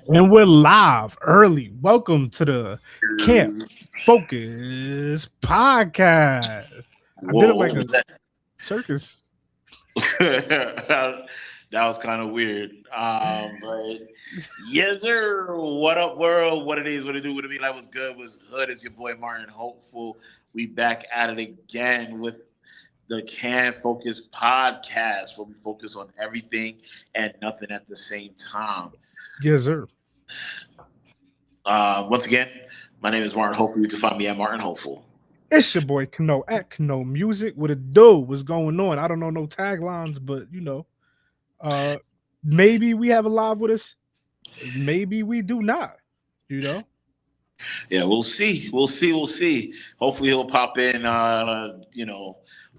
And we're live early. Welcome to the Camp Focus podcast. I did it Whoa, like a circus. that was kind of weird. But yes, sir. What up, world? What it is? What it do? What it mean? Like, what's good? What's hood? It's your boy Martin Hopeful. We back at it again with the Can Focus podcast, where we focus on everything and nothing at the same time. Yes, sir. Once again, my name is Martin Hopeful. You can find me at Martin Hopeful. It's your boy Kano at Kano Music. What it do? What's going on? I don't know no taglines, but uh, maybe we have a live with us. Maybe we do not. You know. Yeah, we'll see. We'll see. We'll see. Hopefully, he'll pop in.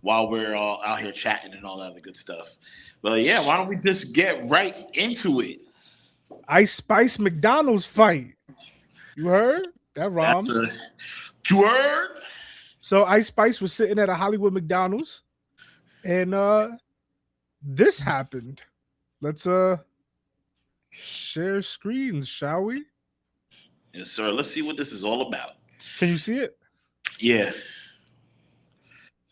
While we're all out here chatting and all that other good stuff. But yeah, why don't we just get right into it? Ice Spice McDonald's fight. You heard that That's rhymes. a you heard? So Ice Spice was sitting at a Hollywood McDonald's, and this happened. Let's share screens, shall we? Yes, sir. Let's see what this is all about. Can you see it? Yeah.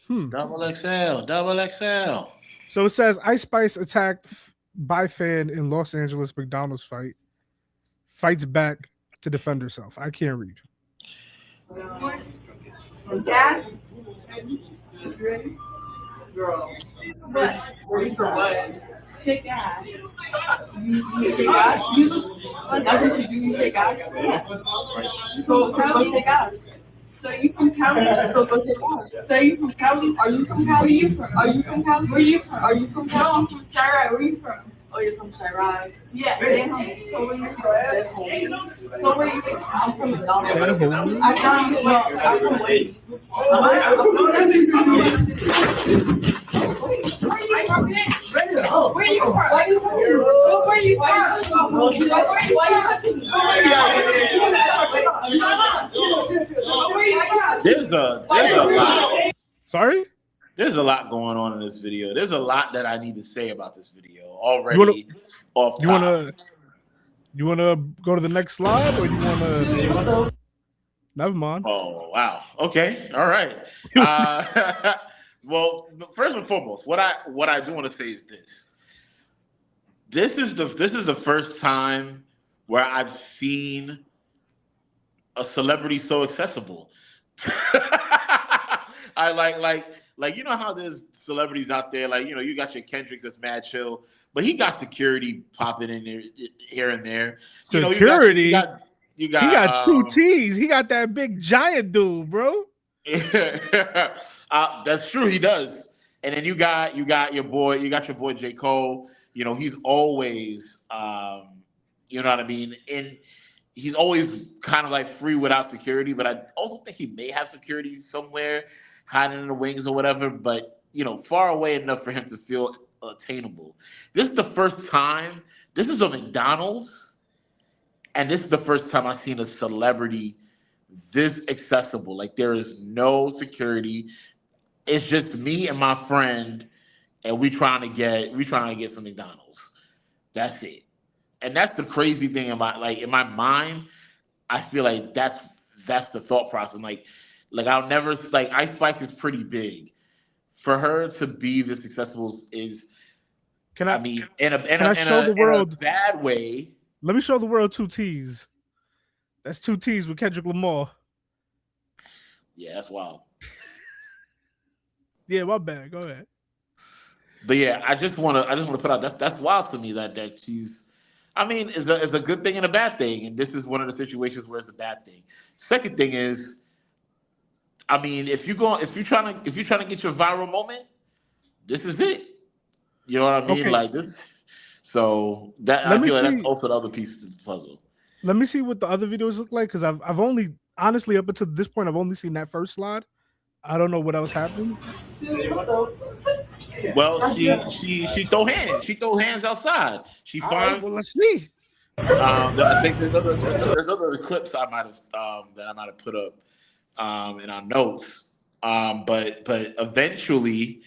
Hmm. Double XL, double XL. So it says Ice Spice attacked by fan in Los Angeles McDonald's fight. Fights back to defend herself. I can't read. Gas? You ready? Girl. What? Ready for what? Take gas. You take gas? That's what you do, you take gas? Yeah. So go take gas. So you from Cali? So go take gas. So you from Cali? Are you from Cali? Where you from? Are you from Cali? Where you from? Are you from Cali? No, I'm from Chirac. Where you from? Oh, you're from Chirac. Yeah. So where you from? So where you from? I'm from McDonald's. I found you. Well, I'm from Wade. Where you from? Where you from? Where you from? There's a lot. Sorry? There's a lot going on in this video. There's a lot that I need to say about this video already. You wanna go to the next slide, or you wanna? Never mind. Oh wow. Okay. All right. Well, first and foremost, what I do want to say is this. This is the first time where I've seen a celebrity so accessible. I like you know how there's celebrities out there, like, you got your Kendricks that's mad chill, but he got security popping in there here and there. Security. You got he got two T's. He got that big giant dude, bro. That's true. He does. And then you got your boy J. Cole. He's always, you know what I mean? And he's always kind of like free without security, but I also think he may have security somewhere hiding in the wings or whatever, but, far away enough for him to feel attainable. This is the first time. This is a McDonald's, and this is the first time I've seen a celebrity this accessible. Like, there is no security. It's just me and my friend, and we trying to get some McDonald's. That's it. And that's the crazy thing in my mind. I feel like that's the thought process. Like I'll never, like, Ice Spice is pretty big. For her to be this accessible is, in a bad way. Let me show the world two T's. That's two T's with Kendrick Lamar. Yeah, that's wild. Yeah, my bad. Go ahead. But yeah, I just want to put out that's wild to me that she's. I mean, it's a good thing and a bad thing, and this is one of the situations where it's a bad thing. Second thing is, I mean, if you're trying to get your viral moment, this is it. You know what I mean? Okay. Like this. So that I feel like that's also the other piece of the puzzle. Let me see what the other videos look like, because I've only, honestly, up until this point, I've only seen that first slide. I don't know what else happened. Well, she throw hands. She throw hands outside. She finds. Right, well, let's see. I think there's other clips I might have put up in our notes. But eventually,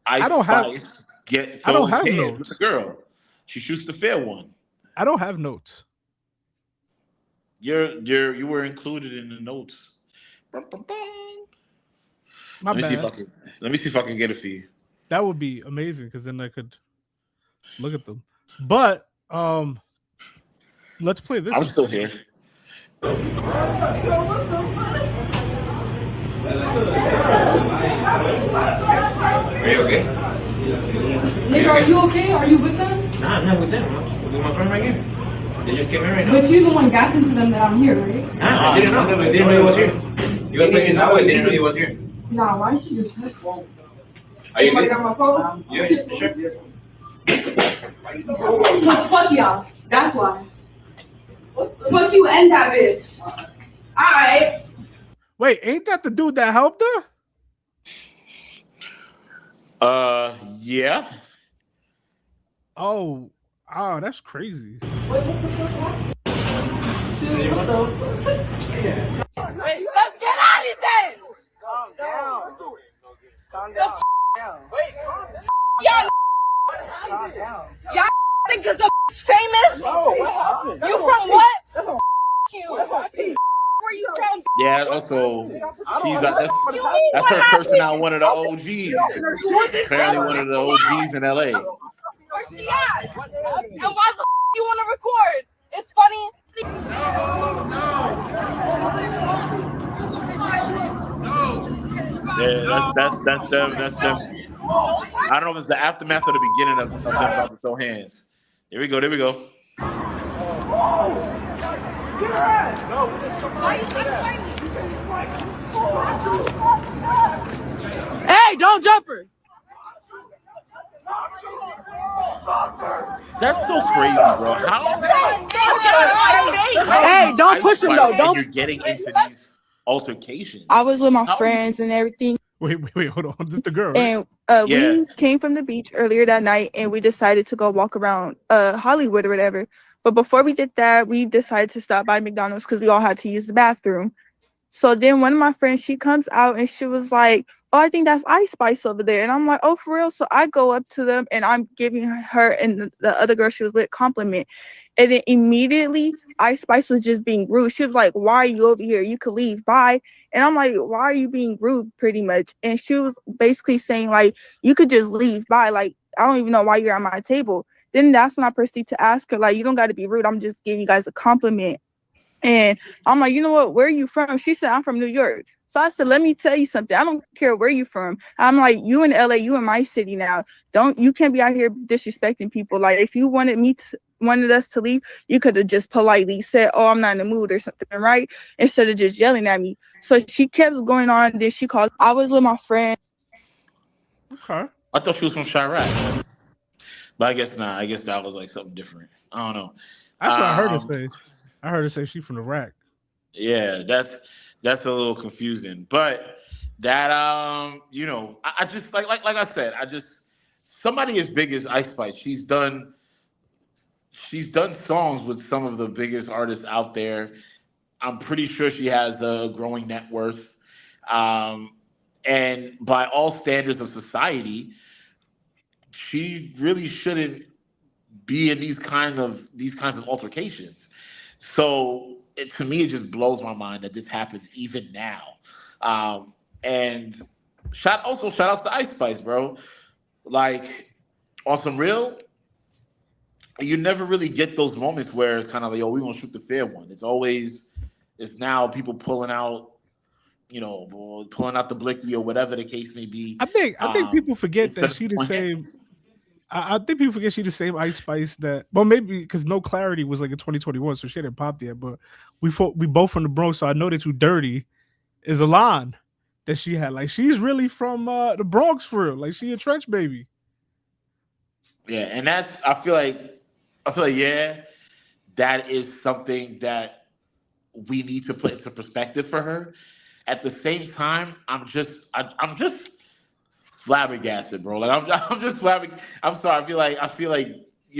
I don't have notes with the girl. She shoots the fair one. I don't have notes. You were included in the notes. My Let me see if bad. I can. Let me see if I can get it for you. That would be amazing because then I could look at them. But let's play this I'm still instead. here. Are you okay? Nigga, are you okay? Are you with them? Nah, I'm not with them. I'm with my friend right here. They just came in right now. But you're the one got into them that I'm here, right? Nah, I didn't know. They didn't know he was here. You were playing that way. They didn't know he was here. Nah, why should you just hit phone? Are you Somebody good? got my phone? Yeah, sure. Fuck y'all. That's why. Fuck you and that bitch. Alright. Wait, ain't that the dude that helped her? Yeah. Oh, that's crazy. Wait, let's get out of then! Calm down. Calm down. Wait, y'all think because I'm famous? You from what? You. Where you from? Yeah. Also, that's her cursing out one of the OGs. Apparently, one of the OGs in LA. Where's she at? And why the you want to record? It's funny. Yeah, that's them. That's them. I don't know if it's the aftermath or the beginning of them about to throw hands. There we go. There we go. Hey, don't jump her. That's so crazy, bro. How Hey, don't push him though. and Don't. you're getting into these altercations. I was with my How- friends and everything, Wait, hold on. This the girl, right? and Yeah. we came from the beach earlier that night, and we decided to go walk around Hollywood or whatever. But before we did that, we decided to stop by McDonald's because we all had to use the bathroom. So then one of my friends, she comes out and she was like, "Oh, I think that's Ice Spice over there." And I'm like, "Oh, for real?" So I go up to them and I'm giving her and the other girl she was with compliment. And then immediately Ice Spice was just being rude. She was like, "Why are you over here? You could leave. Bye." And I'm like, "Why are you being rude?" Pretty much. And she was basically saying, like, "You could just leave. Bye. Like, I don't even know why you're at my table." Then that's when I proceed to ask her, like, "You don't got to be rude. I'm just giving you guys a compliment." And I'm like, "You know what? Where are you from?" She said, "I'm from New York." So I said, "Let me tell you something. I don't care where you from." I'm like, "You in LA, you in my city now. You can't be out here disrespecting people. Like, if you wanted us to leave, you could have just politely said, 'Oh, I'm not in the mood' or something, right? Instead of just yelling at me." So she kept going on. Then she called. I was with my friend. Okay. I thought she was from Chirac, but I guess not. I guess that was like something different. I don't know. That's what I heard her say. I heard her say she's from the rack. Yeah, that's a little confusing. But that you know, I just like I said, somebody as big as Ice Spice, she's done songs with some of the biggest artists out there. I'm pretty sure she has a growing net worth. And by all standards of society, she really shouldn't be in these kinds of altercations. So to me, it just blows my mind that this happens even now. And shout outs to Ice Spice, bro. Like on some real, you never really get those moments where it's kind of like, "Oh, we gonna shoot the fair one." It's now people pulling out, pulling out the blicky or whatever the case may be. I think people forget instead that of she the throwing same. hands. I think people forget she the same Ice Spice that. Well, maybe because No Clarity was like in 2021, so she hadn't popped yet. But we both from the Bronx, so I know that You Dirty is a line that she had. Like she's really from the Bronx for real. Like she a trench baby. Yeah, and I feel like yeah, that is something that we need to put into perspective for her. At the same time, I'm just flabbergasted, bro. Like I'm just flabbergasted. I'm sorry. I feel like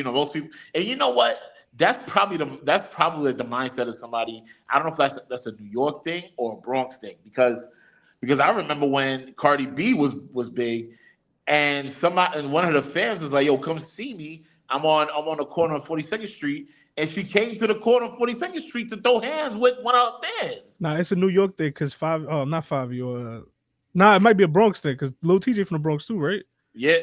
most people, and you know what? That's probably the mindset of somebody. I don't know if that's a New York thing or a Bronx thing because I remember when Cardi B was big, and one of the fans was like, "Yo, come see me I'm on the corner of 42nd Street, and she came to the corner of 42nd Street to throw hands with one of her fans. Nah, it's a New York thing because not 5 nah, it might be a Bronx thing because Lil TJ from the Bronx too, right? Yeah,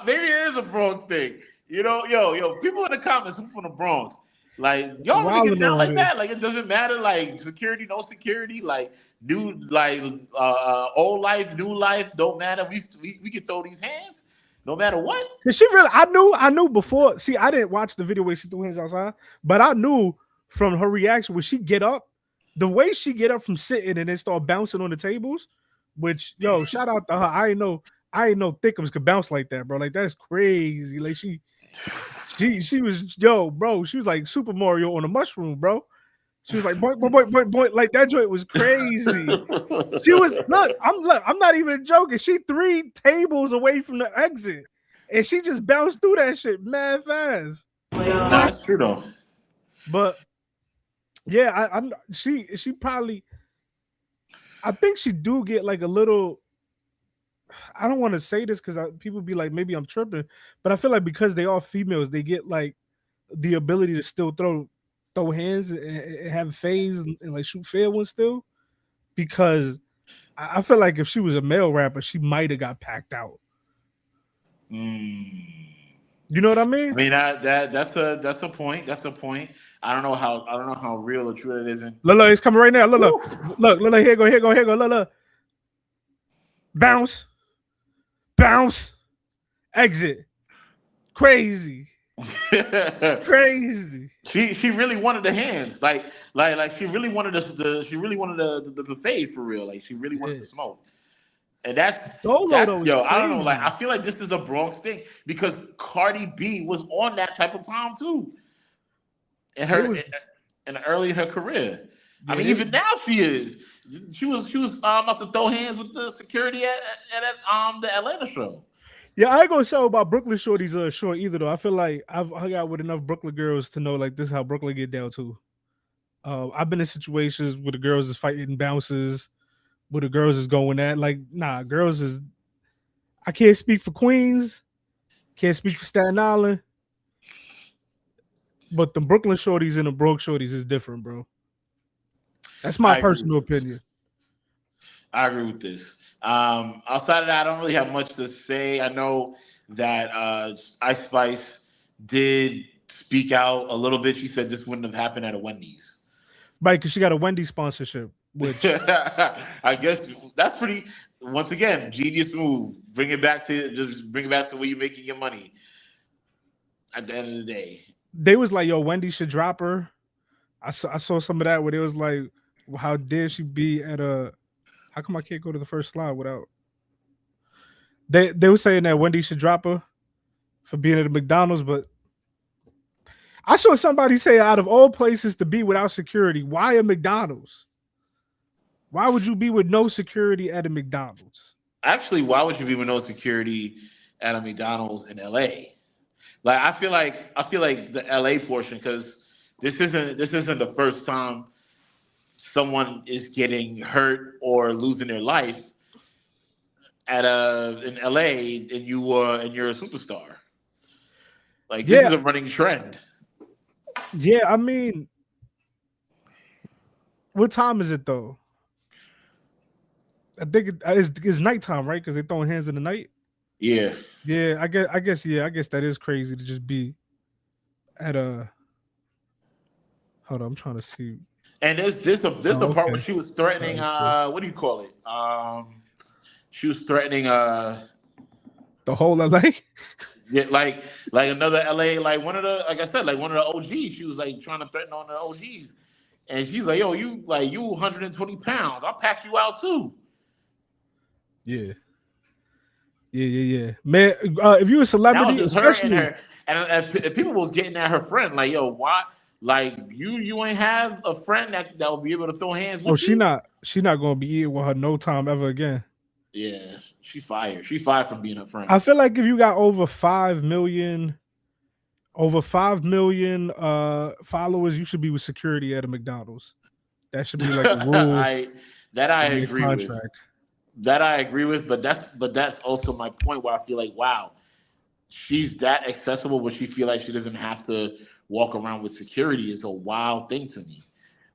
maybe it is a Bronx thing. You know, yo, people in the comments who from the Bronx, like y'all really get down like that. Like it doesn't matter, like security, no security, like new, like old life, new life, don't matter. We can throw these hands, no matter what. Cause she really, I knew before. See, I didn't watch the video where she threw hands outside, but I knew from her reaction when she get up, the way she get up from sitting and then start bouncing on the tables. Which yo, shout out to her. I ain't know Thickums could bounce like that, bro. Like that's crazy. Like she was bro. She was like Super Mario on a mushroom, bro. She was like boink, boink, boink, boink, boink. Like that joint was crazy. She was I'm not even joking. She 3 tables away from the exit, and she just bounced through that shit mad fast. Nah, that's true though. But yeah, she probably. I think she do get like a little. I don't want to say this because people be like, maybe I'm tripping, but I feel like because they are females, they get like the ability to still throw hands and have phase and like shoot fair ones still. Because I feel like if she was a male rapper, she might have got packed out. You know what I mean? I mean that's a point. That's a point. I don't know how real or true it isn't. Look, it's coming right now. Look, here go. Look. Bounce, exit. Crazy. Crazy. She really wanted the hands. Like she really wanted the fade for real. Like she really wanted to smoke. And that's I don't know. Like I feel like this is a Bronx thing because Cardi B was on that type of time too. In early in her career. Yeah, I mean, even now she is. She was about to throw hands with the security at the Atlanta show. Yeah, I ain't gonna say about Brooklyn shorties short either though. I feel like I've hung out with enough Brooklyn girls to know like this is how Brooklyn get down too. I've been in situations where the girls is fighting bounces, where the girls is going at like girls is. I can't speak for Queens, can't speak for Staten Island, but the Brooklyn shorties and the Bronx shorties is different, bro. That's my personal opinion. I agree with this. Outside of that, I don't really have much to say. I know that Ice Spice did speak out a little bit. She said this wouldn't have happened at a Wendy's. Right, because she got a Wendy's sponsorship, which I guess that's pretty. Once again, genius move. Bring it back to where you're making your money. At the end of the day, they was like, "Yo, Wendy should drop her." I saw some of that where it was like, "How dare she be at a? How come I can't go to the first slide without?" They were saying that Wendy should drop her for being at a McDonald's, but I saw somebody say, out of all places to be without security, why a McDonald's? Why would you be with no security at a McDonald's? Actually, why would you be with no security at a McDonald's in LA? Like I feel like the LA portion, because this isn't the first time someone is getting hurt or losing their life at in LA and you're a superstar. Like this is a running trend. Yeah, I mean, what time is it though? I think it's nighttime, right? Because they're throwing hands in the night. Yeah. Yeah, I guess that is crazy to just be at a. Hold on, I'm trying to see. And there's a part where she was threatening. What do you call it? She was threatening. The whole LA. Yeah, like another LA, like one of the, like I said, like one of the OGs. She was like trying to threaten on the OGs, and she's like, "Yo, you 120 pounds. I'll pack you out too." Yeah. Man, if you a celebrity, especially and people was getting at her friend, like, "Yo, why? Like you ain't have a friend that will be able to throw hands with you?" She not gonna be eating with her no time ever again. Yeah, she fired. She fired from being her friend. I feel like if you got over 5 million followers, you should be with security at a McDonald's. That should be like a rule. I agree with. That I agree with, but that's also my point where I feel like, wow, she's that accessible, but she feel like she doesn't have to walk around with security is a wild thing to me.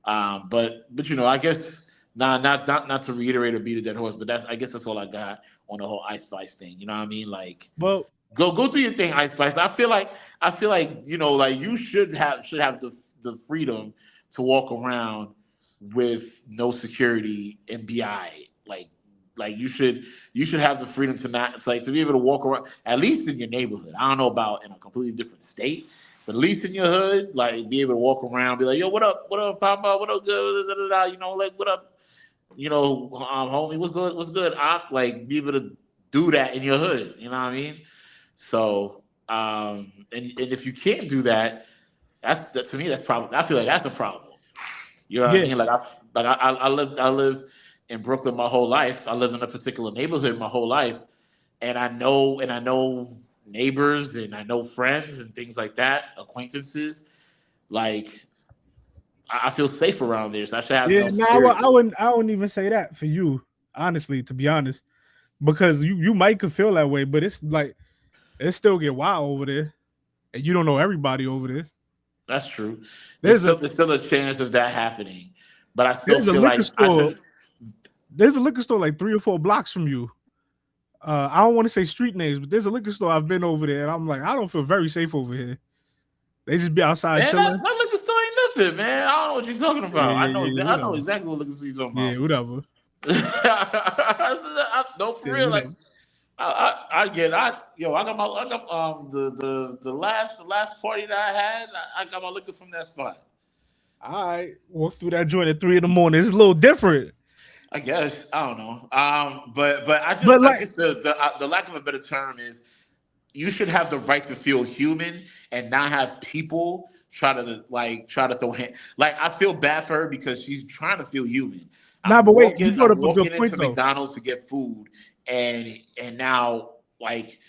But I guess not to reiterate or beat a dead horse, but I guess that's all I got on the whole Ice Spice thing. You know what I mean? Like, Well, go do your thing, Ice Spice. I feel like like you should have the freedom to walk around with no security and be all right. Like you should have the freedom to be able to walk around at least in your neighborhood. I don't know about in a completely different state, but at least in your hood, like be able to walk around, be like, yo, what up, Papa, what up, good, like what up, homie, what's good, like be able to do that in your hood. You know what I mean? So, and if you can't do that, to me that's problem. I feel like that's a problem. You know what I mean? Like I live in Brooklyn my whole life. I lived in a particular neighborhood my whole life, and I know neighbors and I know friends and things like that, acquaintances. Like I feel safe around there, so I should have no security. I wouldn't even say that for you, honestly, to be honest, because you might could feel that way, but it's like it still get wild over there, and you don't know everybody over there. That's true. There's still a chance of that happening, but I still feel like there's a liquor store like 3 or 4 blocks from you. I don't want to say street names, but there's a liquor store I've been over there, and I'm like, I don't feel very safe over here. They just be outside chilling. That liquor store ain't nothing, man. I don't know what you're talking about. I know exactly what liquor store you're talking about. Yeah, whatever. No, for real. Like, I got the last party that I had. I got my liquor from that spot. All right, walk through that joint at 3 a.m. It's a little different. I guess I don't know. But I guess the lack of a better term is you should have the right to feel human and not have people try to throw hands. Like I feel bad for her because she's trying to feel human. But wait, you brought up a good point though. McDonald's to get food, and now like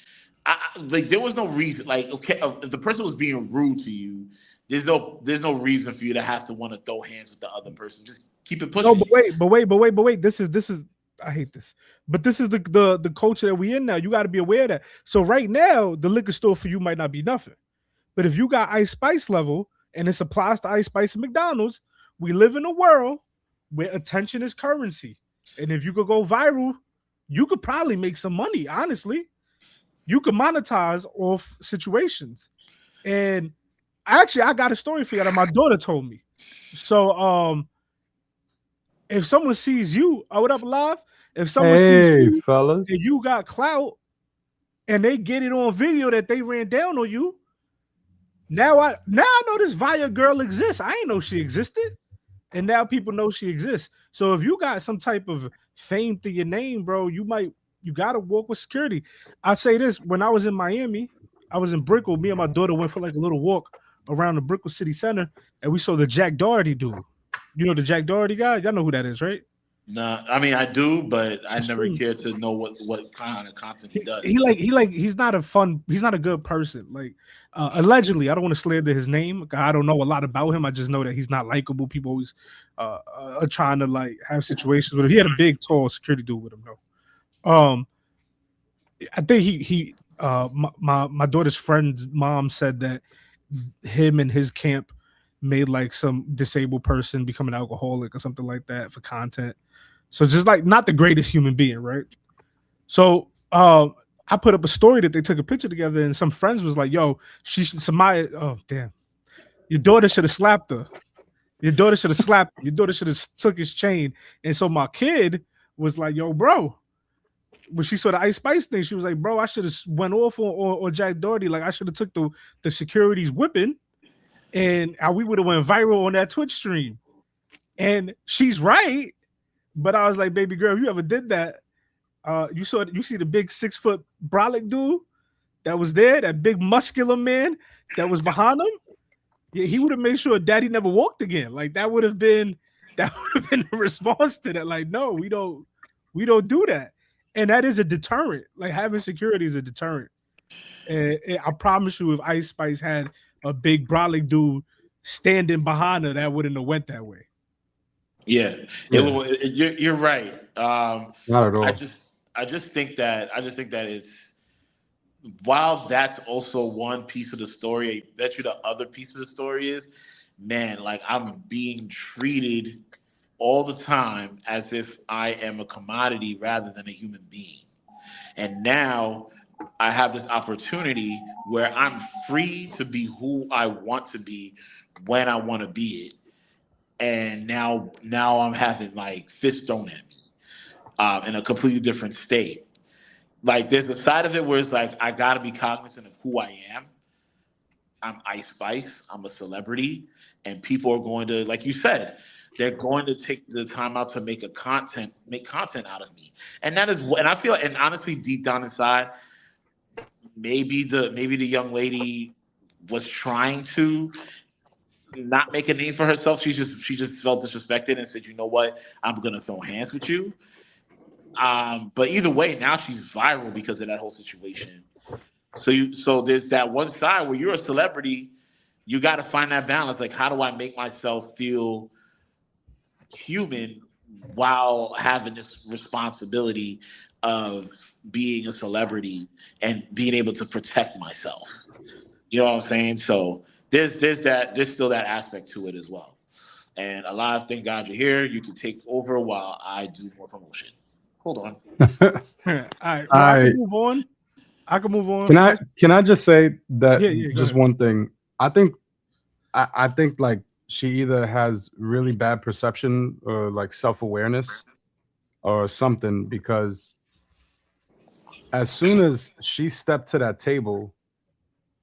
there was no reason. Like okay, if the person was being rude to you, there's no reason for you to have to want to throw hands with the other person. Just keep it pushing. No, but wait. This is I hate this, but this is the culture that we in now. You got to be aware of that. So right now, the liquor store for you might not be nothing, but if you got Ice Spice level and it applies to Ice Spice and McDonald's, we live in a world where attention is currency, and if you could go viral, you could probably make some money. Honestly, you could monetize off situations. And I got a story for you that my daughter told me. So if someone sees you, what up, live? If someone sees you, fellas, and you got clout, and they get it on video that they ran down on you, now I know this Via girl exists. I ain't know she existed, and now people know she exists. So if you got some type of fame to your name, bro, you gotta walk with security. I say this: when I was in Miami, I was in Brickell. Me and my daughter went for like a little walk around the Brickell City Center, and we saw the Jack Doherty dude. You know the Jack Doherty guy? Y'all know who that is, right? No, I mean I do, but I never cared to know what kind of content he does. He's not a good person. Like allegedly, I don't want to slander his name. I don't know a lot about him. I just know that he's not likable. People always are trying to like have situations with him. He had a big, tall security dude with him though. I think my daughter's friend's mom said that him and his camp made like some disabled person become an alcoholic or something like that for content. So just like not the greatest human being, right? So I put up a story that they took a picture together, and some friends was like, "Yo, Samaya, oh damn, your daughter should have slapped her. Your daughter should have slapped him. Your daughter should have took his chain." And so my kid was like, "Yo, bro." When she saw the Ice Spice thing, she was like, "Bro, I should have went off on Jack Doherty. Like I should have took the security's whipping, and we would have went viral on that Twitch stream." And she's right, but I was like, "Baby girl, if you ever did that, you see the big 6-foot brolic dude that was there, that big muscular man that was behind him. Yeah, he would have made sure Daddy never walked again. Like that would have been the response to that. Like, no, we don't do that." And that is a deterrent. Like having security is a deterrent. And I promise you, if Ice Spice had a big brolic dude standing behind her, that wouldn't have went that way. Yeah. You're right. Not at all. I just think that it's while that's also one piece of the story, I bet you the other piece of the story is, man, like I'm being treated all the time as if I am a commodity rather than a human being. And now I have this opportunity where I'm free to be who I want to be when I want to be it. And now I'm having like fists thrown at me in a completely different state. Like there's a side of it where it's like I gotta be cognizant of who I am. I'm Ice Spice. I'm a celebrity, and people are going to, like you said, they're going to take the time out to make content out of me. And that is what, and I feel, and honestly, deep down inside, maybe the young lady was trying to not make a name for herself. She just felt disrespected and said, you know what, I'm gonna throw hands with you. But either way, now she's viral because of that whole situation. So there's that one side where you're a celebrity, you got to find that balance. Like, how do I make myself feel human while having this responsibility of being a celebrity and being able to protect myself? You know what I'm saying? So there's still that aspect to it as well. And Alive, thank God you're here. You can take over while I do more promotion. Hold on. All right. Well, I can move on. Can I just say that just one thing? I think like she either has really bad perception or like self-awareness or something, because as soon as she stepped to that table,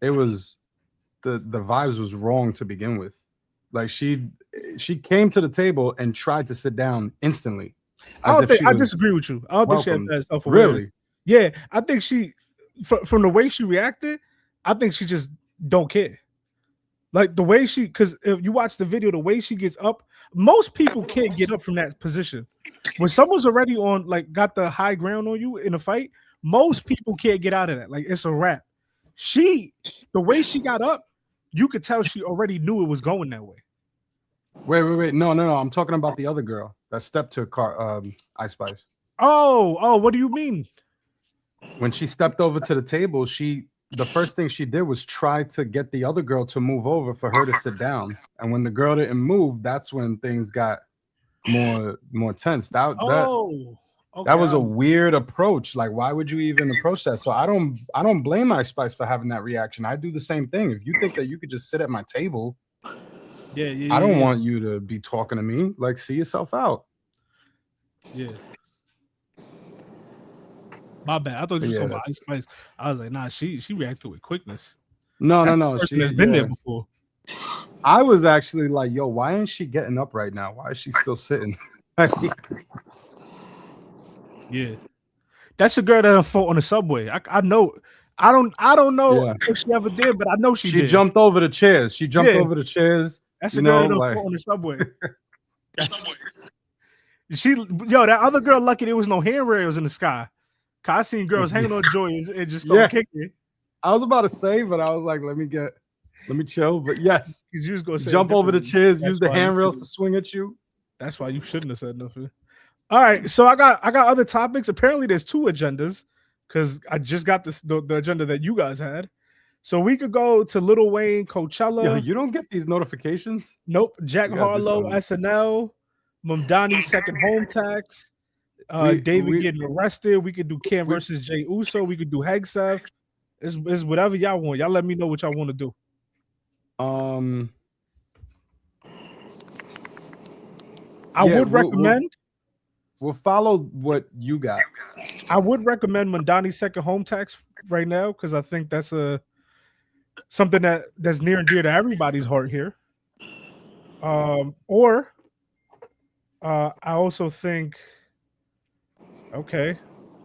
it was the vibes was wrong to begin with. Like she came to the table and tried to sit down instantly. I disagree with you. I don't think she had bad self-awareness. Really? Yeah, I think she, from the way she reacted, I think she just don't care. Like the way she, because if you watch the video, the way she gets up, most people can't get up from that position. When someone's already on, like, got the high ground on you in a fight, most people can't get out of that. Like, it's a wrap. The way she got up, you could tell she already knew it was going that way. Wait. No. I'm talking about the other girl that stepped to Ice Spice. Oh, what do you mean? When she stepped over to the table, the first thing she did was try to get the other girl to move over for her to sit down. And when the girl didn't move, that's when things got more tense. That was a weird approach. Like, why would you even approach that? So I don't blame Ice Spice for having that reaction. I do the same thing. If you think that you could just sit at my table, I don't want you to be talking to me. Like, see yourself out. Yeah. My bad. I thought you were talking about Ice Spice. I was like, nah, she reacted with quickness. No. She has been there before. I was actually like, yo, why isn't she getting up right now? Why is she still sitting? Yeah. That's a girl that fought on the subway. I know. I don't know if she ever did, but I know she did. She jumped over the chairs. That's a girl that fought on the subway. That other girl lucky there was no handrails in the sky. I seen girls hanging on joints and just start kicking. I was about to say, but I was like, let me chill. But yes, you was gonna say jump over the chairs, use the handrails to swing at you. That's why you shouldn't have said nothing. All right, so I got other topics. Apparently, there's two agendas because I just got the agenda that you guys had. So we could go to Lil Wayne, Coachella. Yo, you don't get these notifications? Nope. Jack Harlow, SNL, Mumdani's second home tax. David getting arrested. We could do Cam versus Jay Uso. We could do Hegseth. It's whatever y'all want. Y'all let me know what y'all want to do. I would recommend. We'll follow what you got. I would recommend Mundani's second home tax right now because I think that's something that's near and dear to everybody's heart here. Or I also think. Okay,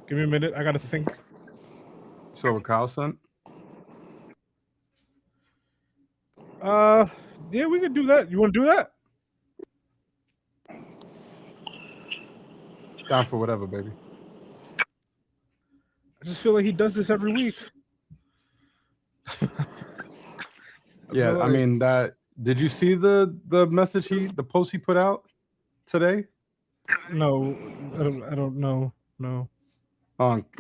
give me a minute. I got to think. So what Kyle sent? Yeah, we can do that. You want to do that? Down for whatever, baby. I just feel like he does this every week. I mean that. Did you see the message the post he put out today? No, I don't know. No.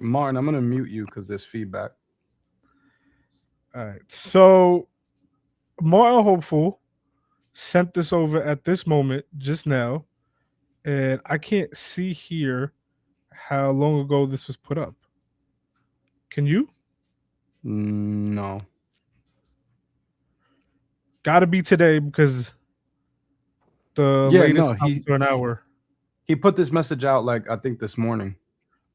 Martin, I'm gonna mute you because there's feedback. All right. So Martin Hopeful sent this over at this moment just now, and I can't see here how long ago this was put up. Can you? No. Got to be today because the Yeah, latest no. comes to an hour. He put this message out like I think this morning.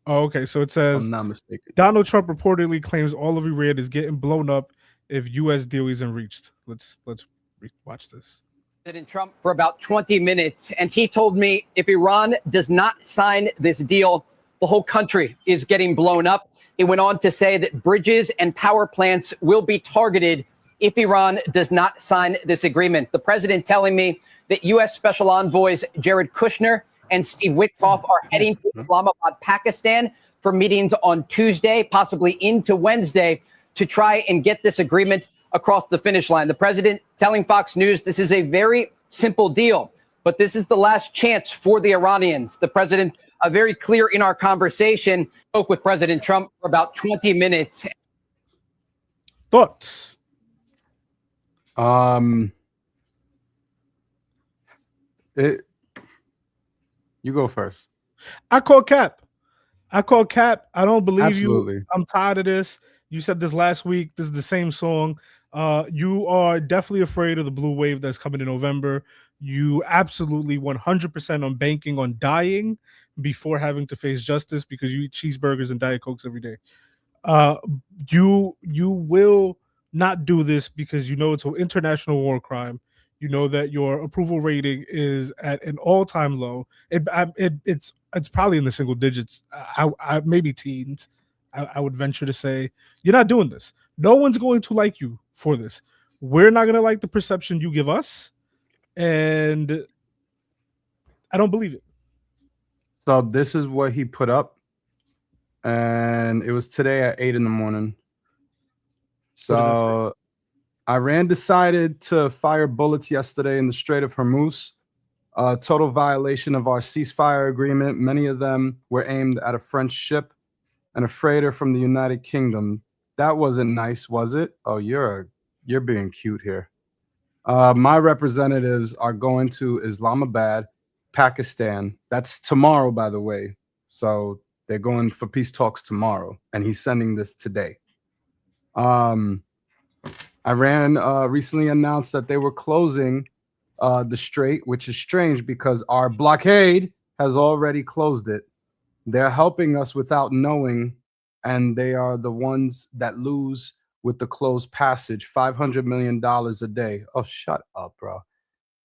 Oh, okay. So it If says I'm not mistaken. Donald Trump reportedly claims all of Iran is getting blown up if U.S. deal isn't reached. Let's watch this. President Trump for about 20 minutes, and he told me if Iran does not sign this deal, the whole country is getting blown up. He went on to say that bridges and power plants will be targeted if Iran does not sign this agreement. The president telling me that U.S. Special Envoys Jared Kushner and Steve Witkoff are heading to Islamabad, Pakistan for meetings on Tuesday, possibly into Wednesday, to try and get this agreement across the finish line. The president telling Fox News this is a very simple deal, but this is the last chance for the Iranians. The president, very clear in our conversation, spoke with President Trump for about 20 minutes. Thoughts? You go first. I call cap. I don't believe Absolutely. you. I'm tired of this. You said this last week. This is the same song. You are definitely afraid of the blue wave that's coming in November. You absolutely 100% on banking on dying before having to face justice because you eat cheeseburgers and Diet Cokes every day. You will not do this because you know it's an international war crime. You know that your approval rating is at an all-time low. It's probably in the single digits. I maybe teens. I would venture to say you're not doing this. No one's going to like you for this. We're not going to like the perception you give us, and I don't believe it. So this is what he put up, and it was today at 8 in the morning. So Iran decided to fire bullets yesterday in the Strait of Hormuz. A total violation of our ceasefire agreement. Many of them were aimed at a French ship and a freighter from the United Kingdom. That wasn't nice, was it? Oh, you're being cute here. My representatives are going to Islamabad, Pakistan. That's tomorrow, by the way. So they're going for peace talks tomorrow, and he's sending this today. Iran recently announced that they were closing the strait, which is strange because our blockade has already closed it. They're helping us without knowing, and they are the ones that lose with the closed passage, $500 million a day. Oh, shut up, bro.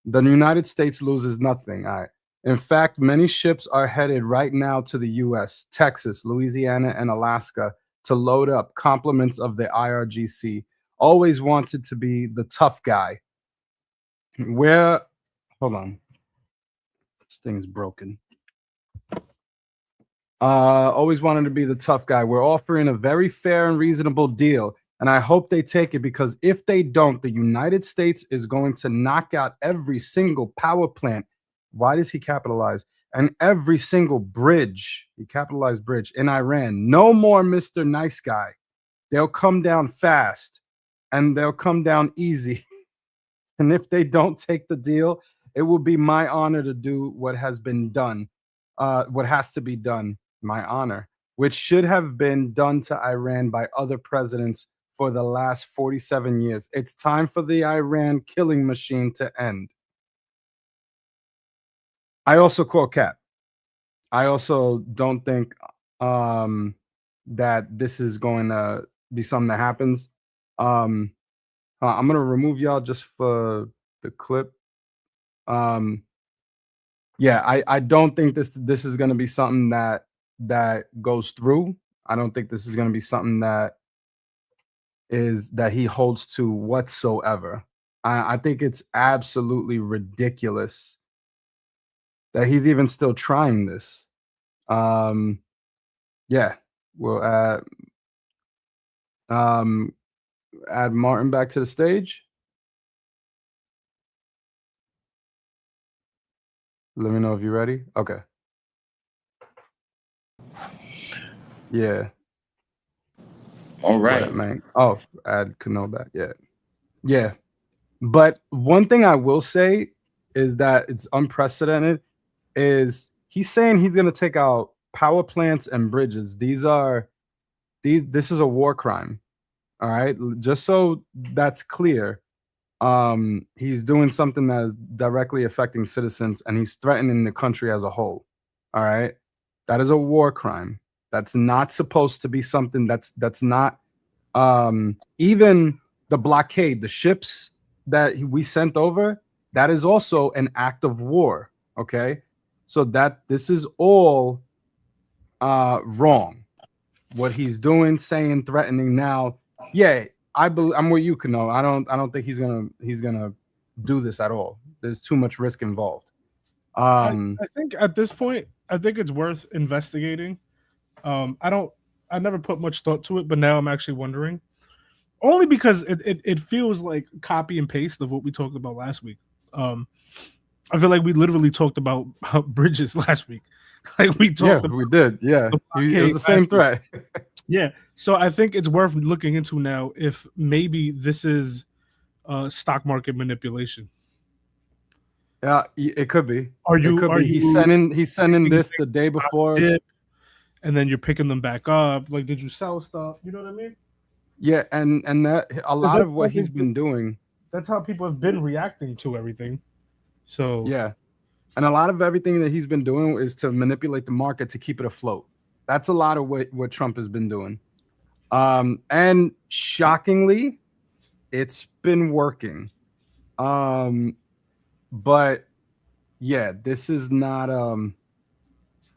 The United States loses nothing. All right. In fact, many ships are headed right now to the U.S., Texas, Louisiana, and Alaska to load up compliments of the IRGC. Always wanted to be the tough guy. Hold on. This thing is broken. Always wanted to be the tough guy. We're offering a very fair and reasonable deal, and I hope they take it because if they don't, the United States is going to knock out every single power plant. Why does he capitalize? And every single bridge, he capitalized bridge in Iran. No more Mr. Nice Guy. They'll come down fast and they'll come down easy. And if they don't take the deal, it will be my honor to do what has been done, what has to be done. My honor, which should have been done to Iran by other presidents for the last 47 years. It's time for the Iran killing machine to end. I also call cap. I also don't think that this is going to be something that happens. I'm going to remove y'all just for the clip. Yeah, I don't think this is going to be something that goes through. I don't think this is going to be something that he holds to whatsoever. I think it's absolutely ridiculous that he's even still trying this. Yeah, we'll add Martin back to the stage. Let me know if you're ready. Okay. Yeah. All right. Man. Oh, add Cano back. Yeah. Yeah. But one thing I will say is that it's unprecedented is he's saying he's going to take out power plants and bridges. This is a war crime. All right. Just so that's clear. He's doing something that is directly affecting citizens and he's threatening the country as a whole. All right. That is a war crime. That's not supposed to be something that's not even the blockade, the ships that we sent over, that is also an act of war. Okay. So this is all wrong. What he's doing, saying, threatening now. Yeah, I'm with you, Kano. I don't think he's gonna do this at all. There's too much risk involved. I think at this point, I think it's worth investigating. I never put much thought to it, but now I'm actually wondering. Only because it feels like copy and paste of what we talked about last week. I feel like we literally talked about bridges last week. Like we talked. Yeah, we did. Yeah, it was the same threat. Yeah, so I think it's worth looking into now if maybe this is stock market manipulation. Yeah, it could be. He's sending this the day before, and then you're picking them back up. Like, did you sell stuff? You know what I mean? Yeah, and that a lot of what he's been doing. That's how people have been reacting to everything. So yeah, and a lot of everything that he's been doing is to manipulate the market to keep it afloat. That's a lot of what Trump has been doing. And shockingly, it's been working. But yeah, this is not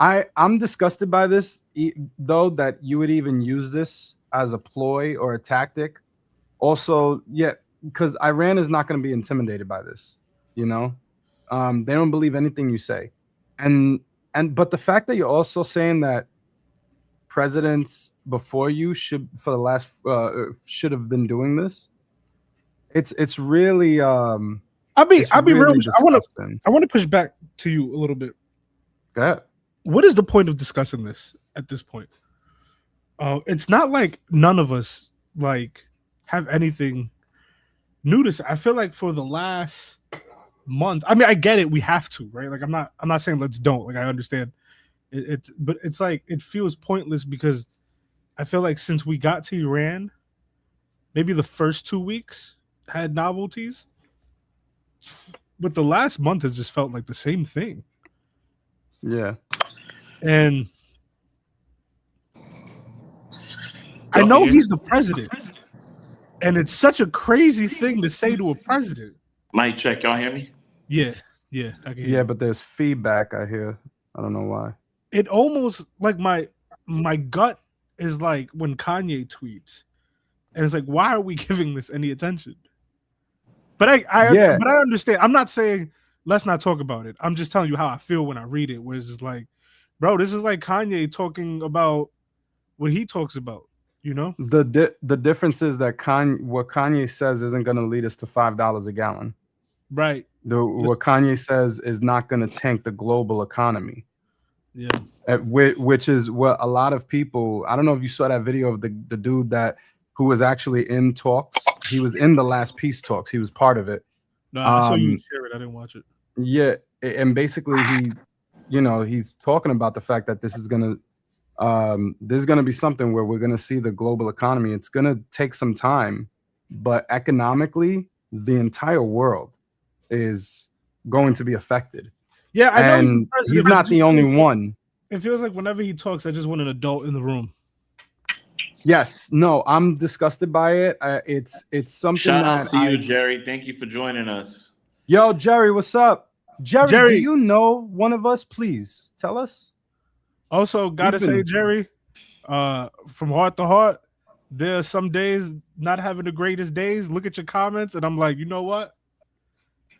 I'm disgusted by this though, that you would even use this as a ploy or a tactic. Also, yeah, because Iran is not going to be intimidated by this, you know. They don't believe anything you say. But the fact that you're also saying that presidents before you should have been doing this, it's really I'll be real. I want to push back to you a little bit. Go ahead. What is the point of discussing this at this point? It's not like none of us like have anything new to say. I feel like for the last month, I mean, I get it, we have to, right? Like I'm not saying let's don't. Like I understand it, but it's like it feels pointless because I feel like since we got to Iran, maybe the first 2 weeks had novelties, but the last month has just felt like the same thing. Yeah. And I know he's the president, and it's such a crazy thing to say to a president. Mic check, y'all hear me? Yeah, I can hear you. But there's feedback I hear. I don't know why. It almost like my gut is like when Kanye tweets, and it's like, why are we giving this any attention? But I understand. I'm not saying let's not talk about it. I'm just telling you how I feel when I read it. Where it's just like, bro, this is like Kanye talking about what he talks about. You know, the difference is that what Kanye says isn't going to lead us to $5 a gallon. Right. What Kanye says is not going to tank the global economy. Yeah. Which is what a lot of people. I don't know if you saw that video of the dude who was actually in talks. He was in the last peace talks. He was part of it. No, I saw you share it. I didn't watch it. Yeah, and basically he's talking about the fact that this is gonna be something where we're gonna see the global economy. It's gonna take some time, but economically, the entire world is going to be affected. Yeah, I know. And he's not the only one. It feels like whenever he talks, I just want an adult in the room. Yes, no, I'm disgusted by it. It's something. Shout out to you, Jerry. Thank you for joining us. Yo, Jerry, what's up? Jerry, do you know one of us? Please tell us. Also, gotta say, Jerry, from heart to heart, there are some days not having the greatest days. Look at your comments, and I'm like, you know what?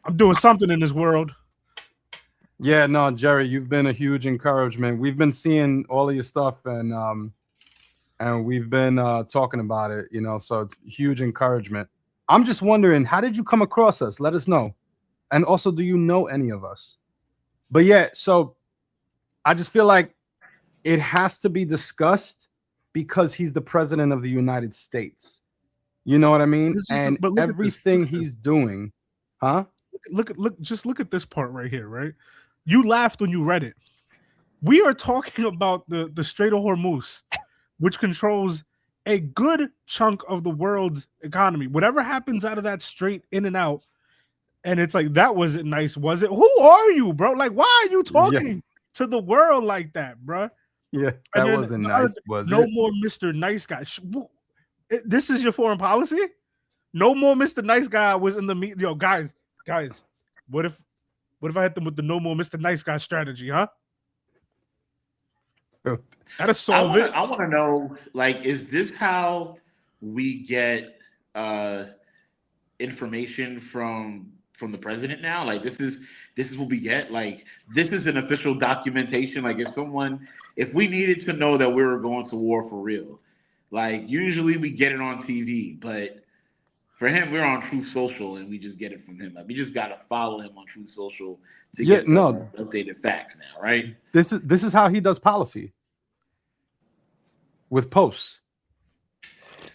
I'm doing something in this world. Yeah, no, Jerry, you've been a huge encouragement. We've been seeing all of your stuff, and we've been talking about it, you know, so it's huge encouragement. I'm just wondering, how did you come across us? Let us know. And also, do you know any of us? But yeah, so I just feel like it has to be discussed because he's the president of the United States. You know what I mean? And but look at this, everything look at this. he's doing, huh? Just look at this part right here, right? You laughed when you read it. We are talking about the Strait of Hormuz, which controls a good chunk of the world's economy. Whatever happens out of that strait, in and out, and it's like, that wasn't nice, was it? Who are you, bro? Like, why are you talking to the world like that, bro? Yeah, that wasn't nice, was no it? more Mr. Nice Guy. This is your foreign policy? No more Mr. Nice Guy was in the meet. Yo, guys, what if I hit them with the no more Mr. Nice Guy strategy, huh? That'll solve it. I want to know, like, is this how we get information from the president now? Like, this is what we get. Like, this is an official documentation. Like, if we needed to know that we were going to war for real, like, usually we get it on TV, but for him, we're on Truth Social and we just get it from him. Like, we just gotta follow him on Truth Social to get updated facts now, right? This is how he does policy with posts.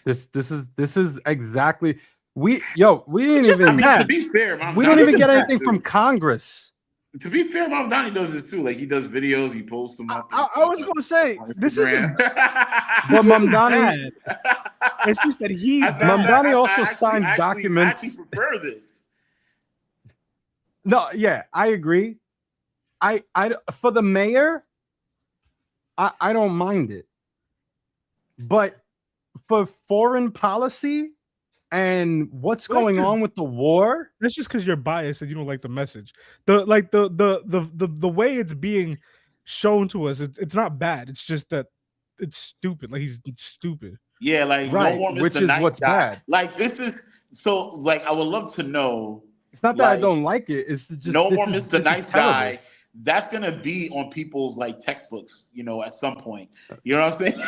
This is exactly we didn't even. To be fair, we don't even get anything from Congress. To be fair, Mom Donnie does this too. Like, he does videos, he posts them up. I was gonna say this isn't. But Mom Donnie, it's just that he's. Mom Donnie also signs documents. I actually prefer this. No, yeah, I agree. I for the mayor, I don't mind it, but for foreign policy and what's going on with the war, that's just because you're biased and you don't like the message. The way it's being shown to us, it's not bad. It's just that it's stupid. Like, he's stupid. Yeah, like, right, no more Mr. which is Nice what's Guy. bad. Like, this is so. Like, I would love to know. It's not that I don't like it. It's just no more Mr. Nice Guy. That's gonna be on people's, like, textbooks, you know, at some point. You know what I'm saying?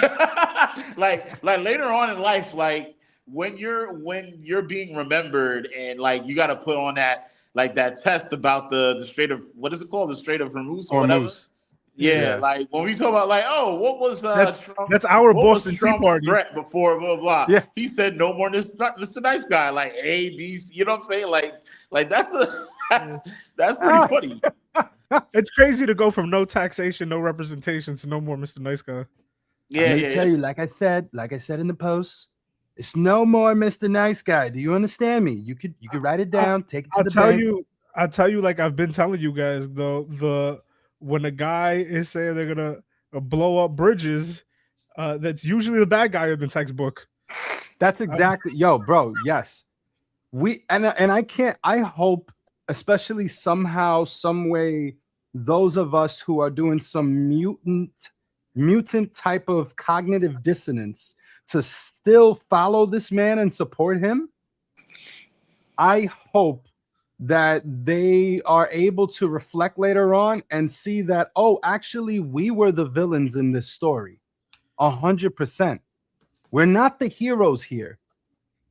like later on in life, like, when you're being remembered, and, like, you got to put on that, like, that test about the Strait of, what is it called, the Strait of Hormuz or whatever. Yeah, like, when we talk about, like, oh, what was that's our Boston Tea Party threat before blah blah. Yeah, he said no more Mr. Nice Guy, like A, B, C, you know what I'm saying? Like that's pretty funny. It's crazy to go from no taxation, no representation to no more Mr. Nice Guy. Yeah, let me tell you, like I said in the post, it's no more Mr. Nice Guy. Do you understand me? You could write it down, take it to the bank. I'll tell you, like I've been telling you guys, though, when a guy is saying they're gonna blow up bridges, that's usually the bad guy in the textbook. That's exactly, bro. Yes, I hope, especially somehow, some way, those of us who are doing some mutant type of cognitive dissonance to still follow this man and support him. I hope that they are able to reflect later on and see that, oh, actually, we were the villains in this story. 100%. We're not the heroes here.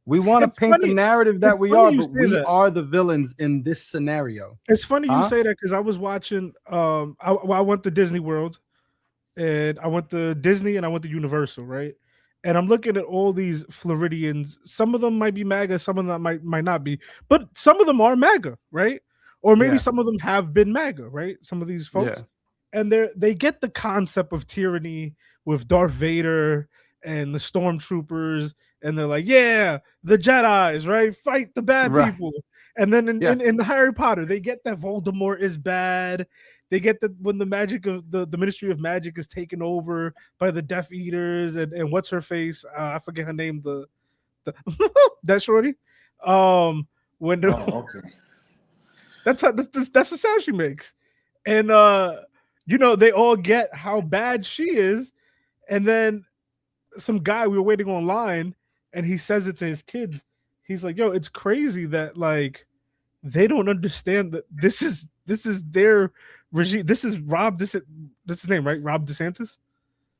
We want to paint the narrative that we are, but we are the villains in this scenario. It's funny you say that, because I was watching, I went to Disney World, and I went to Disney and I went to Universal, right? And I'm looking at all these Floridians. Some of them might be MAGA, some of them might not be, but some of them are MAGA, right? Or maybe some of them have been MAGA, right? Some of these folks, and they get the concept of tyranny with Darth Vader and the stormtroopers, and they're like, yeah, the Jedis, right? Fight the bad people. And then in the Harry Potter, they get that Voldemort is bad. They get that when the magic of the Ministry of Magic is taken over by the Death Eaters and what's her face? I forget her name. The that shorty. When that's the sound she makes, and they all get how bad she is, and then some guy we were waiting online, and he says it to his kids. He's like, "Yo, it's crazy that, like, they don't understand that this is their regime. This is that's his name, right? Rob DeSantis.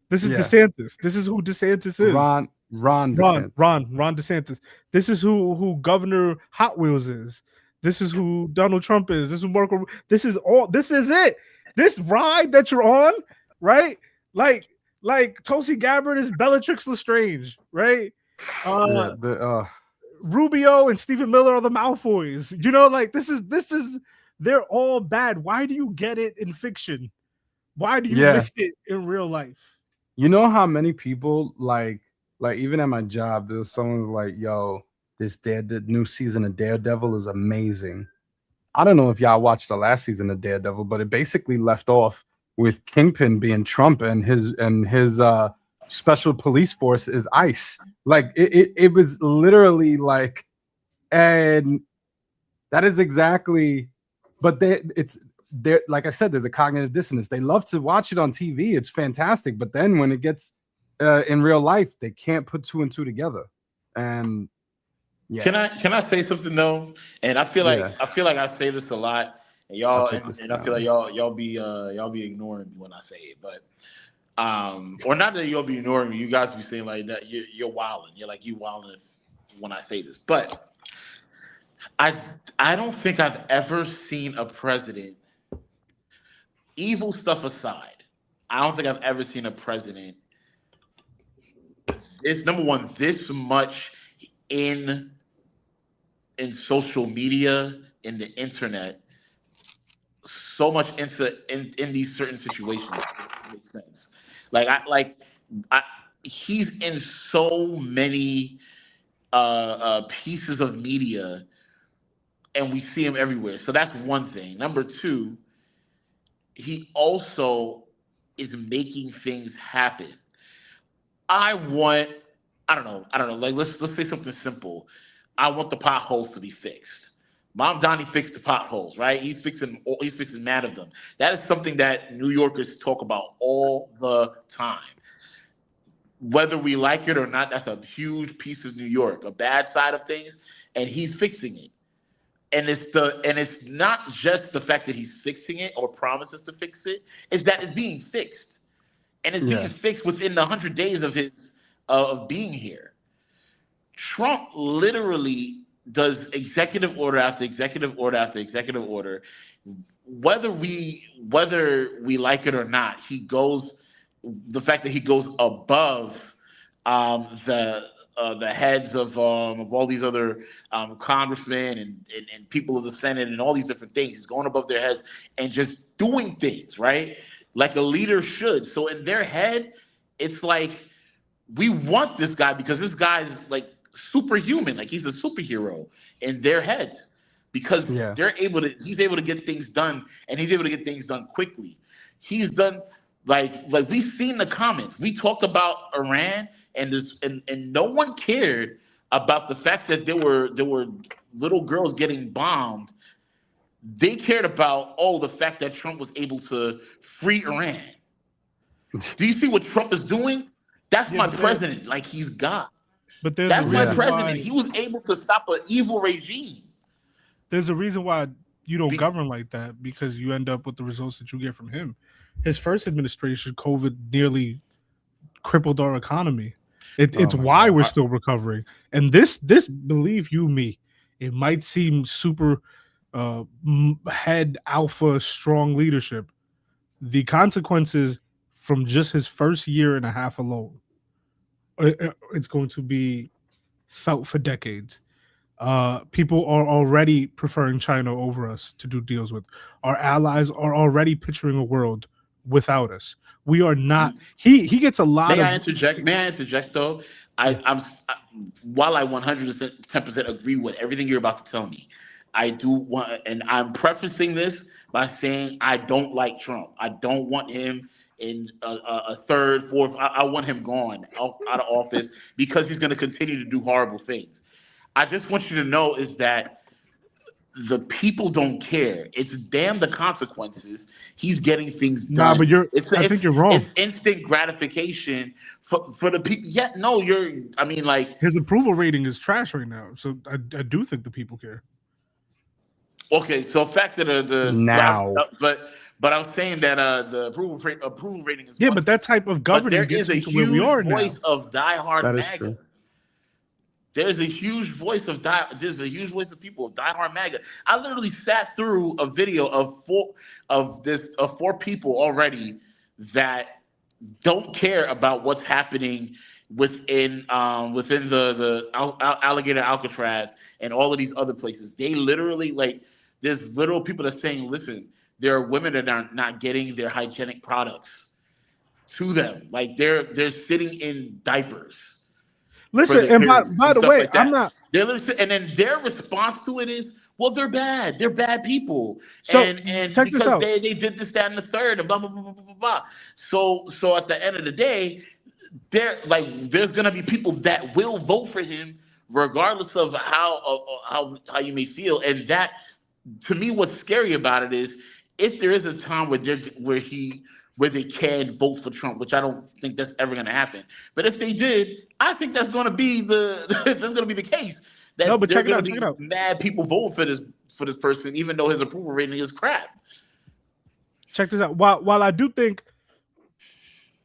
This is DeSantis. This is who DeSantis is. Ron DeSantis. This is who Governor Hot Wheels is. This is who Donald Trump is. This is Marco. This is it. This ride that you're on, right? Like, Like Tulsi Gabbard is Bellatrix Lestrange, right? Yeah, Rubio and Stephen Miller are the Malfoys. You know, like this is they're all bad. Why do you get it in fiction? Why do you miss it in real life? You know how many people like even at my job, there's someone's like, "Yo, the new season of Daredevil is amazing." I don't know if y'all watched the last season of Daredevil, but it basically left off with Kingpin being Trump and his special police force is ICE. Like it was literally like, and that is exactly. But there, like I said, there's a cognitive dissonance. They love to watch it on TV. It's fantastic, but then when it gets in real life, they can't put two and two together. And yeah, Can I say something though? And I feel like I say this a lot, and y'all and I feel like y'all be ignoring me when I say it, but or not that you'll be ignoring me. You guys be saying like that you're wilding. You're like you wilding when I say this, but I don't think I've ever seen a president, evil stuff aside, I don't think I've ever seen a president number one this much in social media, in the internet, so much in these certain situations. It makes sense. He's in so many pieces of media, and we see him everywhere. So that's one thing. Number two, he also is making things happen. I don't know. Like let's say something simple. I want the potholes to be fixed. Mom Donnie fixed the potholes, right? He's fixing mad of them. That is something that New Yorkers talk about all the time. Whether we like it or not, that's a huge piece of New York, a bad side of things, and he's fixing it. And it's not just the fact that he's fixing it or promises to fix it, it's that it's being fixed. And it's being fixed within the 100 days of his of being here. Trump literally does executive order after executive order after executive order. Whether we like it or not, the fact that he goes above the heads of all these other congressmen and people of the Senate and all these different things. He's going above their heads and just doing things, right? Like a leader should. So in their head, it's like, we want this guy because this guy's like superhuman, like he's a superhero in their heads because he's able to get things done, and he's able to get things done quickly. He's done like we've seen the comments. We talked about Iran and no one cared about the fact that there were little girls getting bombed. They cared about the fact that Trump was able to free Iran. Do you see what Trump is doing? That's my president. Like he's God. But that's my president. He was able to stop an evil regime. There's a reason why you don't govern like that, because you end up with the results that you get from him. His first administration, COVID nearly crippled our economy. It's why we're still recovering. And this, believe you me, it might seem super head alpha strong leadership. The consequences from just his first year and a half alone, it's going to be felt for decades. People are already preferring China over us to do deals with. Our allies are already picturing a world without us. We are not. He gets a lot. May I interject though? While I 110% agree with everything you're about to tell me, I do want, and I'm prefacing this by saying I don't like Trump. I don't want him in a third, fourth. I want him gone out of office because he's going to continue to do horrible things. I just want you to know is that the people don't care. It's damn the consequences. He's getting things done. Nah, but I think you're wrong. It's instant gratification for the people. Yeah, no, his approval rating is trash right now. So I do think the people care. Okay, so the fact that but I was saying that the approval rating is but that type of governing. But there is a huge voice of diehard MAGA. There's a huge voice of people of diehard MAGA. I literally sat through a video of four people already that don't care about what's happening within the alligator Alcatraz and all of these other places. They literally like there's literal people that are saying, listen, there are women that are not getting their hygienic products to them. Like they're sitting in diapers for Listen, the and periods by and the stuff way, like I'm that. not. And then their response to it is, well, they're bad. They're bad people, So and check this because out. they did this, that, and the third, and blah blah blah blah blah blah. Blah. So at the end of the day, there's gonna be people that will vote for him regardless of how you may feel, and that to me, what's scary about it is if there is a time where they can vote for Trump, which I don't think that's ever going to happen. But if they did, I think that's going to be that's going to be the case. No, That but there are check it going out. to Check it be out. mad people voting for this person, even though his approval rating is crap. Check this out. While I do think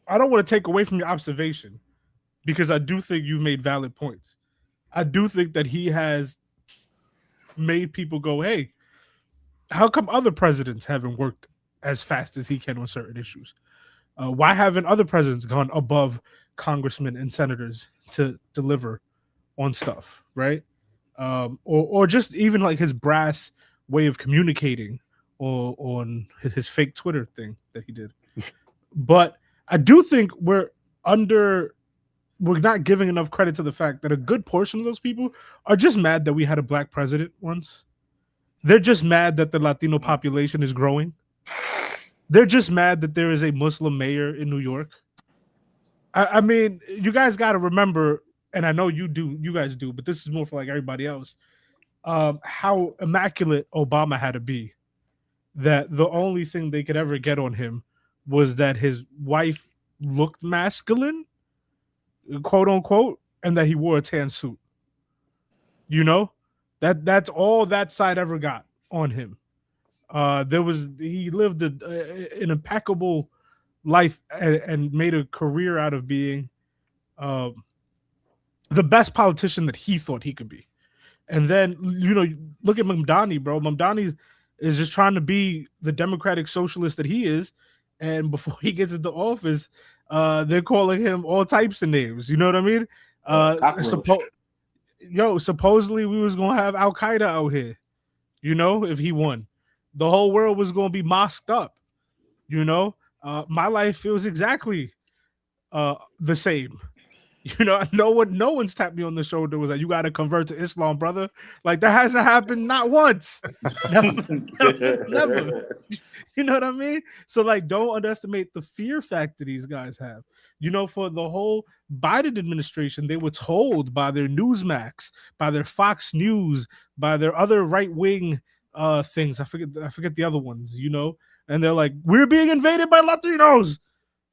I don't want to take away from your observation because I do think you've made valid points. I do think that he has made people go, "Hey, how come other presidents haven't worked as fast as he can on certain issues? Why haven't other presidents gone above congressmen and senators to deliver on stuff, right? Or just even like his brass way of communicating or on his fake Twitter thing that he did. But I do think we're not giving enough credit to the fact that a good portion of those people are just mad that we had a black president once. They're just mad that the Latino population is growing. They're just mad that there is a Muslim mayor in New York. I mean, you guys got to remember, and I know you guys do, but this is more for like everybody else. How immaculate Obama had to be. That the only thing they could ever get on him was that his wife looked masculine, quote unquote, and that he wore a tan suit. You know, that's all that side ever got on him. He lived an impeccable life and made a career out of being the best politician that he thought he could be. And then, look at Mamdani, bro. Mamdani is just trying to be the democratic socialist that he is. And before he gets into office, they're calling him all types of names. You know what I mean? Supposedly we was going to have Al-Qaeda out here, if he won. The whole world was going to be mosqued up, my life feels exactly the same. No one's tapped me on the shoulder was like, you got to convert to Islam, brother. Like that hasn't happened not once. Never. You know what I mean? So like, don't underestimate the fear factor these guys have. For the whole Biden administration, they were told by their Newsmax, by their Fox News, by their other right-wing things. I forget the other ones, and they're like, we're being invaded by Latinos.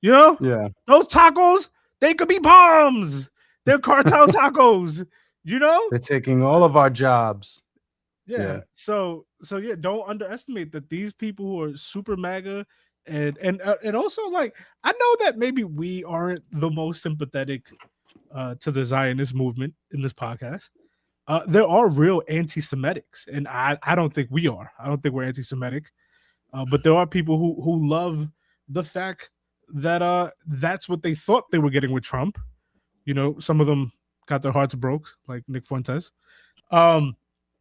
Yeah. Those tacos, they could be bombs. They're cartel tacos, They're taking all of our jobs. Yeah. So yeah, don't underestimate that these people who are super MAGA and also like I know that maybe we aren't the most sympathetic to the Zionist movement in this podcast. There are real anti-Semitics, and I don't think we are. I don't think we're anti-Semitic. But there are people who love the fact that that's what they thought they were getting with Trump. Some of them got their hearts broke, like Nick Fuentes.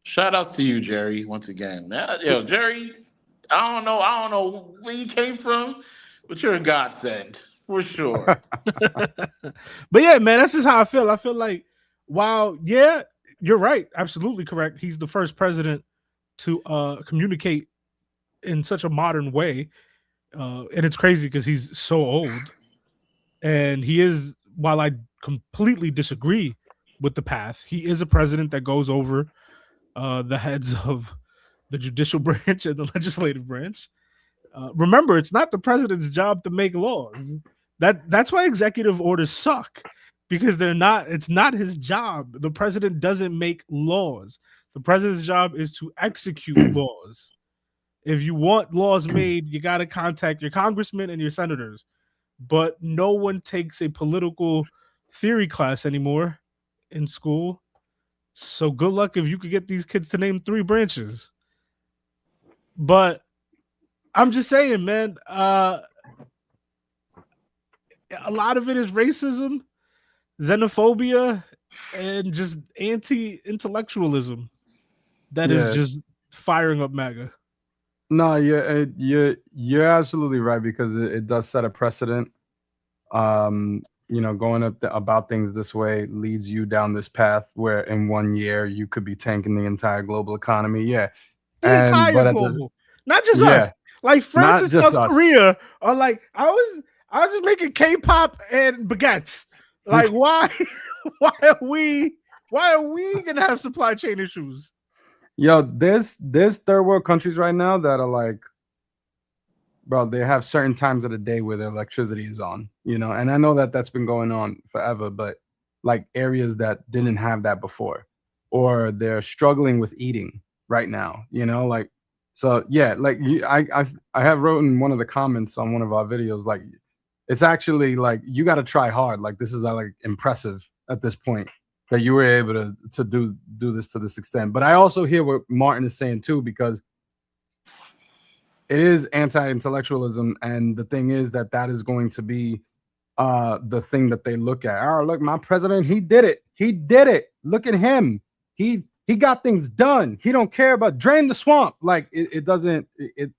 Shout out to you, Jerry, once again. Jerry, I don't know where you came from, but you're a godsend for sure. But yeah, man, that's just how I feel. I feel like while you're right, absolutely correct. He's the first president to communicate in such a modern way. And it's crazy because he's so old. And he is, while I completely disagree with the path, he is a president that goes over the heads of the judicial branch and the legislative branch. Remember, it's not the president's job to make laws. That's why executive orders suck, because it's not his job. The president doesn't make laws. The president's job is to execute laws. If you want laws made, you got to contact your congressmen and your senators. But no one takes a political theory class anymore in school. So good luck if you could get these kids to name 3 branches. But I'm just saying, man, a lot of it is racism, xenophobia, and just anti-intellectualism that is just firing up MAGA. No, you're absolutely right, because it does set a precedent. Going about things this way leads you down this path where in 1 year you could be tanking the entire global economy. Yeah, The entire global, not just us. Like France and South Korea are like, I was just making K-pop and baguettes. Like, why are we gonna have supply chain issues? Yo, there's third world countries right now that are like, bro, they have certain times of the day where their electricity is on, and I know that that's been going on forever, but like areas that didn't have that before, or they're struggling with eating right now, like, so yeah, like I have wrote in one of the comments on one of our videos, like, it's actually like, you got to try hard. Like, this is like impressive at this point that you were able to do this to this extent. But I also hear what Martin is saying too, because it is anti-intellectualism, and the thing is that is going to be the thing that they look at. Oh, look, my president, he did it. Look at him. He got things done. He don't care about drain the swamp. Like, it doesn't.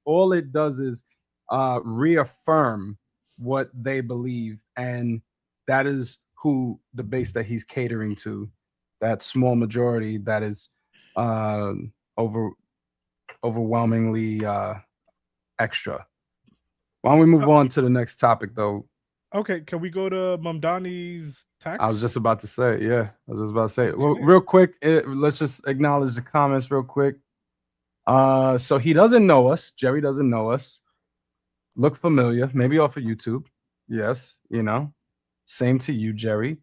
All it does is reaffirm what they believe, and that is who the base that he's catering to. That small majority that is overwhelmingly extra. Why don't we move on to the next topic, though? Okay, can we go to Mamdani's tax? I was just about to say, well, real quick, let's just acknowledge the comments real quick. So he doesn't know us. Jerry doesn't know us. Look familiar, maybe off of YouTube. Yes, same to you, Jerry.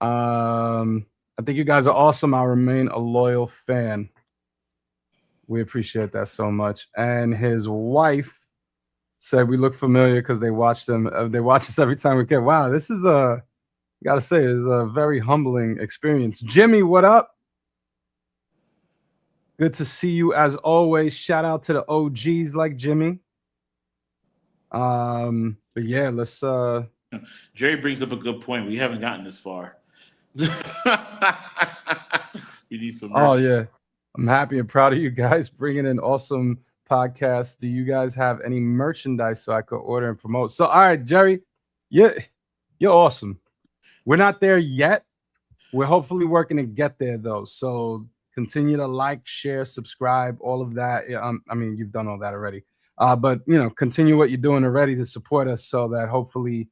I think you guys are awesome. I'll remain a loyal fan. We appreciate that so much. And his wife said we look familiar because they watch them. They watch us every time we get. Wow, this is gotta say, is a very humbling experience. Jimmy, what up? Good to see you as always. Shout out to the OGs like Jimmy. But yeah, let's. Jerry brings up a good point. We haven't gotten this far. We need some merch. Oh yeah, I'm happy and proud of you guys bringing in awesome podcasts. Do you guys have any merchandise so I could order and promote? So all right, Jerry, you're awesome. We're not there yet. We're hopefully working to get there though. So continue to like, share, subscribe, all of that. I mean, you've done all that already. But continue what you're doing already to support us so that hopefully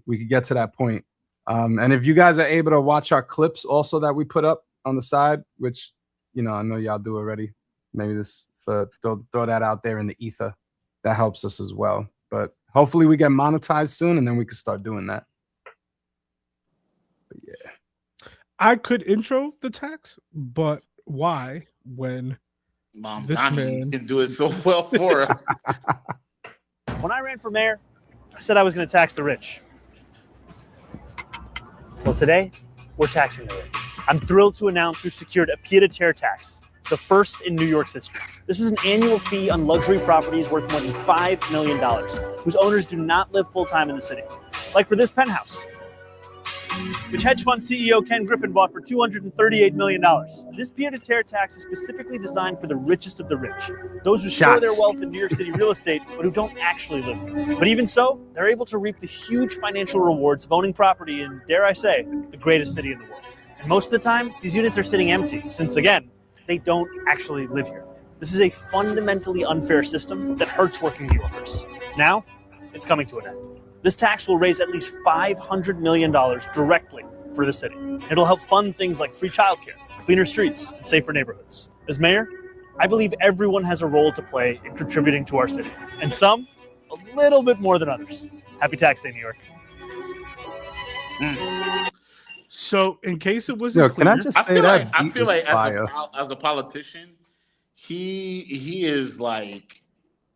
we could get to that point. And if you guys are able to watch our clips also that we put up on the side, which I know y'all do already. Maybe this throw that out there in the ether. That helps us as well. But hopefully we get monetized soon, and then we can start doing that. But yeah, I could intro the tax, but why when Mom, this Donnie man can do it so well for us. When I ran for mayor, I said I was going to tax the rich. Well, today, we're taxing the rich. I'm thrilled to announce we've secured a pied-à-terre tax, the first in New York's history. This is an annual fee on luxury properties worth more than $5 million, whose owners do not live full-time in the city. Like for this penthouse, which hedge fund CEO Ken Griffin bought for $238 million. This pied-à-terre tax is specifically designed for the richest of the rich, those who store their wealth in New York City real estate, but who don't actually live there. But even so, they're able to reap the huge financial rewards of owning property in, dare I say, the greatest city in the world. And most of the time, these units are sitting empty, since again, they don't actually live here. This is a fundamentally unfair system that hurts working New Yorkers. Now, it's coming to an end. This tax will raise at least $500 million directly for the city. It'll help fund things like free childcare, cleaner streets, and safer neighborhoods. As mayor, I believe everyone has a role to play in contributing to our city, and some a little bit more than others. Happy Tax Day, New York. So, in case it wasn't clear, can I just say that? I feel like as a politician, he is like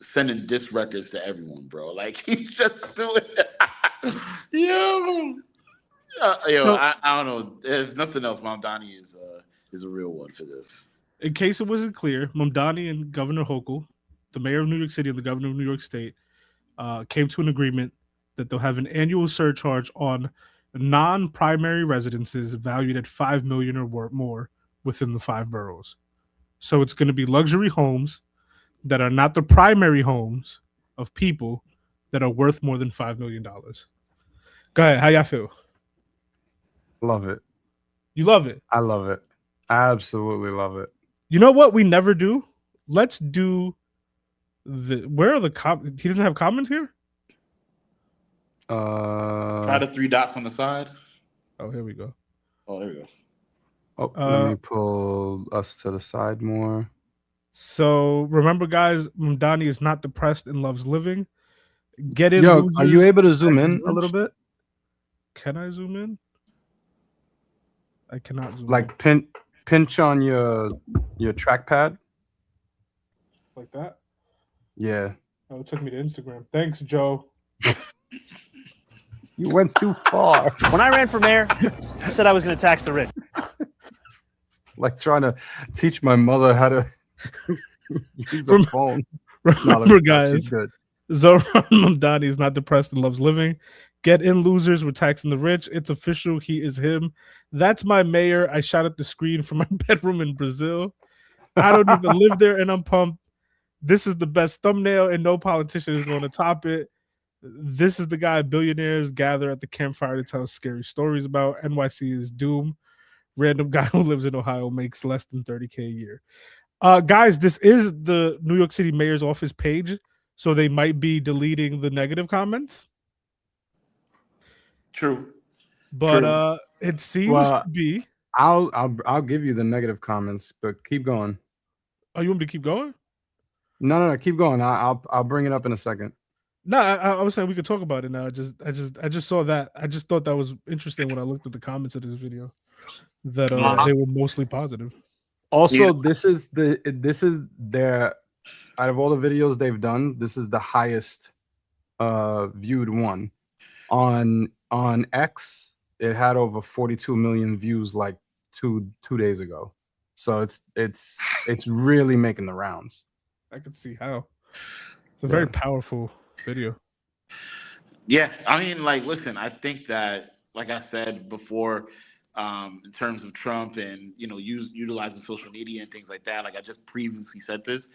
sending diss records to everyone, bro. Like he's just doing it. I don't know. There's nothing else. Mamdani is a real one for this. In case it wasn't clear, Mamdani and Governor Hochul, the mayor of New York City and the governor of New York State, came to an agreement that they'll have an annual surcharge on non-primary residences valued at $5 million or more within the 5 boroughs. So it's going to be luxury homes that are not the primary homes of people that are worth more than $5 million. Go ahead. How y'all feel? Love it. You love it. I love it. I absolutely love it. You know what we never do? Let's do where are the he doesn't have comments here? Try the 3 dots on the side. Oh, here we go. Oh, there we go. Oh, let me pull us to the side more. So remember, guys, Mdani is not depressed and loves living. Get in. Yo, are you able to zoom in a little bit? Can I zoom in? I cannot zoom like in. pinch on your trackpad. Like that? Yeah. Oh, it took me to Instagram. Thanks, Joe. You went too far. When I ran for mayor, I said I was going to tax the rich. Like trying to teach my mother how to use a phone. Remember, guys, Zoran Mamdani is not depressed and loves living. Get in, losers. We're taxing the rich. It's official. He is him. That's my mayor. I shot at the screen from my bedroom in Brazil. I don't even live there, and I'm pumped. This is the best thumbnail, and no politician is going to top it. This is the guy billionaires gather at the campfire to tell scary stories about. NYC is doom. Random guy who lives in Ohio makes less than $30K a year. Guys, this is the New York City mayor's office page, so they might be deleting the negative comments. True. But it seems to be. I'll give you the negative comments, but keep going. Oh, you want me to keep going? No, keep going. I'll bring it up in a second. No, I was saying we could talk about it now. I just saw that. I just thought that was interesting when I looked at the comments of this video. That they were mostly positive. Also, this is their out of all the videos they've done, this is the highest viewed one. On X, it had over 42 million views like two days ago. So it's really making the rounds. I can see how. It's a very powerful video. Yeah, I mean, like, listen, I think that, like I said before, in terms of Trump and, you know, utilizing social media and things like that, like I just previously said this,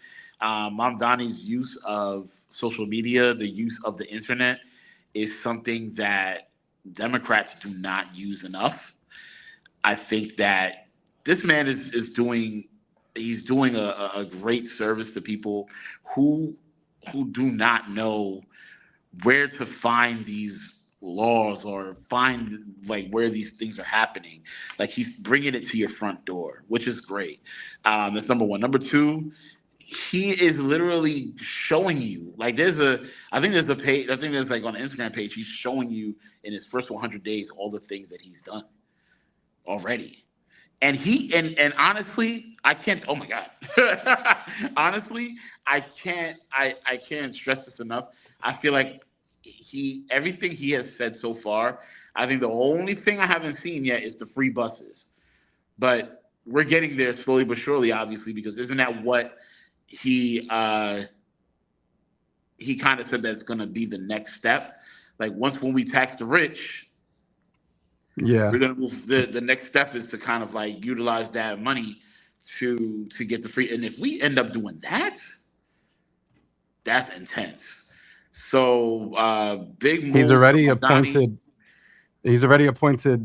Mamdani's use of social media, the use of the internet, is something that Democrats do not use enough. I think that this man is doing a great service to people who do not know where to find these laws or find like where these things are happening. Like he's bringing it to your front door, which is great. That's number one. Number two, he is literally showing you like I think there's like on the Instagram page, he's showing you in his first 100 days all the things that he's done already. And and honestly, I can't, oh my God. Honestly, I can't stress this enough. I feel like everything he has said so far, I think the only thing I haven't seen yet is the free buses. But we're getting there slowly but surely, obviously, because isn't that what he kind of said that's going to be the next step? Like when we tax the rich, yeah, we're gonna move. The next step is to kind of like utilize that money to get the free. And if we end up doing that, that's intense. So big move. He's already appointed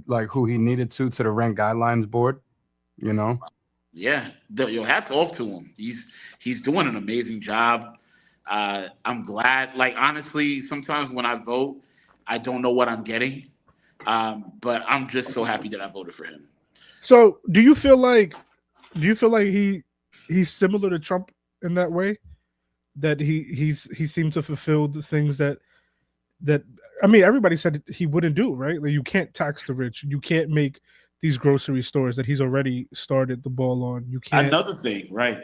like who he needed to the rent guidelines board, you know? Yeah. Your hats off to him. He's doing an amazing job. I'm glad, like honestly, sometimes when I vote, I don't know what I'm getting. But I'm just so happy that I voted for him. So do you feel like he's similar to Trump in that way? That he seemed to fulfill the things that I mean, everybody said he wouldn't do, right? Like you can't tax the rich, you can't make these grocery stores that he's already started the ball on. You can't. Another thing, right?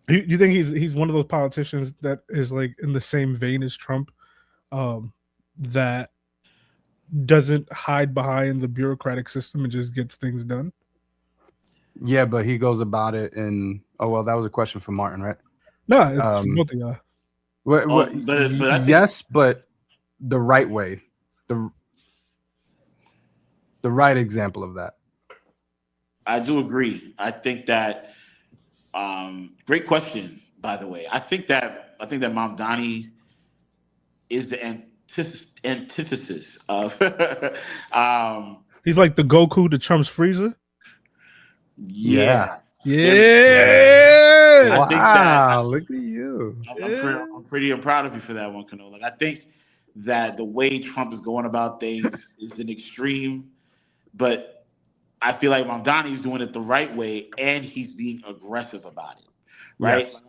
You think he's one of those politicians that is like in the same vein as Trump, that doesn't hide behind the bureaucratic system and just gets things done? Yeah, but he goes about it in. Oh well, that was a question for Martin, right? No, it's both of y'all. Yes, but the right way, the right example of that. I do agree. I think that great question, by the way. I think that Mamdani is the antithesis of He's like the Goku to Trump's Freezer. yeah. Yeah. I think that Look at you. I'm proud of you for that one, Kano. Like I think that the way Trump is going about things is an extreme, but I feel like Mamdani's doing it the right way and he's being aggressive about it. Right? Yes.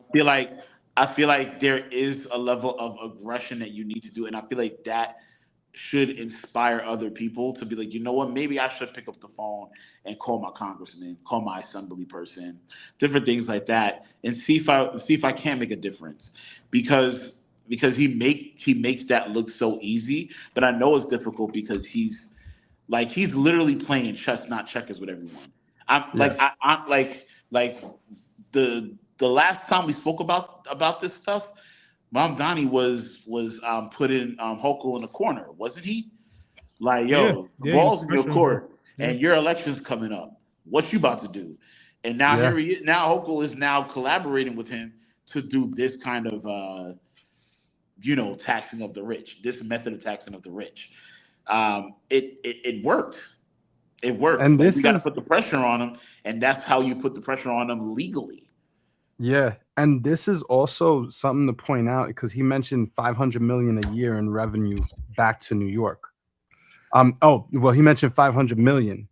I feel like there is a level of aggression that you need to do, and I feel like that should inspire other people to be like, you know what, maybe I should pick up the phone and call my congressman, call my assembly person, different things like that, and see if I can make a difference. Because he makes that look so easy, but I know it's difficult because he's literally playing chess, not checkers with everyone. I'm like the last time we spoke about this stuff, Mamdani was putting Hochul in the corner, wasn't he? Like, yo, the ball's in your court, and your election's coming up. What you about to do? And now here he is. Now Hochul is now collaborating with him to do this kind of taxing of the rich, this method of taxing of the rich. It worked. It worked. And you got to put the pressure on him, and that's how you put the pressure on him legally. Yeah, and this is also something to point out because he mentioned 500 million a year in revenue back to New York. He mentioned 500 million,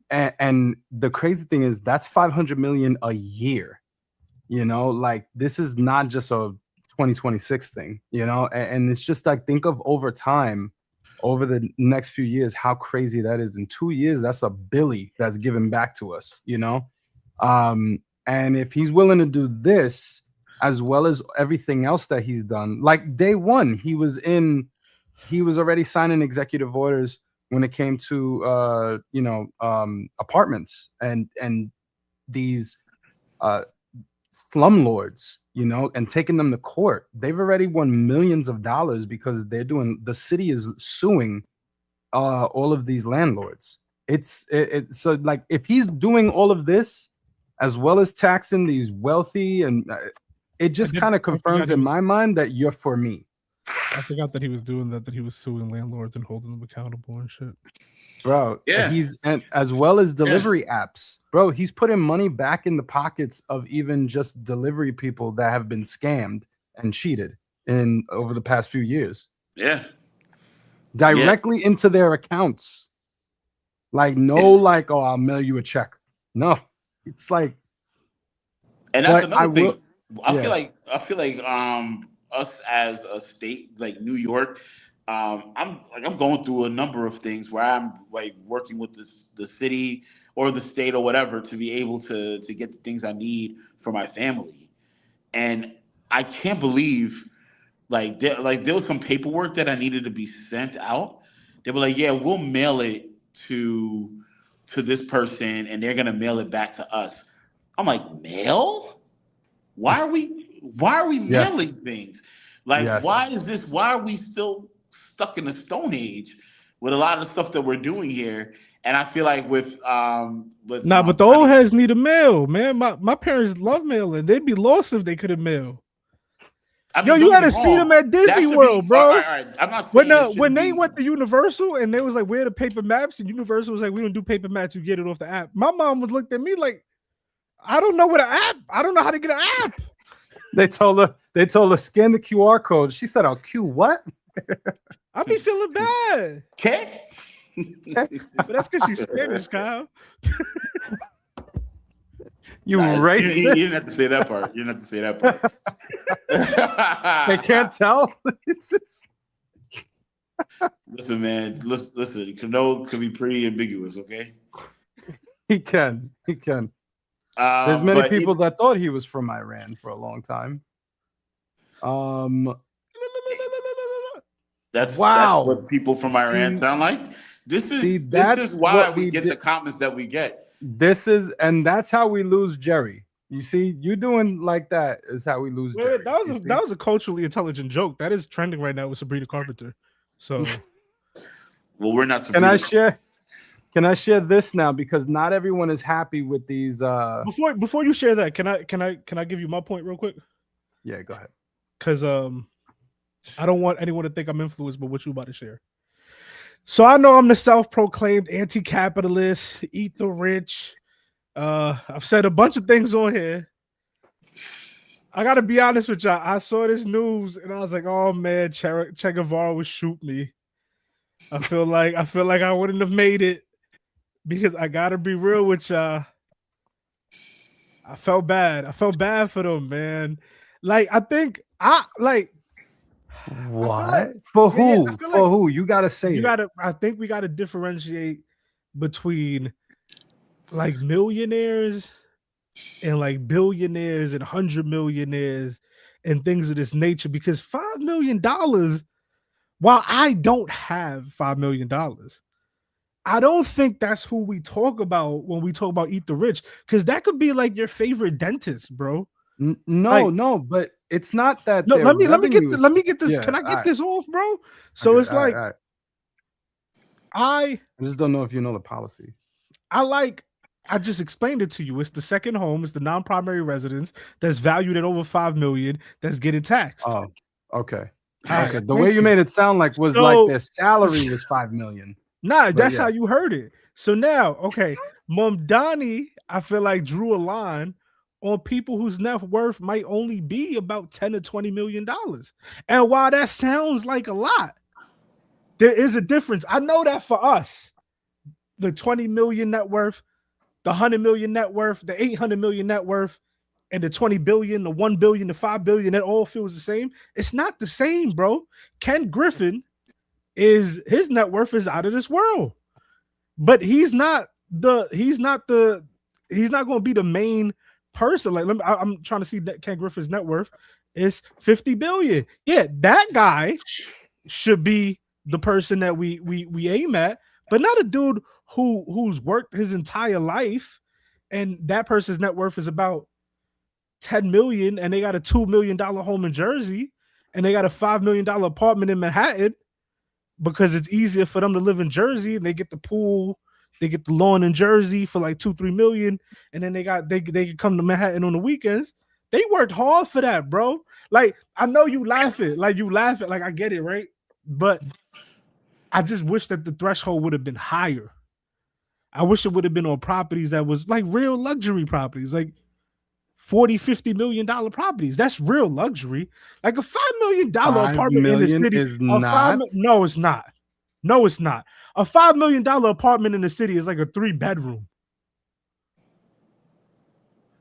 and the crazy thing is that's 500 million a year. Like this is not just a 2026 thing. And it's just like think of over time, over the next few years, how crazy that is. In 2 years, that's a billy that's given back to us. And if he's willing to do this, as well as everything else that he's done, like day one, he was already signing executive orders when it came to, apartments and these slumlords, and taking them to court. They've already won millions of dollars because the city is suing all of these landlords. So like if he's doing all of this, as well as taxing these wealthy, and it just kind of confirms in my mind that you're for me. I forgot that he was doing that he was suing landlords and holding them accountable and shit. Bro, and as well as delivery apps. Bro, he's putting money back in the pockets of even just delivery people that have been scammed and cheated over the past few years. Yeah. Directly into their accounts. Like, I'll mail you a check. No. It's like, and that's another thing. I feel like us as a state like New York, I'm going through a number of things where I'm like working with the city or the state or whatever to be able to get the things I need for my family, and I can't believe there was some paperwork that I needed to be sent out. They were like, yeah, we'll mail it to this person and they're gonna mail it back to us. I'm like, mail? Why are we mailing things? Why are we still stuck in the Stone Age with a lot of the stuff that we're doing here? And I feel like but the old heads need a mail, man. My parents love mailing. They'd be lost if they couldn't mail. I mean, you gotta see them at Disney World, bro. All right. I'm not saying when they went to Universal and they was like, "Where are the paper maps?" and Universal was like, "We don't do paper maps. You get it off the app." My mom would look at me like, "I don't know what an app. I don't know how to get an app." They told her scan the QR code. She said, "I'll Q what?" I be feeling bad. Okay. But that's because she's Spanish, Kyle. You racist. You didn't have to say that part. You didn't have to say that part. They can't tell. Listen, man. Listen. Cano can be pretty ambiguous, okay? He can. There's many people that thought he was from Iran for a long time. That's what people from Iran sound like. This is why we get the comments that we get. That's how we lose Jerry. You see, you doing like that is how we lose Jerry. That was a culturally intelligent joke. That is trending right now with Sabrina Carpenter. So, well, we're not. Can I share? Can I share this now? Because not everyone is happy with these. Before you share that, can I give you my point real quick? Yeah, go ahead. Because I don't want anyone to think I'm influenced by what you about to share. So I know I'm the self-proclaimed anti-capitalist, eat the rich. I've said a bunch of things on here. I gotta be honest with y'all. I saw this news and I was like, "Oh man, Che Guevara would shoot me." I feel like I wouldn't have made it because I gotta be real with y'all. I felt bad. I felt bad for them, man. Like I think I like. What? For who? For who? You gotta say it. I think we gotta differentiate between like millionaires and like billionaires and 100 millionaires and things of this nature, because $5 million, while I don't have $5 million, I don't think that's who we talk about when we talk about eat the rich, because that could be like your favorite dentist, bro. No, but it's not that. No, let me get this. Yeah, can I get right. this off, bro? So Okay, it's like right. I just don't know if you know the policy. I just explained it to you. It's the second home. It's the non-primary residence that's valued at over 5 million. That's getting taxed. Oh, okay. Right, okay. The way you made it sound like was like their salary was 5 million. Nah, that's how you heard it. So now, okay, Momdani, I feel like drew a line on people whose net worth might only be about 10 to 20 million dollars. And while that sounds like a lot, there is a difference. I know that for us, the 20 million net worth, the 100 million net worth, the 800 million net worth, and the 20 billion, the 1 billion, the 5 billion, it all feels the same. It's not the same, bro. Ken Griffin his net worth is out of this world, but he's not going to be the main person. Like, I'm trying to see that Ken Griffin's net worth is 50 billion. Yeah, that guy should be the person that we aim at, but not a dude who's worked his entire life and that person's net worth is about 10 million and they got a $2 million home in Jersey and they got a $5 million apartment in Manhattan because it's easier for them to live in Jersey and they get the pool, they get the lawn in Jersey for like 2-3 million, and then they can come to Manhattan on the weekends. They worked hard for that, bro. Like, I know you laughing, like I get it, right? But I just wish that the threshold would have been higher. I wish it would have been on properties that was like real luxury properties, like $40-50 million properties. That's real luxury. Like a $5 million apartment in the city is not. No, it's not. No, it's not. A $5 million apartment in the city is like a 3-bedroom.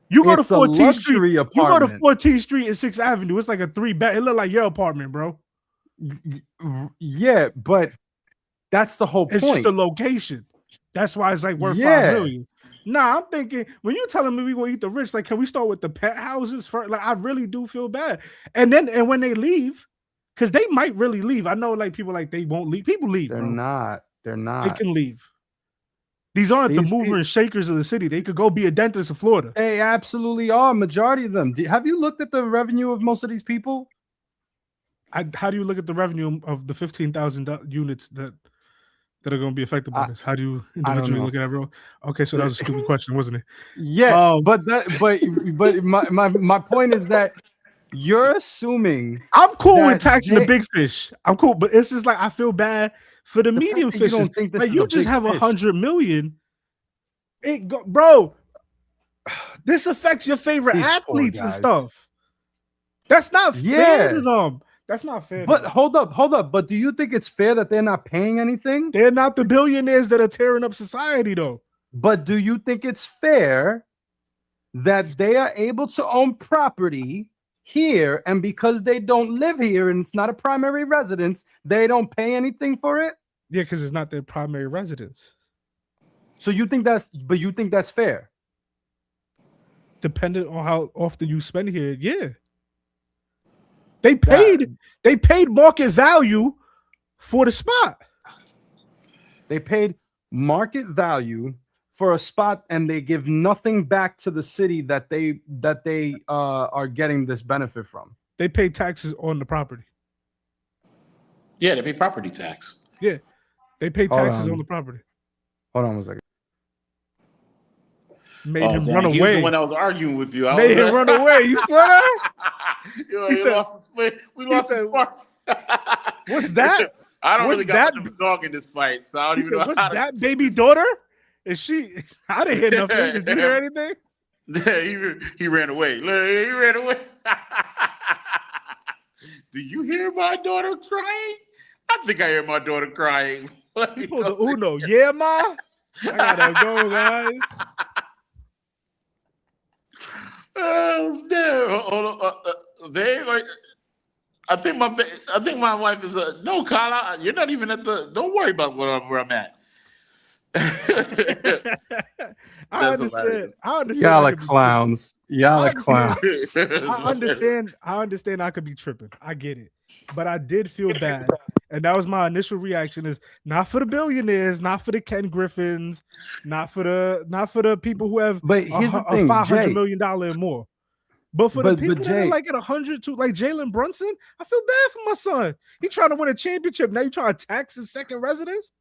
You go to 14th Street. You go to 14th Street and 6th Avenue. It's like a 3-bed. It look like your apartment, bro. Yeah, but that's the whole point. It's just the location. That's why it's like worth $5 million. Nah, I'm thinking when you're telling me we gonna eat the rich, like, can we start with the pet houses first? Like, I really do feel bad. And when they leave, because they might really leave. I know, like, people like they won't leave. People leave. They're bro. not. They're not. They can leave. These aren't the mover and shakers of the city. They could go be a dentist in Florida. They absolutely are. Majority of them. Have you looked at the revenue of most of these people? How do you look at the revenue of the 15,000 units that are going to be affected by this? How do you individually look at everyone? Okay, so that was a stupid question, wasn't it? Yeah, but my point is that you're assuming I'm cool with taxing the big fish. I'm cool, but it's just like I feel bad for the medium fish. Like, you just have 100 million. Bro, this affects your favorite athletes and stuff. That's not fair to them. That's not fair. But hold up. But do you think it's fair that they're not paying anything? They're not the billionaires that are tearing up society, though. But do you think it's fair that they are able to own property here, and because they don't live here and it's not a primary residence, they don't pay anything for it? Yeah, because it's not their primary residence. So you think that's fair? Depending on how often you spend here, yeah. They paid market value for the spot. They paid market value for a spot, and they give nothing back to the city that they are getting this benefit from. They pay taxes on the property. Yeah, they pay property tax. Yeah, they pay Hold taxes on. on the property. Hold on one second. Made him dang, run he was the away. one that was arguing with you. Made him run away. You saw that? Yo, He he said- lost the we lost the said, spark. What's that? I don't What's really got that? much of a dog in this fight, so I don't He even said, know "What's how to. that baby daughter? Is she?" I didn't hear nothing. Did you hear anything? he ran away. He ran away. Do you hear my daughter crying? I think I hear my daughter crying. He pulled the Uno. Yeah, ma. I gotta go, guys. Oh, damn. Hold on. Babe, I think my wife is no, Kyle. You're not even at the. Don't worry about where I'm at. I understand. Y'all I are could be clowns. Y'all are clowns. I understand. I could be tripping. I get it, but I did feel bad, and that was my initial reaction. Is not for the billionaires, not for the Ken Griffins, not for the people who have. But here's the thing, $500 million and more. But for the people that Jay, are like at 100 to like Jalen Brunson, I feel bad for my son. He trying to win a championship. Now you trying to tax his second residence?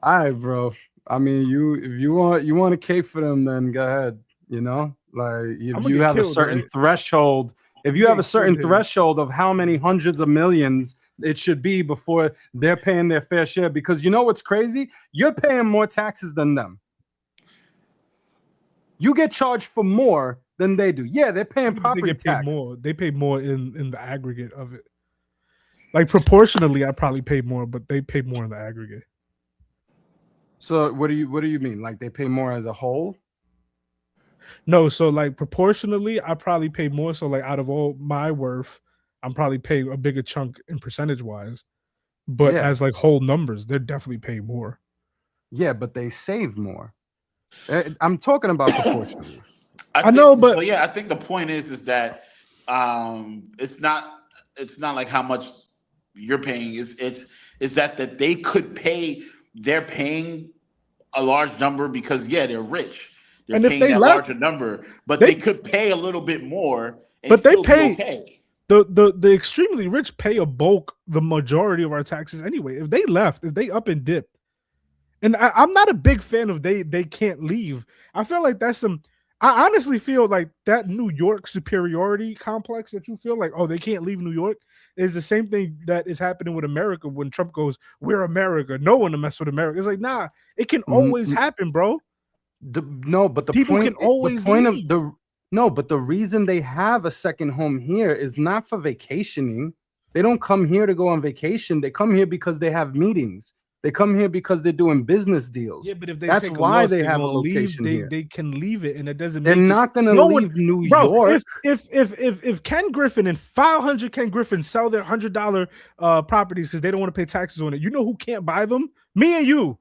All right, bro. I mean, if you want to cape for them, then go ahead. You know, like if you have a certain threshold, if you have a certain threshold of how many hundreds of millions it should be before they're paying their fair share, because you know what's crazy? You're paying more taxes than them. You get charged for more than they do. Yeah, they're paying property tax. More. They pay more in the aggregate of it. Like proportionally, I probably pay more, but they pay more in the aggregate. So what do you mean? Like they pay more as a whole? No, so like proportionally, I probably pay more. So like out of all my worth, I'm probably paying a bigger chunk in percentage wise. But as like whole numbers, they're definitely paying more. Yeah, but they save more. I'm talking about proportionally. I know, but so yeah, I think the point is that it's not like how much you're paying. It's that they could pay. They're paying a large number because they're rich. They're and paying if they that left, larger number, but they could pay a little bit more. And but they still pay. be okay. The extremely rich pay the majority of our taxes anyway. If they left, if they up and dipped. And I'm not a big fan of they can't leave. I feel like that's I honestly feel like that New York superiority complex that you feel like, oh, they can't leave New York is the same thing that is happening with America when Trump goes, we're America. No one to mess with America. It's like, nah, it can always happen, bro. But the people point, can always the point leave. but the reason they have a second home here is not for vacationing. They don't come here to go on vacation. They come here because they have meetings. They come here because they're doing business deals. Yeah, but if they that's take why loss, they have a location leave, here. They can leave it, and it doesn't. They're not going to leave New York. If Ken Griffin and 500 Ken Griffin sell their $100 properties because they don't want to pay taxes on it, you know who can't buy them? Me and you.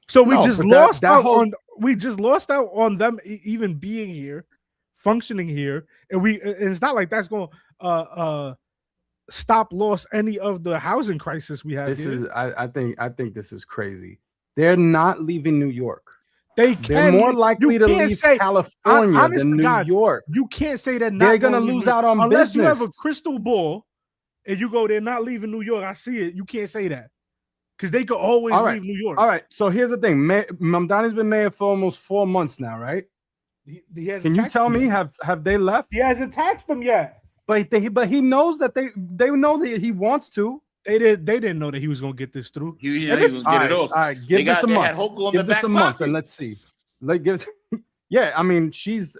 So we just lost out on them even being here, functioning here, and it's not like that's going stop loss any of the housing crisis we have. I think this is crazy. They're not leaving New York. They're more likely to leave California than New York. You can't say that they're gonna lose out on unless business. you have a crystal ball and you go, they're not leaving New York. I see it. You can't say that because they could always leave New York. All right. So here's the thing. Mamdani's been mayor for almost 4 months now, right? Can you tell me have they left? He hasn't taxed them yet. But he knows that they know that he wants to. They didn't know that he was gonna get this through. He was gonna get it off. All right, give this a month. Give this a month and let's see. Yeah, I mean she's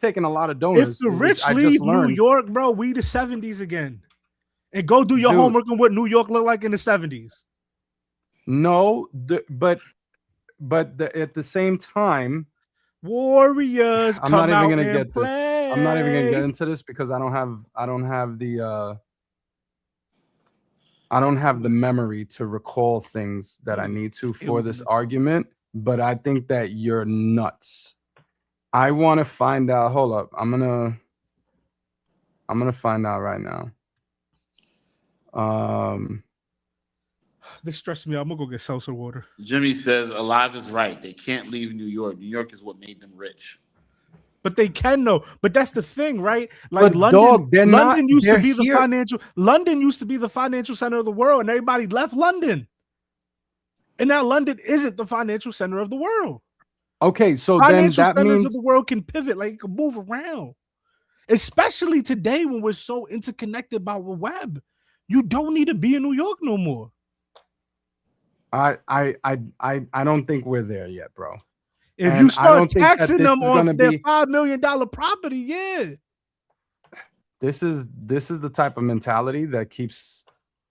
taking a lot of donors. If the rich leave New York, bro, we the 70s again. And go do your homework on what New York looked like in the 70s. No, but at the same time, Warriors. I'm not even gonna get this. I'm not even gonna get into this because I don't have the memory to recall things that I need to for this argument. But I think that you're nuts. I want to find out. Hold up, I'm gonna find out right now. This stresses me out. I'm gonna go get seltzer water. Jimmy says Alive is right. They can't leave New York. New York is what made them rich. But they can know. But that's the thing, right? Like But London, dog, they're London not. used to They're be the here. London used to be the financial center of the world, and everybody left London. And now London isn't the financial center of the world. Okay, so Financial then that centers means of the world can pivot, like it can move around. Especially today when we're so interconnected by the web. You don't need to be in New York no more. I don't think we're there yet, bro. If And you I start don't think that taxing this them is on gonna their be. $5 million property, yeah. This is the type of mentality that keeps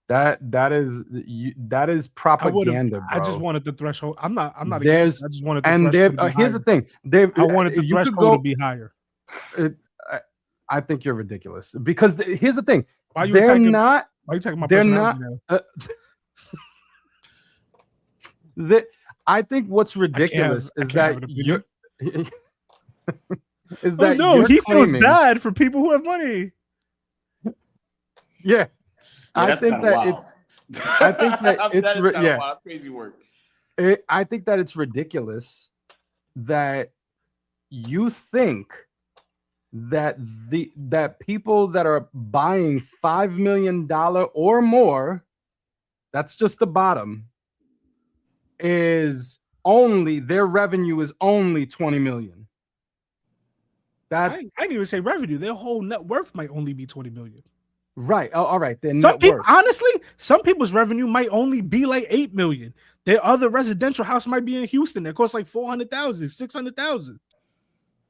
that is propaganda, bro. I just wanted the threshold. I'm not There's against it. I just wanted the and threshold to be here's higher. the thing. They've I wanted the you could threshold to go. be higher. I think you're ridiculous because here's the thing. Why you They're attacking, not. why you attacking my They're personality not. I think what's ridiculous is that you're. Is now? that No, you're he feels claiming? bad for people who have money. Yeah, I that's think kinda that wild. I think that That it's is kinda yeah. wild. That's crazy work. I think that it's ridiculous that you think that that people that are buying $5 million or more, that's just the bottom, is only their revenue is only 20 million. That I didn't even say revenue. Their whole net worth might only be 20 million. right. Oh, all right. Their Some net people, worth. honestly, some people's revenue might only be like 8 million. Their other residential house might be in Houston that costs like 400,000, 600,000.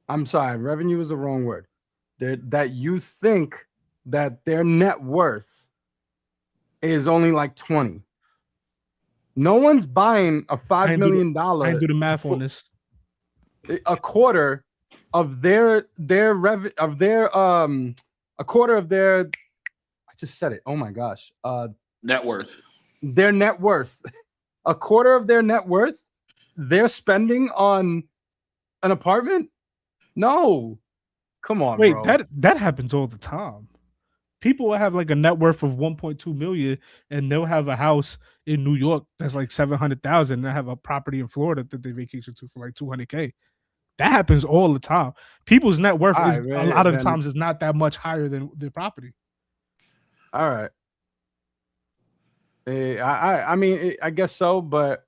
I'm sorry, revenue is the wrong word. That you think that their net worth is only like 20. No one's buying a $5 million. I do the math on this. A quarter of a quarter of their. I just said it. Oh my gosh. Net worth. Their net worth. A quarter of their net worth. They're spending on an apartment. No, come on, Wait, bro. that happens all the time. People will have like a net worth of 1.2 million, and they'll have a house in New York that's like 700,000, and they have a property in Florida that they vacation to for like 200K. That happens all the time. People's net worth is a lot of the times is not that much higher than their property. All right. I mean, I guess so, but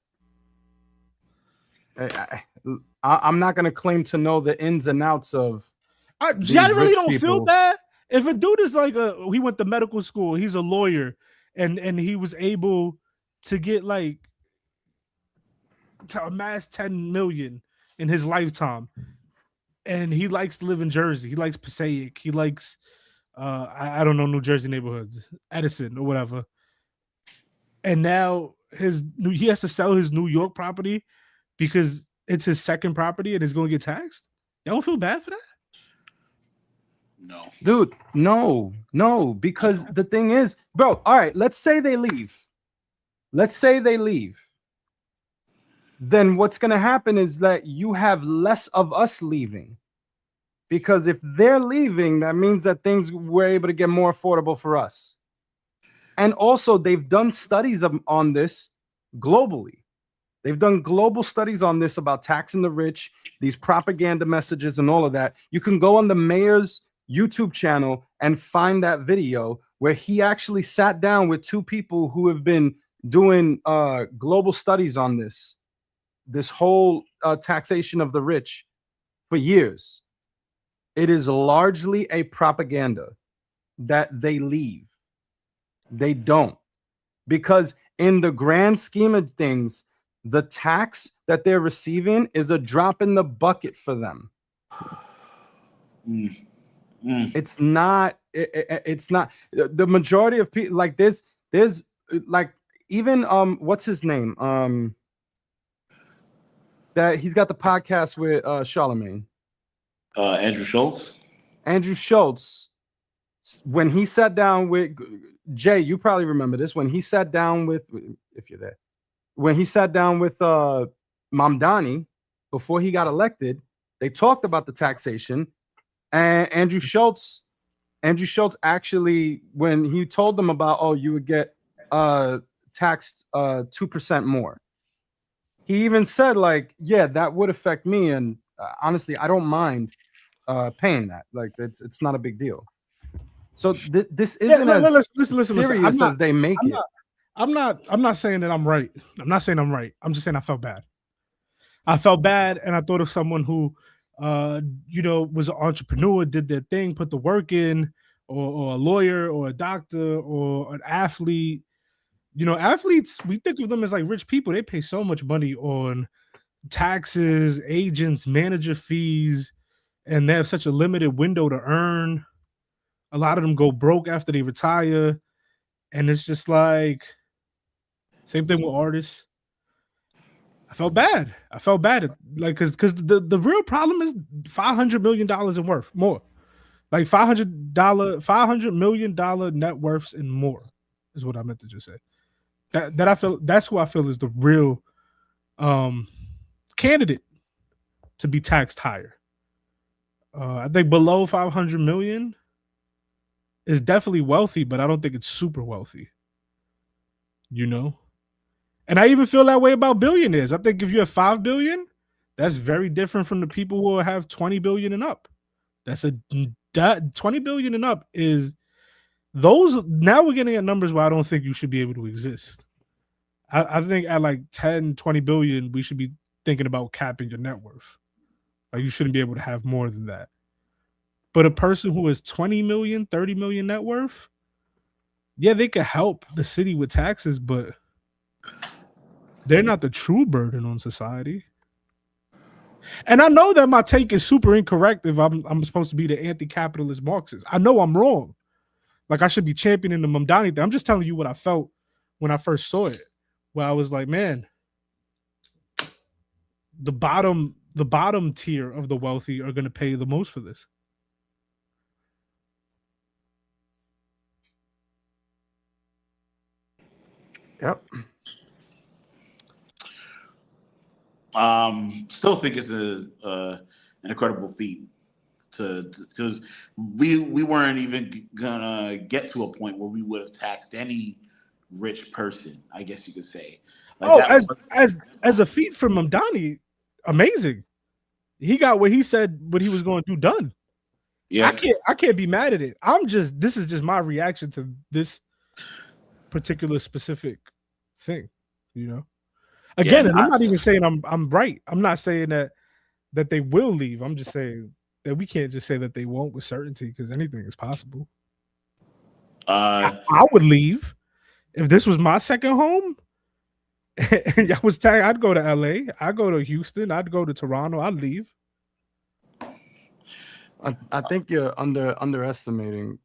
I'm not going to claim to know the ins and outs of. I really don't feel bad if a dude is like he went to medical school, he's a lawyer, and he was able to get like to amass 10 million in his lifetime, and he likes to live in Jersey. He likes Passaic. He likes I don't know, New Jersey neighborhoods, Edison or whatever. And now he has to sell his New York property because it's his second property and it's going to get taxed. Y'all don't feel bad for that? No. Dude, no, because the thing is, bro, all right, let's say they leave. Then what's going to happen is that you have less of us leaving. Because if they're leaving, that means that things were able to get more affordable for us. And also, they've done studies on this globally. They've done global studies on this about taxing the rich, these propaganda messages and all of that. You can go on the mayor's YouTube channel and find that video where he actually sat down with two people who have been doing global studies on this whole taxation of the rich for years. It is largely a propaganda that they leave. They don't. Because in the grand scheme of things, the tax that they're receiving is a drop in the bucket for them. It's not. It's not. The majority of people like this. There's like even what's his name? That he's got the podcast with Charlemagne. Andrew Schultz. Andrew Schultz. When he sat down with Jay, you probably remember this. When he sat down with, if you're there, when he sat down with Mamdani before he got elected, they talked about the taxation. And Andrew Schultz actually, when he told them about, oh, you would get taxed 2% more. He even said, like, yeah, that would affect me. And honestly, I don't mind paying that. Like it's not a big deal. So this isn't as serious as they make it. I'm not saying that I'm right. I'm not saying I'm right. I'm just saying I felt bad. I felt bad, and I thought of someone who, was an entrepreneur, did their thing, put the work in, or a lawyer, or a doctor, or an athlete. Athletes, we think of them as like rich people. They pay so much money on taxes, agents, manager fees, and they have such a limited window to earn. A lot of them go broke after they retire, and it's just like same thing with artists. I felt bad. Like because the real problem is $500 million in worth more, like $500 million net worths and more is what I meant to just say. That I feel that's who I feel is the real candidate to be taxed higher. I think below 500 million is definitely wealthy, but I don't think it's super wealthy. And I even feel that way about billionaires. I think if you have 5 billion, that's very different from the people who have 20 billion and up. That 20 billion and up is those. Now we're getting at numbers where I don't think you should be able to exist. I think at like 10, 20 billion, we should be thinking about capping your net worth. Like you shouldn't be able to have more than that. But a person who has 20 million, 30 million net worth, yeah, they could help the city with taxes, but they're not the true burden on society. And I know that my take is super incorrect if I'm supposed to be the anti-capitalist Marxist. I know I'm wrong. Like I should be championing the Mamdani thing. I'm just telling you what I felt when I first saw it. Where I was like, man, the bottom tier of the wealthy are going to pay the most for this. Yep. Still think it's an incredible feat because we weren't even gonna get to a point where we would have taxed any rich person, I guess you could say. Like as a feat from Mamdani, amazing. He got what he said what he was going to do done. Yeah, I can't be mad at it. This is just my reaction to this particular specific thing, Again, and I'm not even saying I'm right. I'm not saying that they will leave. I'm just saying that we can't just say that they won't with certainty because anything is possible. I would leave if this was my second home. And I was tagged. I'd go to LA. I'd go to Houston. I'd go to Toronto. I'd leave. I think you're underestimating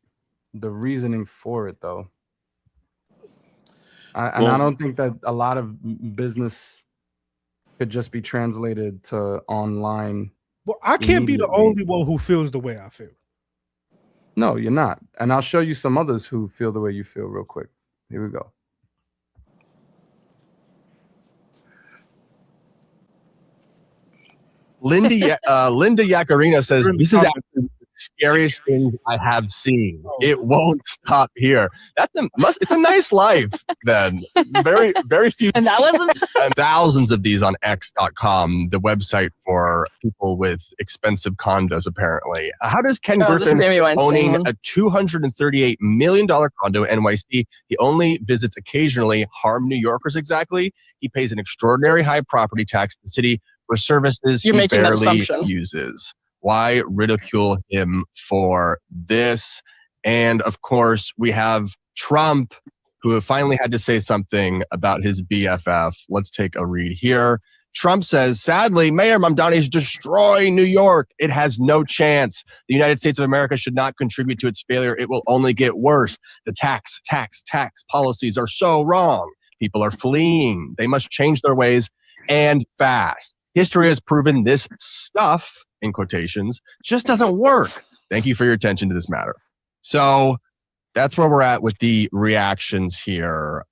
the reasoning for it, though. I don't think that a lot of business could just be translated to online. Well, I can't be the only one who feels the way I feel. No, you're not. And I'll show you some others who feel the way you feel real quick. Here we go. Linda Yacarina says, this is actually the scariest thing I have seen. It won't stop here. It's a nice life then. Very, very few. And that wasn't and thousands of these on X.com, the website for people with expensive condos, apparently. How does Ken Griffin, owning a $238 million condo in NYC, he only visits occasionally, harm New Yorkers exactly? He pays an extraordinary high property tax to the city for services he barely uses. Why ridicule him for this? And of course, we have Trump, who finally had to say something about his BFF. Let's take a read here. Trump says, sadly, Mayor Mamdani is destroying New York. It has no chance. The United States of America should not contribute to its failure. It will only get worse. The tax policies are so wrong. People are fleeing. They must change their ways and fast. History has proven this stuff, in quotations, just doesn't work. Thank you for your attention to this matter. So that's where we're at with the reactions here.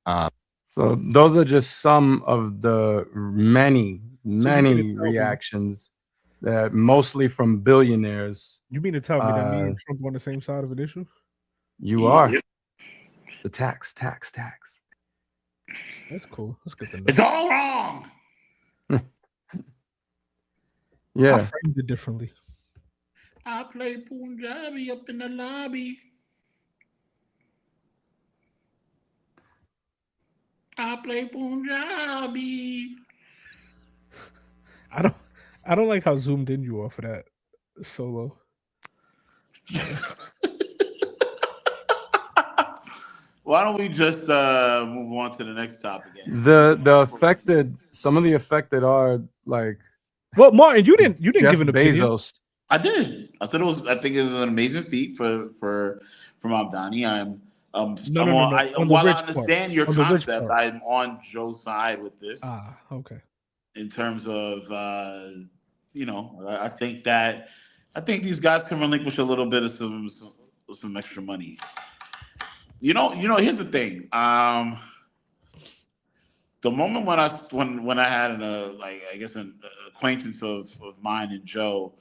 So those are just some of the many reactions that mostly from billionaires. You mean to tell me that me and Trump are on the same side of an issue? You are. The tax. That's cool. That's good to know. It's all wrong. Yeah. I framed it differently. I play Punjabi up in the lobby. I play Punjabi. I don't like how zoomed in you are for that solo. Why don't we just move on to the next topic? Some of the affected are like, well, Martin, you didn't Jeff give an opinion. Bezos. I did. I said it was. I think it was an amazing feat for Abdani. I'm No. On the while I rich understand part. your On the rich concept, part. I'm on Joe's side with this. Okay. In terms of I think these guys can relinquish a little bit of some extra money. Here's the thing. The moment when I had an acquaintance of mine and Joe,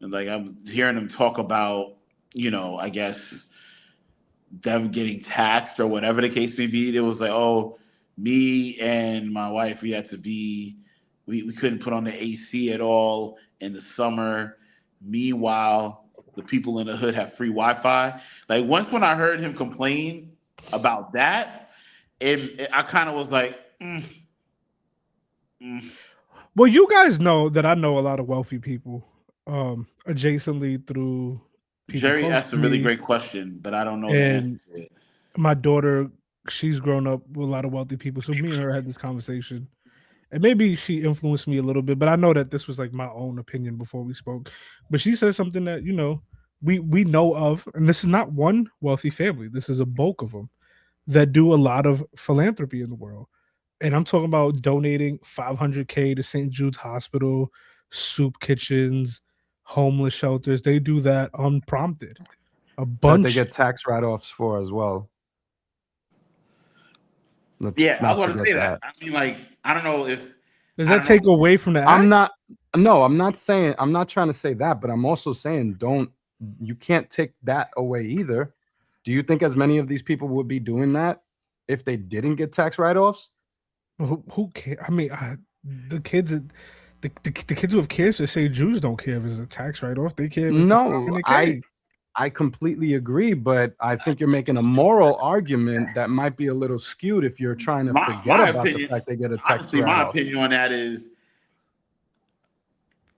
and like I'm hearing them talk about, I guess them getting taxed or whatever the case may be, there was like, oh, me and my wife, we couldn't put on the AC at all in the summer. Meanwhile, the people in the hood have free Wi-Fi. Like when I heard him complain about that, I kind of was like, Well, you guys know that I know a lot of wealthy people, adjacently through people. Jerry close asked to a really me. great question, but I don't know the answer to it. My daughter, she's grown up with a lot of wealthy people, so me and her had this conversation, and maybe she influenced me a little bit. But I know that this was like my own opinion before we spoke. But she said something that we know of, and this is not one wealthy family. This is a bulk of them that do a lot of philanthropy in the world. And I'm talking about donating $500K to St. Jude's Hospital, soup kitchens, homeless shelters. They do that unprompted. A That bunch. they get tax write-offs for as well. I was going to say that. I mean, like, I don't know if does that take away from the act? I'm not trying to say that, but I'm also saying you can't take that away either. Do you think as many of these people would be doing that if they didn't get tax write-offs? Who cares? I mean, the kids who have cancer say Jews don't care if it's a tax write-off. They care if it's no. I completely agree, but I think you're making a moral argument that might be a little skewed if you're trying to forget about the fact they get a tax honestly, write-off. my opinion on that is,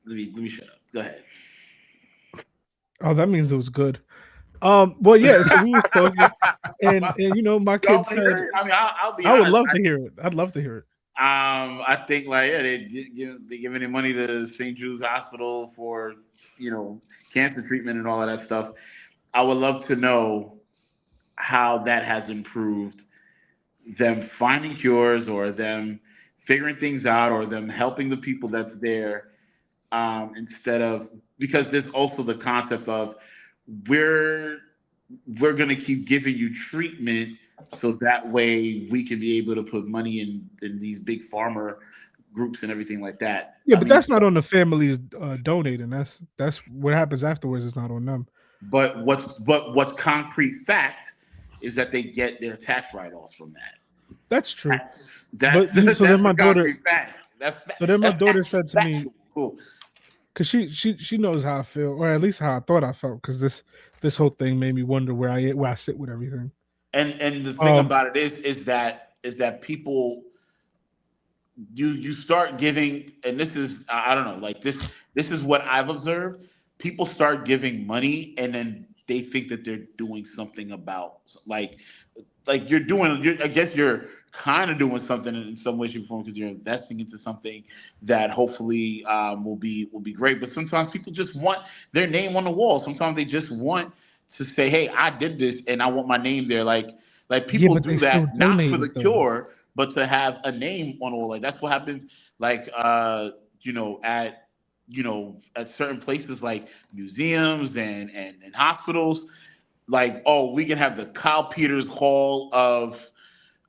let me shut up. Go ahead. Oh, that means it was good. Well, yeah. So we were talking, and my kid said, I mean, I'll be I would honest, love to hear it. I'd love to hear it. I think they give any money to St. Jude's Hospital for cancer treatment and all of that stuff. I would love to know how that has improved them finding cures or them figuring things out or them helping the people that's there, instead of, because there's also the concept of we're going to keep giving you treatment so that way we can be able to put money in these big farmer groups and everything like that. Yeah, but that's not on the families donating. That's what happens afterwards. It's not on them. But what's concrete fact is that they get their tax write-offs from that. That's true. That's then my daughter. Fact. So then my daughter said to me, cool. Because she knows how I feel, or at least how I thought I felt. Because this whole thing made me wonder where I sit with everything. And the thing about it is that people, you start giving, and this is, I don't know, like this is what I've observed. People start giving money and then they think that they're doing something about, like I guess you're kind of doing something in some way, shape, or form, because you're investing into something that hopefully will be great. But sometimes people just want their name on the wall. Sometimes they just want to say, "Hey, I did this, and I want my name there." Like people do that not for the cure, but to have a name on the wall. Like that's what happens. Like at certain places like museums and hospitals. Like, oh, we can have the Kyle Peters Hall of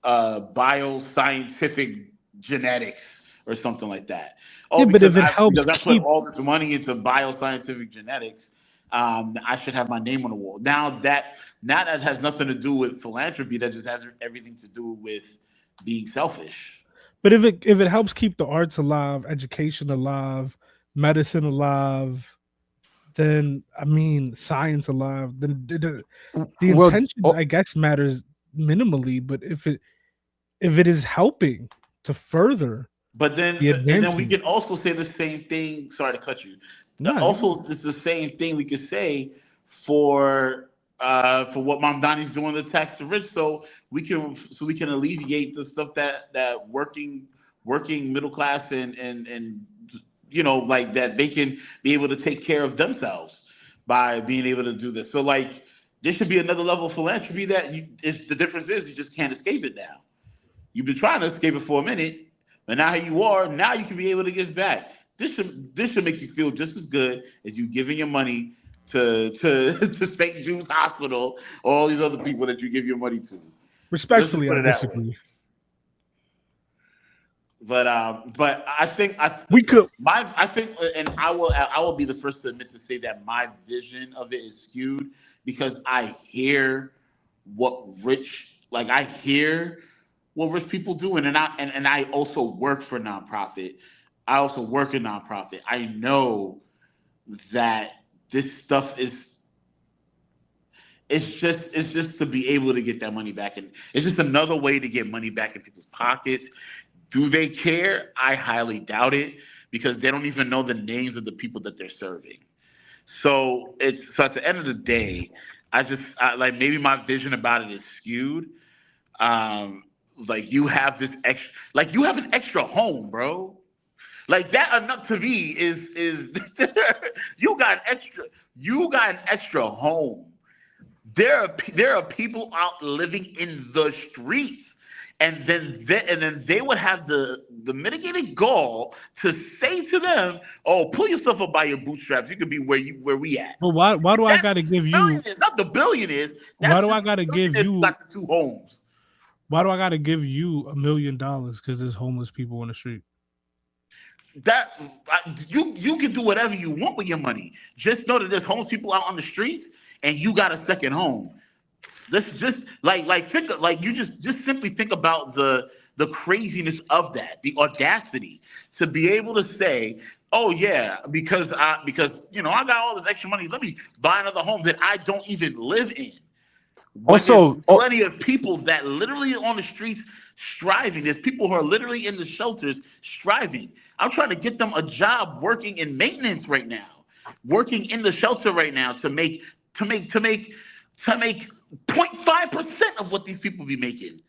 bioscientific genetics or something like that. Oh, yeah, but if it helps, because I put all this money into bioscientific genetics, I should have my name on the wall. Now that has nothing to do with philanthropy. That just has everything to do with being selfish. But if it helps keep the arts alive, education alive, medicine alive, then I mean science alive. Then the Well, intention, I guess, matters minimally. But if it is helping to further But then, the and then we advancement, can also say the same thing. Sorry to cut you. nah, Also, it's the same thing we could say for what Mom Donnie's doing to tax the rich, so we can alleviate the stuff that working middle class and like that they can be able to take care of themselves by being able to do this. So like there should be another level of philanthropy that the difference is you just can't escape it now. You've been trying to escape it for a minute, but now here you are. Now you can be able to give back. This should make you feel just as good as you giving your money to St. Jude's Hospital or all these other people that you give your money to. respectfully, put I it that way. disagree. But I think We could. I think, and I will be the first to admit to say that my vision of it is skewed because I hear what rich people do, and I also work for nonprofit. I also work in nonprofit. I know that this stuff is it's just to be able to get that money back, and it's just another way to get money back in people's pockets. Do they care? I highly doubt it because they don't even know the names of the people that they're serving. So at the end of the day, like maybe my vision about it is skewed. Like you have this extra, like you have an extra home, bro. Like that enough to me is you got an extra home. There are people out living in the streets, and then they would have the mitigated gall to say to them, "Oh, pull yourself up by your bootstraps. You could be where we at." But why do I gotta give you? Not the billionaires. Why do I gotta give you? Got the two homes. Why do I gotta give you $1 million because there's homeless people on the street? That you can do whatever you want with your money. Just know that there's homeless people out on the streets, and you got a second home. Just simply think about the craziness of that, the audacity to be able to say, "Oh yeah, because I got all this extra money. Let me buy another home that I don't even live in." Also, plenty of people that literally on the streets striving. There's people who are literally in the shelters striving. I'm trying to get them a job working in maintenance right now, working in the shelter right now to make 0.5% of what these people be making,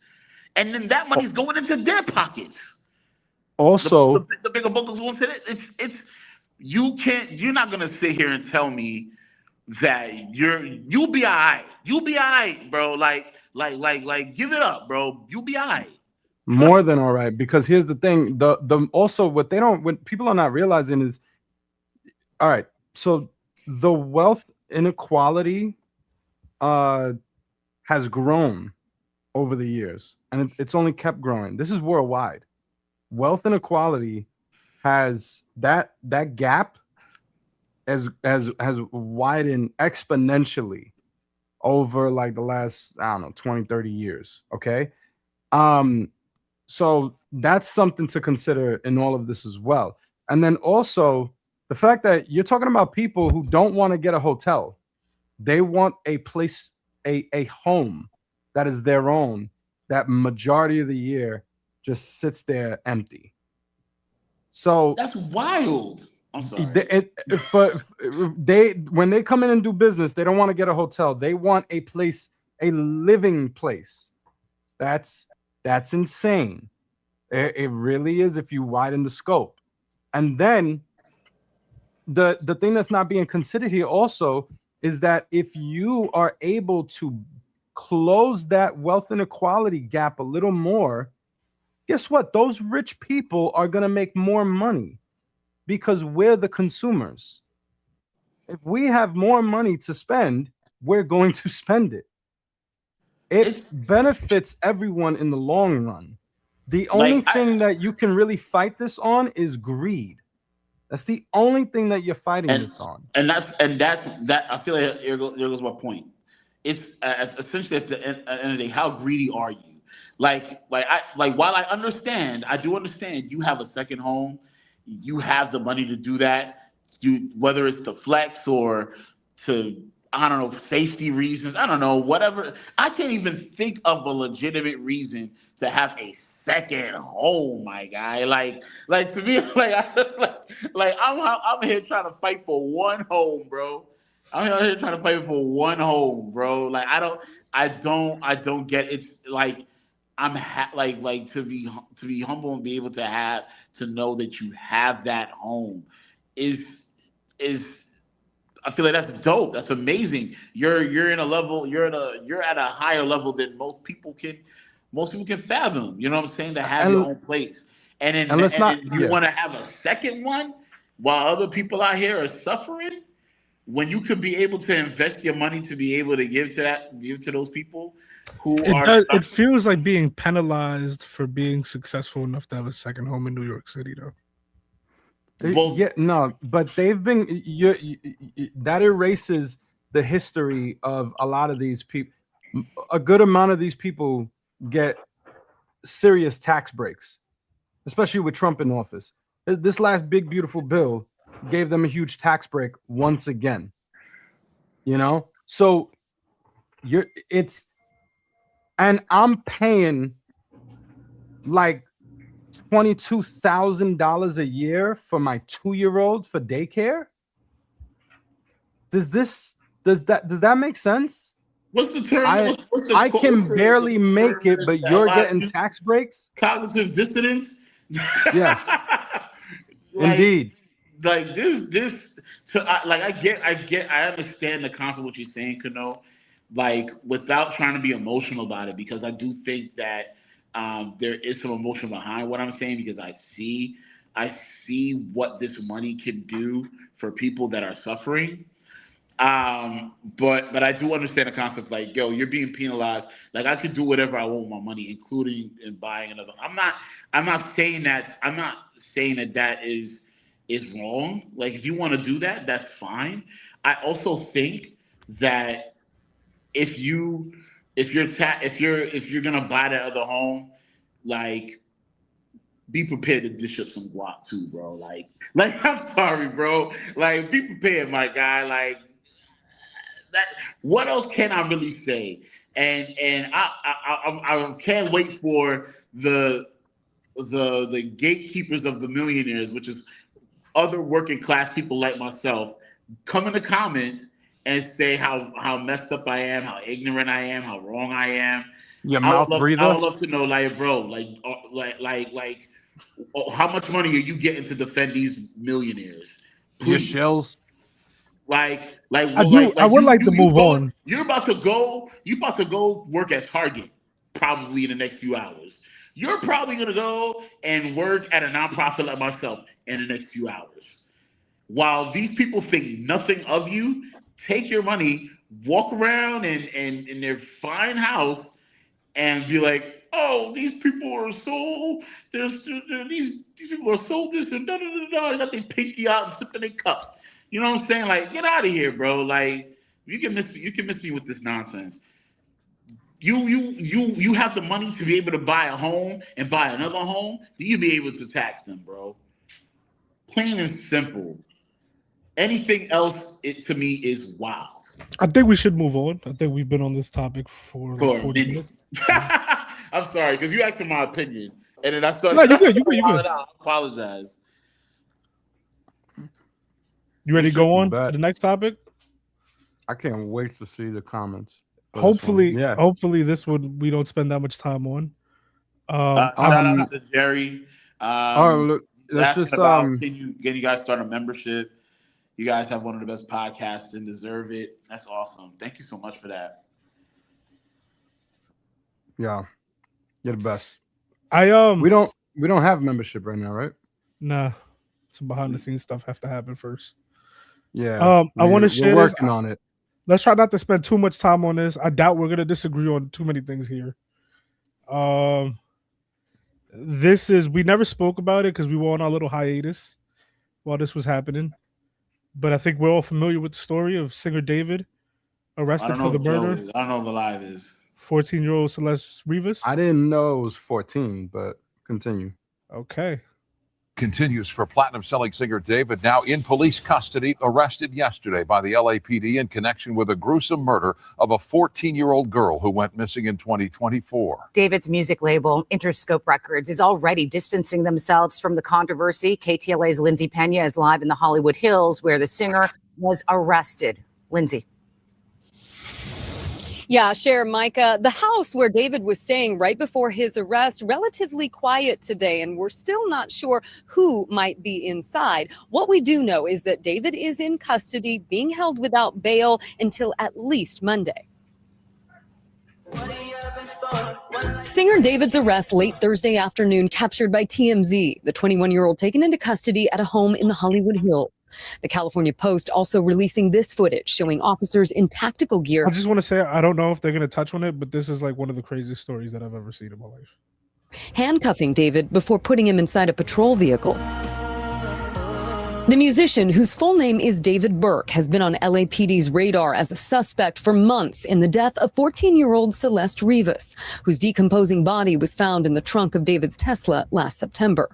and then that money's going into their pockets. Also, the bigger buckles won't say it. You're not gonna sit here and tell me that you'll be all right. You'll be all right, bro. Like, give it up, bro. You'll be all right. More than all right, because here's the thing. What people are not realizing is, all right, so the wealth inequality has grown over the years, and it's only kept growing. This is worldwide. Wealth inequality has that gap has widened exponentially over like the last, 20, 30 years. Okay. So that's something to consider in all of this as well. And then also the fact that you're talking about people who don't want to get a hotel. They want a place, a home that is their own, that majority of the year just sits there empty. So that's wild. I'm sorry. When they come in and do business, they don't want to get a hotel. They want a place, a living place. That's insane. It really is if you widen the scope. And then the thing that's not being considered here also is that if you are able to close that wealth inequality gap a little more, guess what? Those rich people are going to make more money because we're the consumers. If we have more money to spend, we're going to spend it. It benefits everyone in the long run. The only thing that you can really fight this on is greed. That's the only thing that you're fighting this on. And that I feel like here goes my point. It's essentially at the end of the day, how greedy are you? While I do understand you have a second home, you have the money to do that. whether it's to flex or to, I don't know, safety reasons. I don't know, whatever. I can't even think of a legitimate reason to have a second home, my guy. Like to me, I'm here trying to fight for one home, bro. I'm here trying to fight for one home, bro. Like I don't get it's like like to be humble and be able to know that you have that home is I feel like that's dope. That's amazing. You're in a level. You're at a higher level than most people can fathom. You know what I'm saying? To have your own place, and then you want to have a second one while other people out here are suffering. When you could be able to invest your money to be able to give to those people who are. It feels like being penalized for being successful enough to have a second home in New York City, though. Yeah, no, but they've been that erases the history of a lot of these people. A good amount of these people get serious tax breaks, especially with Trump in office. This last big beautiful bill gave them a huge tax break once again. You know, so and I'm paying like $22,000 a year for my 2-year-old for daycare. Does that make sense? What's the term? I can barely make it, but you're getting tax breaks. Cognitive dissonance. Yes, indeed. Like this. I understand the concept of what you're saying, Kano. Like without trying to be emotional about it, because I do think that there is some emotion behind what I'm saying, because I see what this money can do for people that are suffering. But I do understand the concept. Like, yo, you're being penalized. Like, I could do whatever I want with my money, including in buying another. I'm not saying that. I'm not saying that is wrong. Like, if you want to do that, that's fine. I also think that if you're gonna buy that other home, like, be prepared to dish up some guap too, bro. Like I'm sorry, bro. Like, be prepared, my guy. Like that. What else can I really say? And I can't wait for the gatekeepers of the millionaires, which is other working class people like myself, come in the comments and say how messed up I am, how ignorant I am, how wrong I am. Your mouth breather. I would love to know, like, bro, how much money are you getting to defend these millionaires? Please. Your shells. I would like to move on. You're about to go work at Target probably in the next few hours. You're probably gonna go and work at a nonprofit like myself in the next few hours. While these people think nothing of you, take your money, walk around in their fine house, and be like, "Oh, these people are so these people are so this and da da da da." They got their pinky out and sipping their cups. You know what I'm saying? Like, get out of here, bro. Like, you can miss me with this nonsense. You have the money to be able to buy a home and buy another home. You be able to tax them, bro. Plain and simple. Anything else, to me, is wild. I think we should move on. I think we've been on this topic for like 40 minutes. I'm sorry, because you asked for my opinion, and then I started. No, you good. I apologize. You ready to go on to the next topic? I can't wait to see the comments. Hopefully this one we don't spend that much time on. Shout out to Jerry. Look, let's just can you guys start a membership? You guys have one of the best podcasts and deserve it. That's awesome. Thank you so much for that. Yeah, you're the best. We don't have membership right now, right? Nah, some behind the scenes stuff have to happen first. Yeah. I want to share. We're working on it. Let's try not to spend too much time on this. I doubt we're gonna disagree on too many things here. We never spoke about it because we were on our little hiatus while this was happening. But I think we're all familiar with the story of singer David arrested for the murder. I don't know what the live is. 14-year-old Celeste Rivas. I didn't know it was 14, but continue. Okay. continues for platinum-selling singer David, now in police custody, arrested yesterday by the LAPD in connection with a gruesome murder of a 14-year-old girl who went missing in 2024. David's music label, Interscope Records, is already distancing themselves from the controversy. KTLA's Lindsay Pena is live in the Hollywood Hills, where the singer was arrested. Lindsay. Yeah, Cher, Micah, the house where David was staying right before his arrest, relatively quiet today, and we're still not sure who might be inside. What we do know is that David is in custody, being held without bail until at least Monday. Singer David's arrest late Thursday afternoon captured by TMZ, the 21-year-old taken into custody at a home in the Hollywood Hills. The California Post also releasing this footage showing officers in tactical gear. I just want to say, I don't know if they're going to touch on it, but this is like one of the craziest stories that I've ever seen in my life. Handcuffing David before putting him inside a patrol vehicle. The musician, whose full name is David Burke, has been on LAPD's radar as a suspect for months in the death of 14-year-old Celeste Rivas, whose decomposing body was found in the trunk of David's Tesla last September.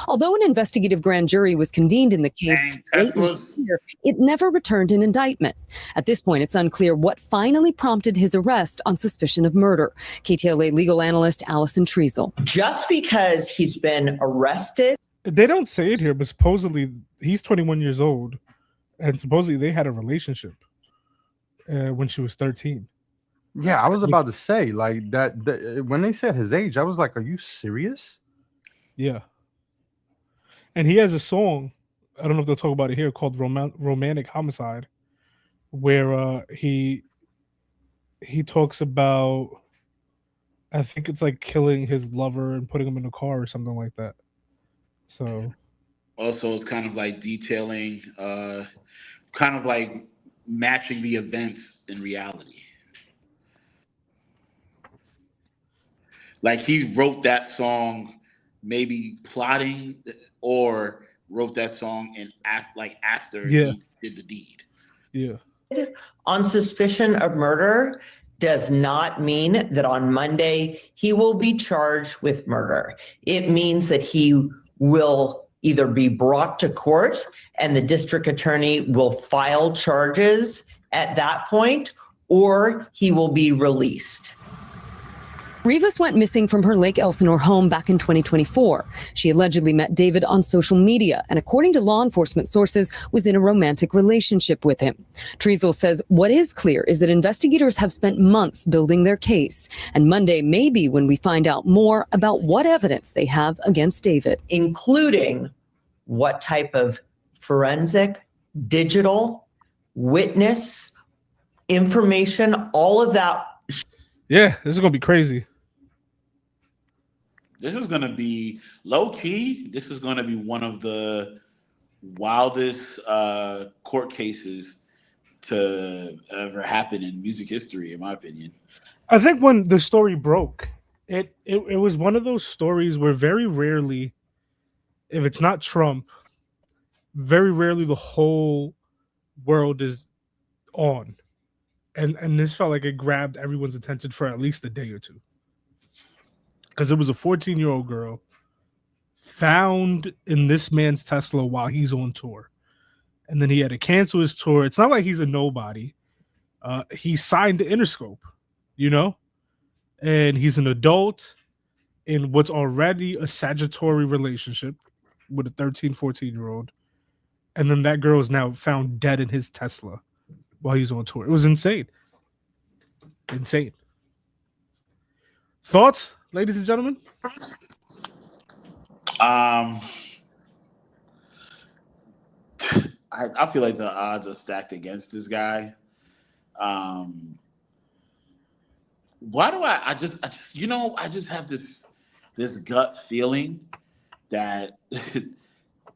Although an investigative grand jury was convened in the case, late in the year, it never returned an indictment. At this point, it's unclear what finally prompted his arrest on suspicion of murder. KTLA legal analyst Allison Treasel. Just because he's been arrested. They don't say it here, but supposedly he's 21 years old, and supposedly they had a relationship when she was 13. Yeah, I was about to say like that when they said his age, I was like, "Are you serious?" Yeah. And he has a song, I don't know if they'll talk about it here, called "Romantic Homicide," where he talks about, I think it's like killing his lover and putting him in a car or something like that. So also it's kind of like detailing, kind of like matching the events in reality. Like he wrote that song maybe plotting, or wrote that song and after he did the deed. Yeah. On suspicion of murder does not mean that on Monday he will be charged with murder. It means that he will either be brought to court and the district attorney will file charges at that point, or he will be released. Rivas went missing from her Lake Elsinore home back in 2024. She allegedly met David on social media and, according to law enforcement sources, was in a romantic relationship with him. Treasel says what is clear is that investigators have spent months building their case, and Monday may be when we find out more about what evidence they have against David. Including what type of forensic, digital, witness, information, all of that. Yeah, this is going to be crazy. This is going to be low key. This is going to be one of the wildest court cases to ever happen in music history, in my opinion. I think when the story broke, it was one of those stories where very rarely, if it's not Trump, very rarely the whole world is on. And this felt like it grabbed everyone's attention for at least a day or two. Because it was a 14-year-old girl found in this man's Tesla while he's on tour. And then he had to cancel his tour. It's not like he's a nobody. He signed to Interscope, and he's an adult in what's already a Sagittarius relationship with a 13, 14-year-old. And then that girl is now found dead in his Tesla while he's on tour. It was insane. Insane. Thoughts, ladies and gentlemen? I feel like the odds are stacked against this guy. Why do I just have this gut feeling that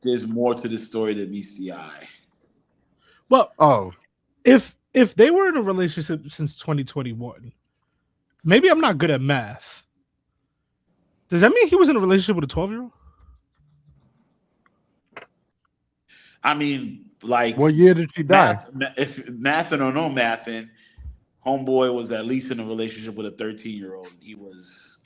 there's more to this story than meets the eye. Well, if they were in a relationship since 2021, maybe I'm not good at math. Does that mean he was in a relationship with a 12-year-old? I mean, like, what year did she die? If mathing or no mathing, homeboy was at least in a relationship with a 13-year-old. He was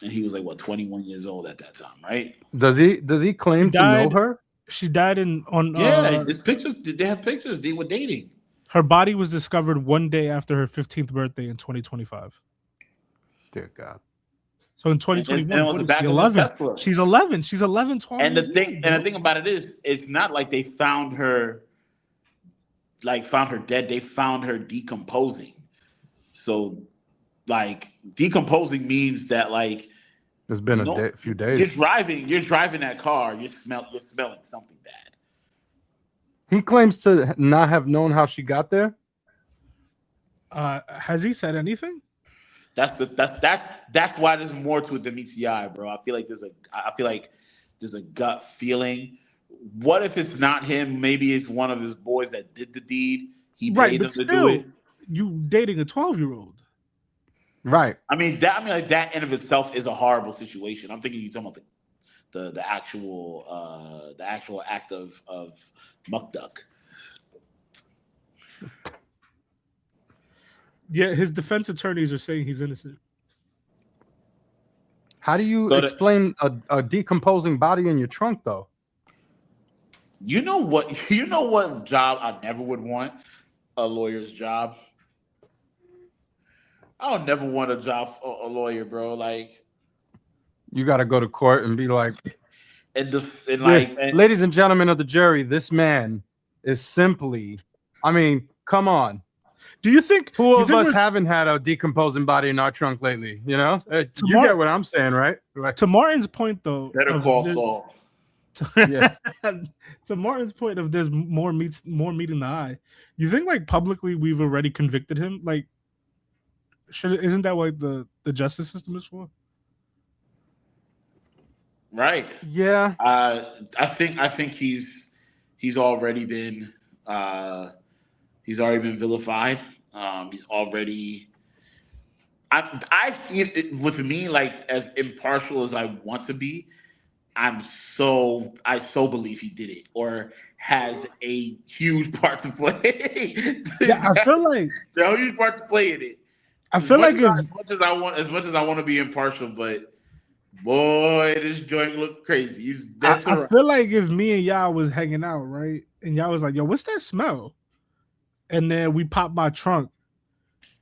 and he was like what 21 years old at that time, right? Does he claim to know her? She died on. There's pictures. They have pictures. They were dating. Her body was discovered one day after her 15th birthday in 2025. Dear God. So in 2021, and it was what the is back she, of his 11? Tesla. She's 11. She's 11, 12 And the years thing, old, and the bro. thing about it is, it's not like they found her dead. They found her decomposing. So, like, decomposing means that like It's been a few days. You're driving that car. You're smelling something bad. He claims to not have known how she got there. Has he said anything? That's why there's more to it than meets the eye, bro. I feel like there's a gut feeling. What if it's not him? Maybe it's one of his boys that did the deed. He paid them to do it. You dating a 12-year-old. Right. I mean that in of itself is a horrible situation. I'm thinking you're talking about the actual act of muck duck. Yeah, his defense attorneys are saying he's innocent. How do you explain a decomposing body in your trunk, though? You know what? You know what job I never would want? A lawyer's job. I would never want a job for a lawyer, bro. Like, you got to go to court and be like, and ladies and gentlemen of the jury, this man is simply, I mean, come on. Do you think who of us haven't had a decomposing body in our trunk lately? You know, you get what I'm saying, right? To Martin's point, though, better call Saul. Yeah. To Martin's point of there's more meat in the eye. You think like publicly we've already convicted him? Like, isn't that what the justice system is for? Right. Yeah. I think he's already been vilified. He's already. With me, like as impartial as I want to be, I so believe he did it or has a huge part to play. Yeah, I feel like a huge part to play in it. I feel like as much as I want to be impartial, but boy, this joint look crazy. I feel like if me and y'all was hanging out, right, and y'all was like, "Yo, what's that smell?" And then we pop my trunk,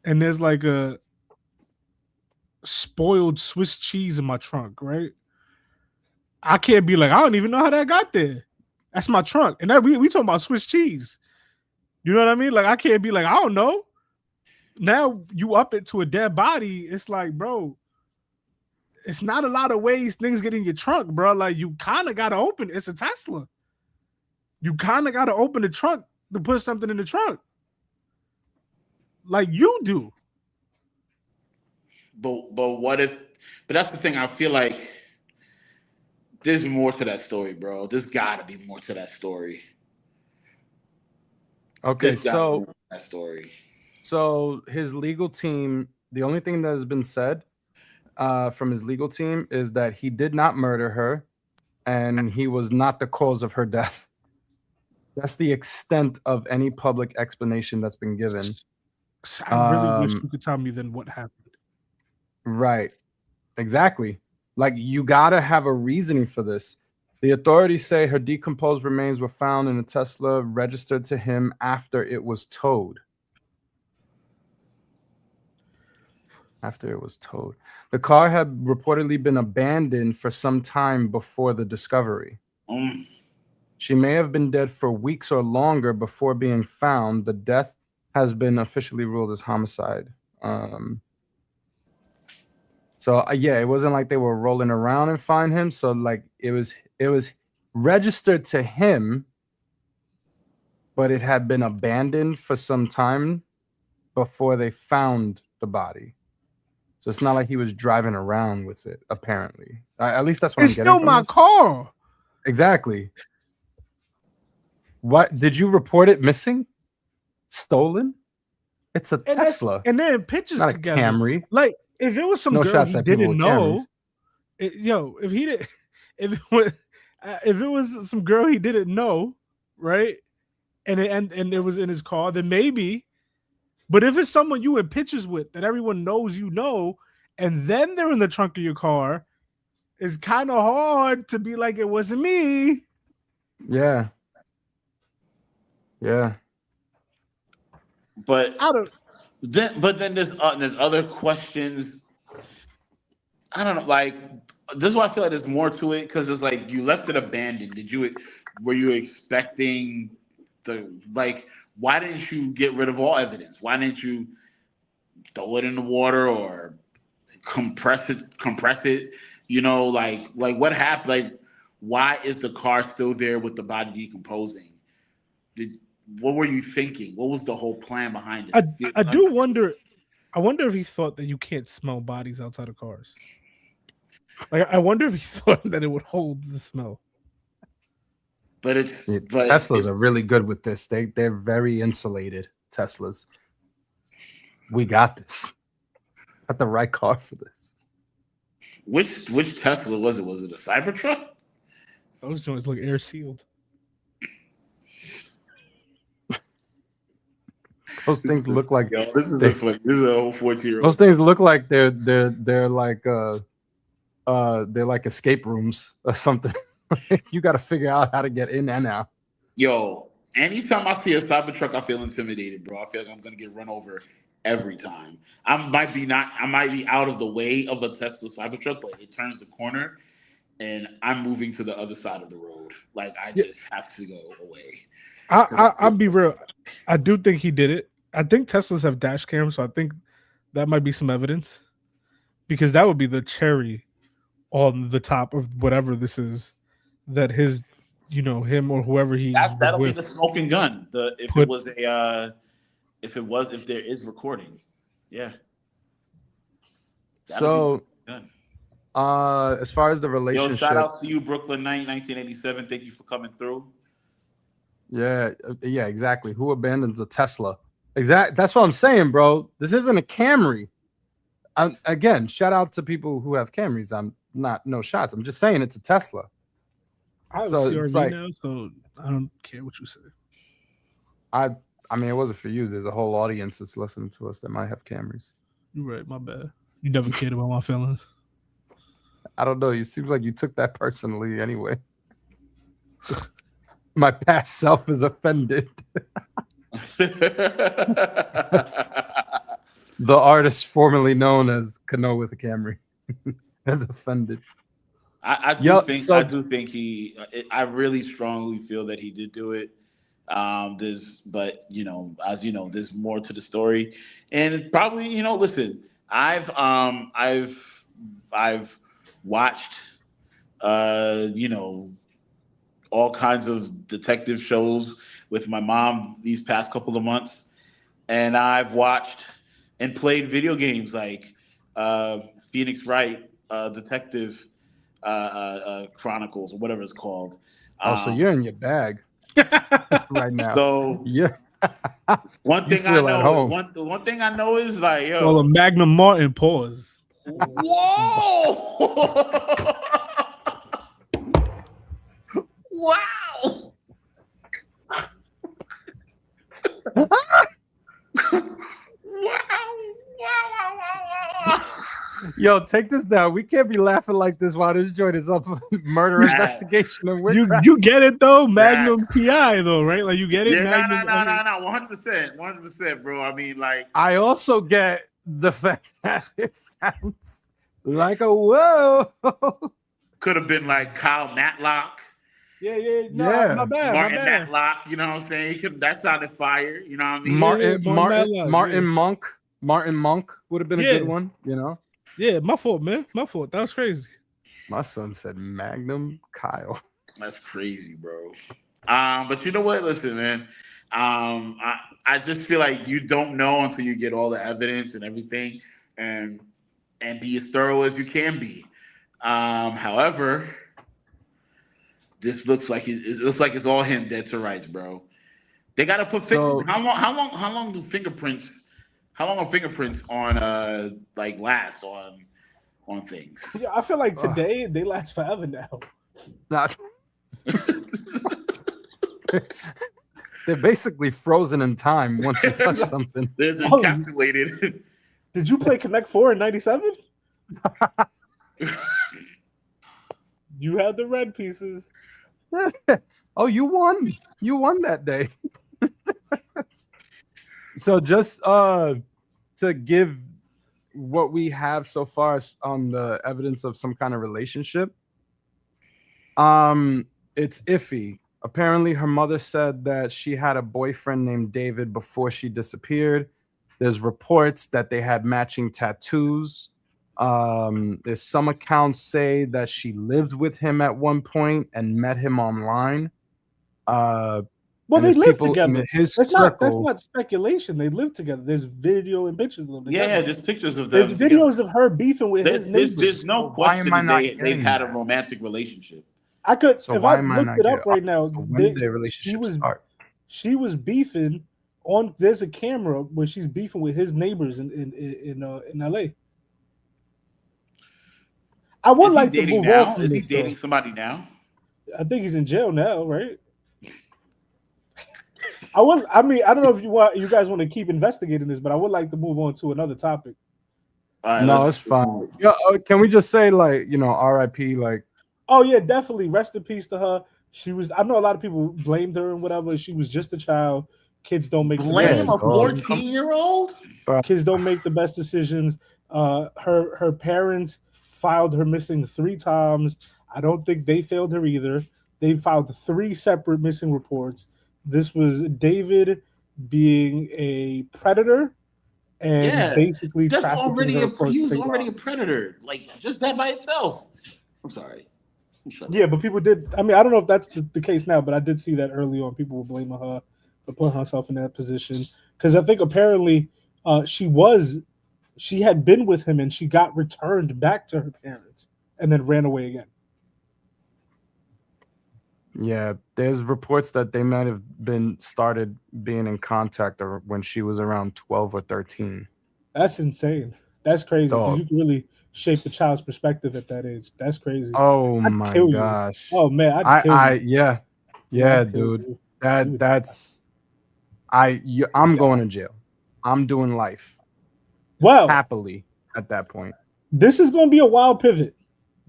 and there's like a spoiled Swiss cheese in my trunk, right? I can't be like, I don't even know how that got there. That's my trunk, and that we talking about Swiss cheese. You know what I mean? Like I can't be like, I don't know. Now you up it to a dead body. It's like, bro, it's not a lot of ways things get in your trunk, bro. Like you kind of got to open. It's a Tesla. You kind of got to open the trunk to put something in the trunk. Like you do. But what if? But that's the thing. I feel like there's more to that story, bro. There's got to be more to that story. Okay, so that story. So his legal team, the only thing that has been said from his legal team is that he did not murder her and he was not the cause of her death. That's the extent of any public explanation that's been given. I really wish you could tell me then what happened. Right. Exactly. Like you got to have a reasoning for this. The authorities say her decomposed remains were found in a Tesla registered to him after it was towed. After it was towed. The car had reportedly been abandoned for some time before the discovery. She may have been dead for weeks or longer before being found. The death has been officially ruled as homicide. So yeah, it wasn't like they were rolling around and find him. So like it was registered to him, but it had been abandoned for some time before they found the body. So it's not like he was driving around with it, apparently. At least that's what I'm getting from It's still my this. car. Exactly. What did you report it missing? Stolen? It's a Tesla. And then pictures not together. A Camry. Like if it was some No girl shots he at people didn't with know, Camrys. if it was some girl he didn't know, right? And it was in his car, then maybe. But if it's someone you in pictures with that everyone knows you know, and then they're in the trunk of your car, it's kind of hard to be like, it wasn't me. Yeah. Yeah. But then there's other questions. I don't know. Like, this is why I feel like there's more to it, because it's like you left it abandoned. Were you expecting why didn't you get rid of all evidence? Why didn't you throw it in the water or compress it? You know, like what happened? Like, why is the car still there with the body decomposing? What were you thinking? What was the whole plan behind it? I do wonder. I wonder if he thought that you can't smell bodies outside of cars. Like, I wonder if he thought that it would hold the smell. But Teslas are really good with this. They're very insulated. Teslas. We got this. Got the right car for this. Which Tesla was it? Was it a Cybertruck? Those joints look air sealed. Those things look like this is a whole 14-year-old. Those things look like they're like they're like escape rooms or something. You got to figure out how to get in and out. Yo, anytime I see a Cybertruck, I feel intimidated, bro. I feel like I'm gonna get run over every time. I might be out of the way of a Tesla Cybertruck, but it turns the corner and I'm moving to the other side of the road. Like, I just have to go away. I'll be real. I do think he did it. I think Teslas have dash cams, so I think that might be some evidence, because that would be the cherry on the top of whatever this is that his, him or whoever that'll be the smoking gun. If there is recording, yeah. So, as far as the relationship, yo, shout out to you, Brooklyn Knight, 1987. Thank you for coming through. Yeah, exactly. Who abandons a Tesla? Exactly. That's what I'm saying, bro. This isn't a Camry. Again, shout out to people who have Camrys. I'm not no shots. I'm just saying it's a Tesla. I have a CRV now, so I don't care what you say. I mean, it wasn't for you. There's a whole audience that's listening to us that might have Camrys. You're right. My bad. You never cared about my feelings. I don't know. You seems like you took that personally anyway. My past self is offended. The artist formerly known as Kano with a Camry is offended. I do think I really strongly feel that he did do it. There's more to the story, and it's probably, listen, I've watched, all kinds of detective shows with my mom these past couple of months, and I've watched and played video games like Phoenix Wright Detective Chronicles, or whatever it's called. So you're in your bag right now. So yeah. One thing I know is like, yo, well, a Magnum Martin pause. Whoa! Wow! Wow! Yo, take this down. We can't be laughing like this while this joint is up. Murder investigation and witchcraft. You get it though, Magnum PI though, right? Like, you get it. Yeah, Magnum, no, 100%, bro. I mean, like, I also get the fact that it sounds like a whoa. Could have been like Kyle Matlock. Yeah. No, my bad. Martin Matlock, you know what I'm saying? That sounded fire, you know what I mean? Martin Monk. Martin Monk would have been a good one, Yeah, my fault, man. My fault. That was crazy. My son said Magnum Kyle. That's crazy, bro. But you know what? Listen, man. I just feel like you don't know until you get all the evidence and everything, and be as thorough as you can be. However, this looks like it's all him, dead to rights, bro. They gotta put how long are fingerprints on last on things? Yeah, I feel like today they last forever now. Not. They're basically frozen in time once you touch something. There's encapsulated. Did you play Connect 4 in '97? You had the red pieces. Oh, you won. You won that day. So just to give what we have so far on the evidence of some kind of relationship, it's iffy. Apparently her mother said that she had a boyfriend named David before she disappeared. There's reports that they had matching tattoos. There's some accounts say that she lived with him at one point and met him online. Well, they live together. His That's circle. not speculation. They live together. There's video and pictures of them together. Yeah, there's pictures of them. There's videos of her beefing with his neighbors. There's no question that they've had a romantic relationship. I could, So if why I am I looked not it up getting- right now, So when did their relationship start? she was beefing on. There's a camera when she's beefing with his neighbors in LA. I would like to move on from Is he this. dating though. somebody now? I think he's in jail now, right? I mean, I don't know if you guys want to keep investigating this, but I would like to move on to another topic. All right, No, it's fine. Yeah, can we just say R.I.P. Like, oh yeah, definitely. Rest in peace to her. She was. I know a lot of people blamed her and whatever. She was just a child. Kids don't make Blame a 14-year-old? Kids don't make the best decisions. Her parents filed her missing 3 times. I don't think they failed her either. They filed 3 separate missing reports. This was David being a predator and basically that's trafficking already her he across was state already lines. a predator. Like just that by itself. I'm sorry. Yeah, but people did. I mean, I don't know if that's the case now, but I did see that early on. People were blaming her for putting herself in that position because I think apparently she had been with him and she got returned back to her parents and then ran away again. yeah, there's reports that they might have started being in contact when she was around 12 or 13. That's insane. That's crazy because Dog. you can really shape a child's perspective at that age. That's crazy. Oh I'd my kill you. gosh. Oh man, I'd kill you. Yeah, I'd kill dude. you. I'm going to jail. I'm doing life. Well, happily at that point. This is going to be a wild pivot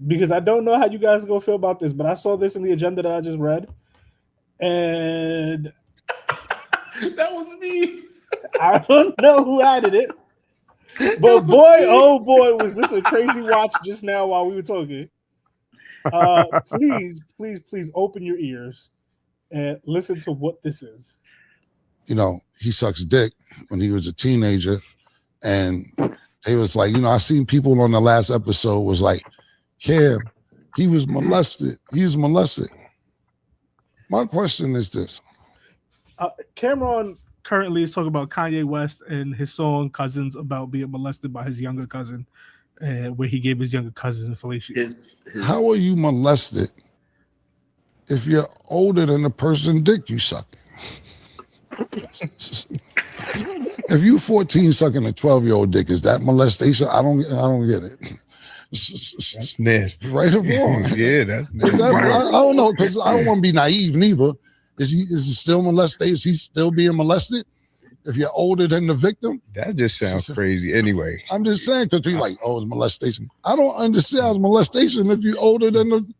because I don't know how you guys are going to feel about this, but I saw this in the agenda that I just read, and that was me. I don't know who added it, but boy, oh boy, was this a crazy watch just now while we were talking. Please open your ears and listen to what this is. You know, he sucks dick when he was a teenager, and they was like, I seen people on the last episode was like, Cam, he was molested. He's molested. My question is this. Cameron currently is talking about Kanye West and his song Cousins about being molested by his younger cousin, where he gave his younger cousin fellatio. How are you molested if you're older than the person dick you suck? If you 14 sucking a 12-year-old dick, is that molestation? I don't get it. That's nasty. Right or wrong? Yeah, that's nasty. I don't know, because I don't want to be naive neither. Is it still molested? Is he still being molested if you're older than the victim? That just sounds crazy. Anyway, I'm just saying, because people like, oh, it's molestation. I don't understand it's molestation if you're older than the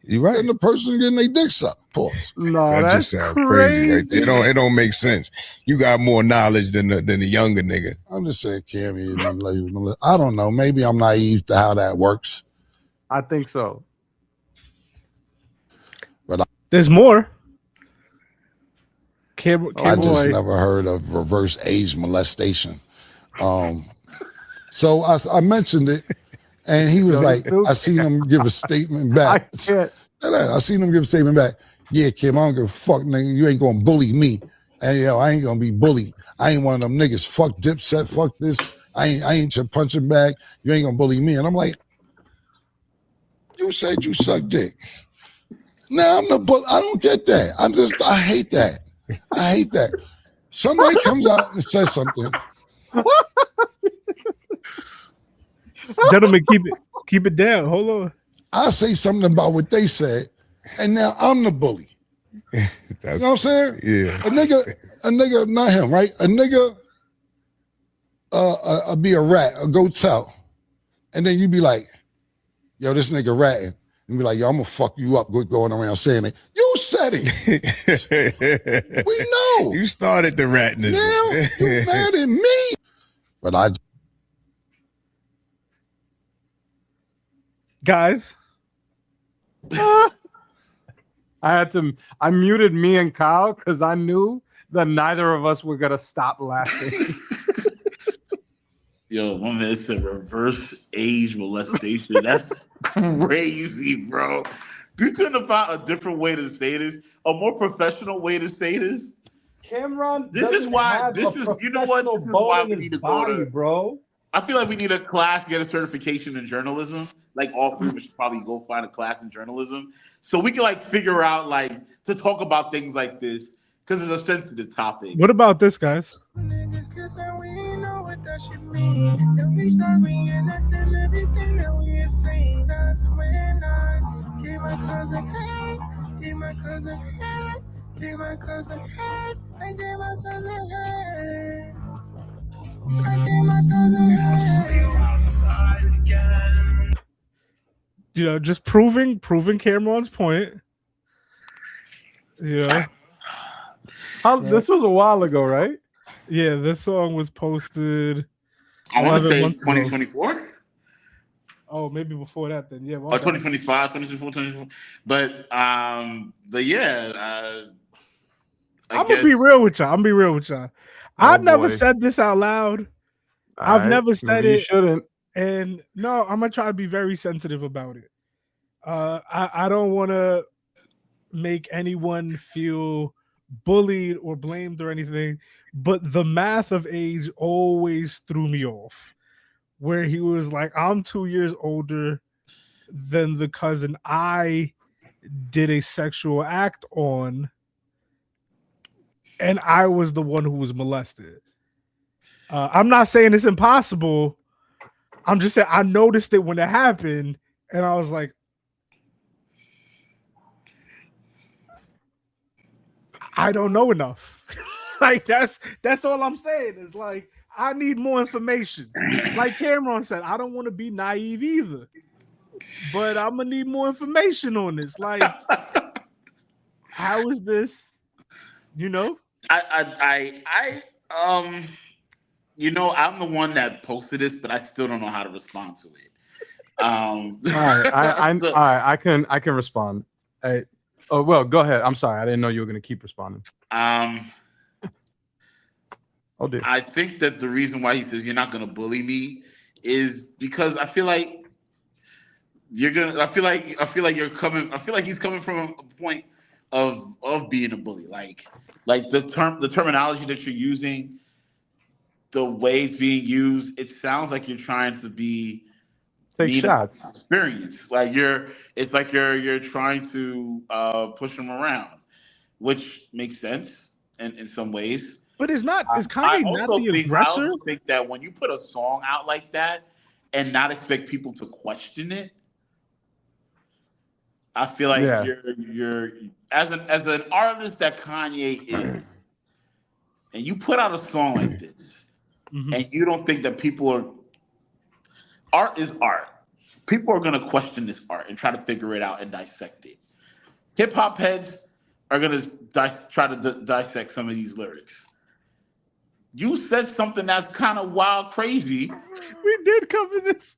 you're right. Than the person getting their dick sucked. Pause. No, that just sounds crazy right there. It don't make sense. You got more knowledge than the younger nigga. I'm just saying, Cammy. I don't know. Maybe I'm naive to how that works. I think so. But there's more. I just never heard of reverse age molestation. So I mentioned it, and he was like, I seen him give a statement back. I seen him give a statement back. Yeah, Kim, I don't give a fuck, nigga. You ain't gonna bully me. And I ain't gonna be bullied. I ain't one of them niggas. Fuck Dipset, fuck this. I ain't your punching bag. You ain't gonna bully me. And I'm like, you said you suck dick. Now I'm the bull. I don't get that. I hate that. I hate that. Somebody comes out and says something. Gentlemen, keep it down. Hold on. I say something about what they said, and now I'm the bully. You know what I'm saying? Yeah. A nigga, not him, right? A nigga be a rat, a go tell. and then you be like, yo, this nigga ratting. And be like, yo, I'm gonna fuck you up going around saying it. You said it. We know. You started the ratness. Now you mad at me. But guys. I muted me and Kyle because I knew that neither of us were gonna stop laughing. Yo, my man said reverse age molestation. That's crazy, bro. You couldn't have found a different way to say this, a more professional way to say this. Cameron, This is why. This is, you know what? This is why we need to go to, bro. I feel like we need a class, get a certification in journalism. Like all three of us should probably go find a class in journalism, so we can like figure out like to talk about things like this because it's a sensitive topic. What about this, guys? You know, just proving Cameron's point. Yeah. This was a while ago, right? Yeah, this song was posted. I want to say 2024. Oh, maybe before that then. Yeah. Well, 2025, 2024. But yeah. I'm gonna be real with y'all. I've never said this out loud. I've never said it. You shouldn't. And no, I'm gonna try to be very sensitive about it. I don't want to make anyone feel bullied or blamed or anything, but the math of age always threw me off. Where he was like, I'm 2 years older than the cousin I did a sexual act on, and I was the one who was molested. I'm not saying it's impossible. I'm just saying I noticed it when it happened, and I was like, I don't know enough. Like that's all I'm saying. Is like I need more information. Like Cameron said, I don't want to be naive either, but I'm gonna need more information on this. Like, how is this? You know, you know, I'm the one that posted this, but I still don't know how to respond to it. All right, I can respond. Oh well, go ahead. I'm sorry, I didn't know you were going to keep responding. Oh dear. I think that the reason why he says you're not going to bully me is because I feel like you're gonna. I feel like you're coming. I feel like he's coming from a point of being a bully. Like the terminology that you're using, the way it's being used, it sounds like you're trying to be take shots. Experience. Like it's like you're trying to push him around, which makes sense in some ways. But it's not. Is Kanye not the aggressor? I also think that when you put a song out like that and not expect people to question it, I feel like you're as an artist that Kanye is, and you put out a song like this, and you don't think that art is art. People are gonna question this art and try to figure it out and dissect it. Hip hop heads are gonna try to dissect some of these lyrics. You said something that's kind of wild, crazy. We did cover this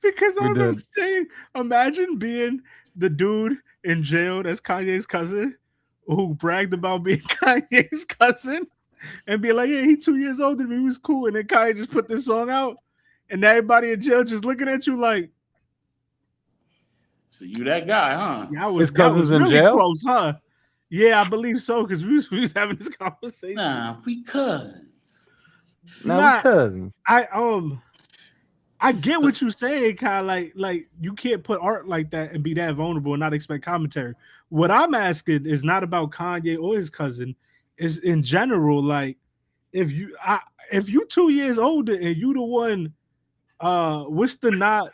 because I'm saying, imagine being the dude in jail that's Kanye's cousin who bragged about being Kanye's cousin and be like, yeah, he's 2 years older than me, he was cool. And then Kanye just put this song out and everybody in jail just looking at you like, so you that guy, huh? Yeah, his cousin's in jail? Close, huh? Yeah, I believe so, because we was having this conversation. Nah, we cousins. Nah, we cousins. I get what you're saying, Kyle. Like you can't put art like that and be that vulnerable and not expect commentary. What I'm asking is not about Kanye or his cousin, is in general, like if you 2 years older and you the one, what's the not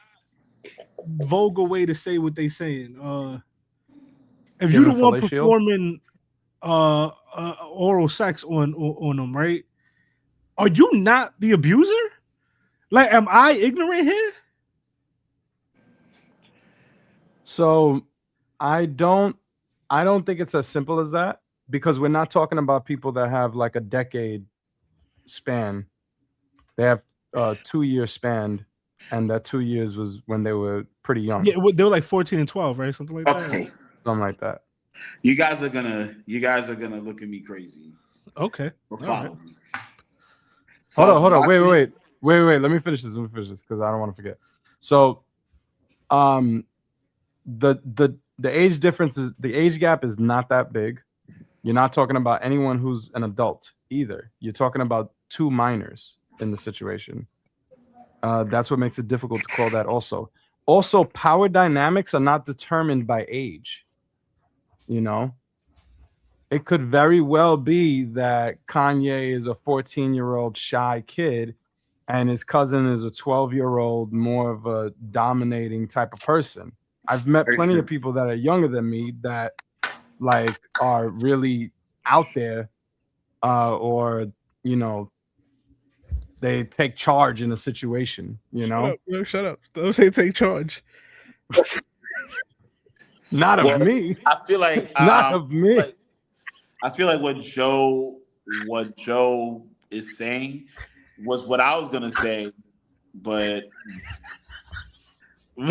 vulgar way to say what they saying? If you the one performing oral sex on them, right? Are you not the abuser? Like, am I ignorant here? So I don't think it's as simple as that, because we're not talking about people that have like a decade span. They have 2 year span, and that 2 years was when they were pretty young. Yeah, they were like 14 and 12, right? Something like that. Okay. Something like that. You guys are gonna look at me crazy. Okay. Or follow me. Hold on. Wait. Let me finish this because I don't want to forget. So, the age difference is, the age gap is not that big. You're not talking about anyone who's an adult either. You're talking about two minors in the situation. That's what makes it difficult to call that. Also, power dynamics are not determined by age. You know, it could very well be that Kanye is a 14-year-old shy kid and his cousin is a 12-year-old, more of a dominating type of person. I've met plenty of people that are younger than me that like are really out there, or, you know, they take charge in a situation, you know? Shut up. Don't say take charge. Not of me. I feel like Not of me. I feel like what Joe is saying was what I was gonna say, but I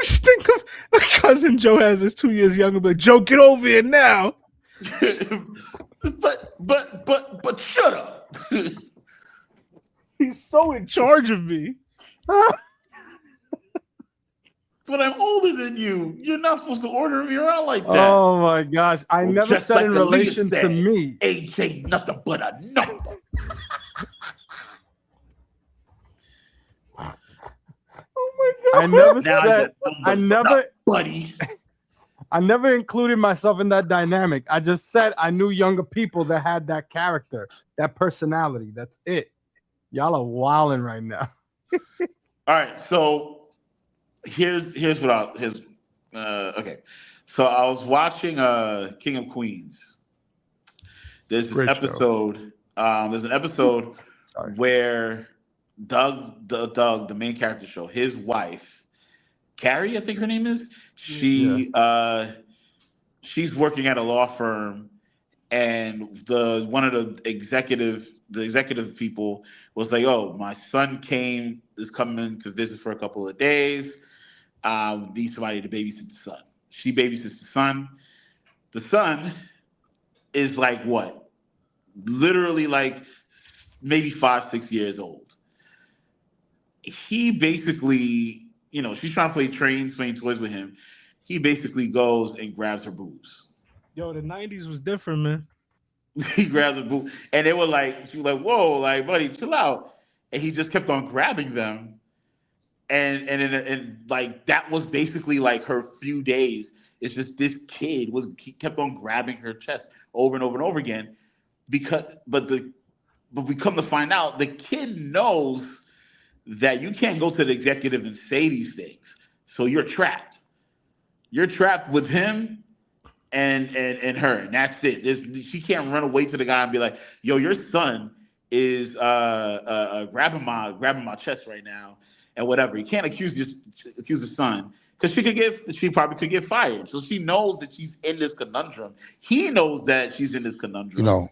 just think of my cousin Joe has is 2 years younger, but Joe, get over here now. but shut up. He's so in charge of me. But I'm older than you. You're not supposed to order me around like that. Oh my gosh. I never just said like in Aaliyah relation to said, me. Age ain't nothing but a number. I never Now said, your I number's never, up, buddy. I never included myself in that dynamic. I just said I knew younger people that had that character, that personality. That's it. Y'all are wilding right now. All right, so here's okay. So I was watching King of Queens. There's this episode. There's an episode where Doug, the main character show, his wife, Carrie, I think her name is. She's working at a law firm, and one of the executive people was like, "Oh, my son is coming to visit for a couple of days. Need somebody to babysit the son." She babysits the son. The son is like what? Literally like maybe 5-6 years old. He basically, she's trying to play trains, playing toys with him. He basically goes and grabs her boobs. Yo, the 90s was different, man. He grabs her boob, and they were like, she was like, "Whoa, like, buddy, chill out." And he just kept on grabbing them. And like that was basically like her few days. It's just this kid he kept on grabbing her chest over and over and over again, but we come to find out the kid knows that you can't go to the executive and say these things, so you're trapped. You're trapped with him and her, and that's it. She can't run away to the guy and be like, "Yo, your son is grabbing my chest right now." And whatever. You can't accuse the son, because she probably could get fired. So she knows that she's in this conundrum. He knows that she's in this conundrum.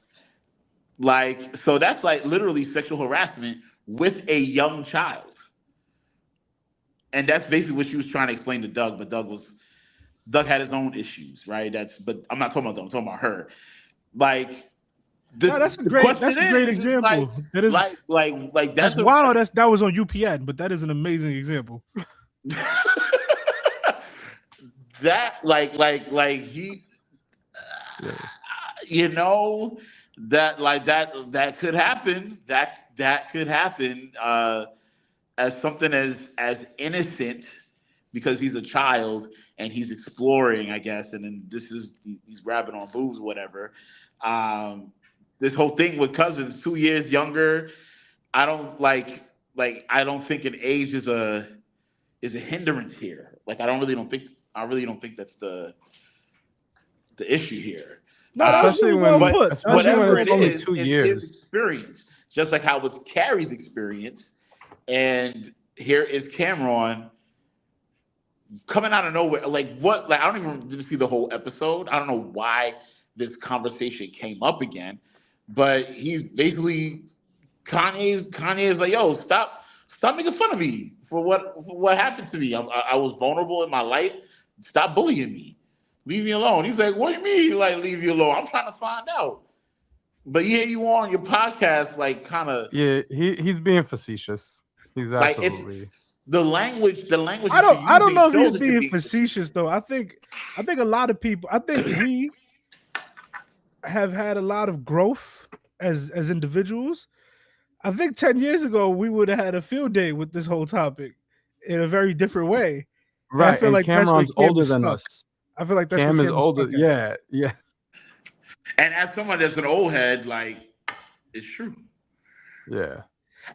Like, so that's like literally sexual harassment with a young child. And that's basically what she was trying to explain to Doug, but Doug had his own issues, right? But I'm not talking about Doug, I'm talking about her. Like, that's a great example. That is that's wild. That was on UPN, but that is an amazing example. That he, that could happen. That could happen as something as innocent, because he's a child and he's exploring, I guess. And then he's grabbing on boobs, whatever. This whole thing with cousins 2 years younger, I don't think an age is a hindrance here. Like, I really don't think that's the issue here. No, that was really well put. Especially when Whatever it's it only is, 2 it's years. his experience, just like how it's Carrie's experience. And here is Cameron coming out of nowhere. Like what? Like I don't even didn't see the whole episode. I don't know why this conversation came up again, but he's basically Kanye is like, yo, stop making fun of me for what happened to me. I was vulnerable in my life. Stop bullying me. Leave me alone. He's like, what do you mean, like, leave you alone? I'm trying to find out. But yeah, you on your podcast, like, kind of. Yeah, he's being facetious. He's like absolutely. the language. I don't know if he's being facetious though. I think a lot of people. I think we have had a lot of growth as individuals. I think 10 years ago we would have had a field day with this whole topic in a very different way. And Right, I feel and like Cameron's that's where Cam older is than stuck. us. I feel like that's Cam where is Cam older. stuck at. Yeah. And as someone that's an old head, like, it's true. Yeah.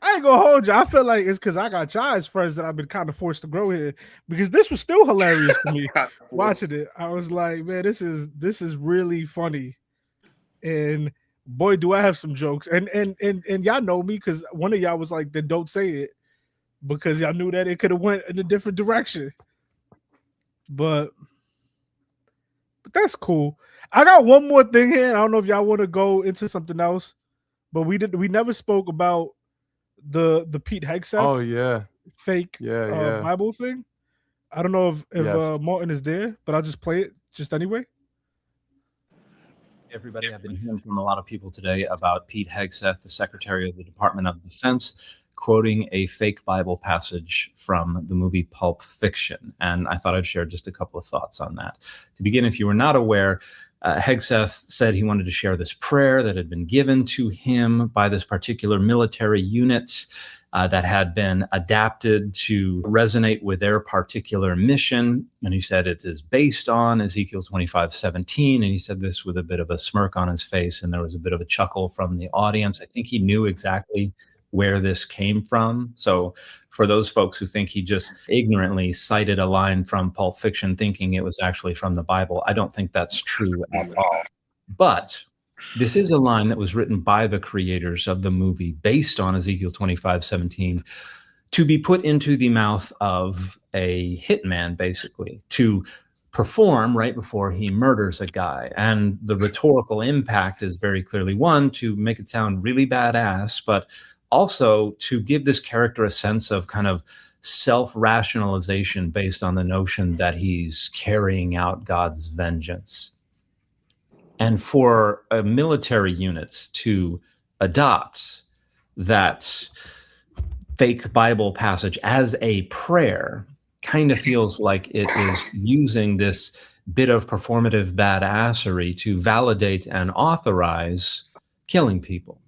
I ain't gonna hold you. I feel like it's because I got y'all as friends that I've been kind of forced to grow here because this was still hilarious to me watching it. I was like, man, this is really funny, and boy, do I have some jokes. And y'all know me because one of y'all was like, then don't say it because y'all knew that it could have went in a different direction. But that's cool. I got one more thing here. I don't know if y'all want to go into something else, but we never spoke about the Pete Hegseth. Oh yeah. Fake Yeah. Bible thing. I don't know if Yes. Martin is there, but I'll just play it just anyway. Everybody, I've been hearing from a lot of people today about Pete Hegseth, the Secretary of the Department of Defense, quoting a fake Bible passage from the movie Pulp Fiction. And I thought I'd share just a couple of thoughts on that. To begin, if you were not aware, Hegseth said he wanted to share this prayer that had been given to him by this particular military unit that had been adapted to resonate with their particular mission. And he said it is based on Ezekiel 25:17. And he said this with a bit of a smirk on his face. And there was a bit of a chuckle from the audience. I think he knew exactly where this came from. So for those folks who think he just ignorantly cited a line from Pulp Fiction thinking it was actually from the Bible, I don't think that's true at all. But this is a line that was written by the creators of the movie based on Ezekiel 25:17 to be put into the mouth of a hitman, basically, to perform right before he murders a guy. And the rhetorical impact is very clearly one, to make it sound really badass, but also to give this character a sense of kind of self-rationalization based on the notion that he's carrying out God's vengeance. And for a military unit to adopt that fake Bible passage as a prayer kind of feels like it is using this bit of performative badassery to validate and authorize killing people.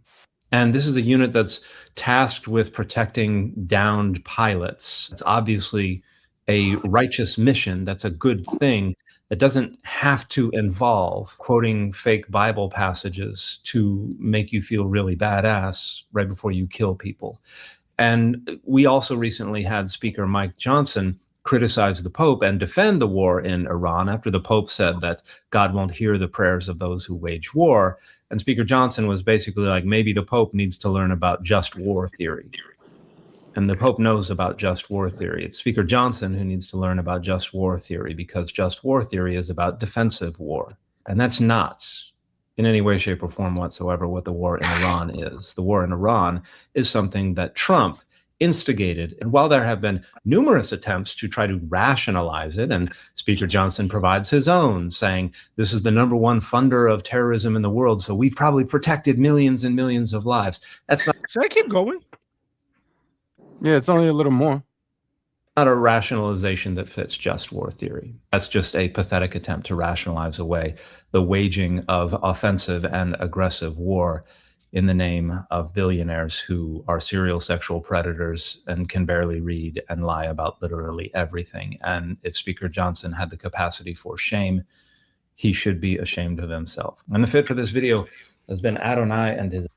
And this is a unit that's tasked with protecting downed pilots. It's obviously a righteous mission. That's a good thing. It doesn't have to involve quoting fake Bible passages to make you feel really badass right before you kill people. And we also recently had Speaker Mike Johnson criticize the Pope and defend the war in Iran after the Pope said that God won't hear the prayers of those who wage war. And Speaker Johnson was basically like, maybe the Pope needs to learn about just war theory. And the Pope knows about just war theory. It's Speaker Johnson who needs to learn about just war theory, because just war theory is about defensive war. And that's not in any way, shape, or form whatsoever what the war in Iran is. The war in Iran is something that Trump instigated. And while there have been numerous attempts to try to rationalize it, and Speaker Johnson provides his own, saying this is the #1 funder of terrorism in the world, so we've probably protected millions and millions of lives. That's not. Should I keep going? Yeah, it's only a little more. Not a rationalization that fits just war theory. That's just a pathetic attempt to rationalize away the waging of offensive and aggressive war in the name of billionaires who are serial sexual predators and can barely read and lie about literally everything. And if Speaker Johnson had the capacity for shame, he should be ashamed of himself. And the fit for this video has been Adonai and his.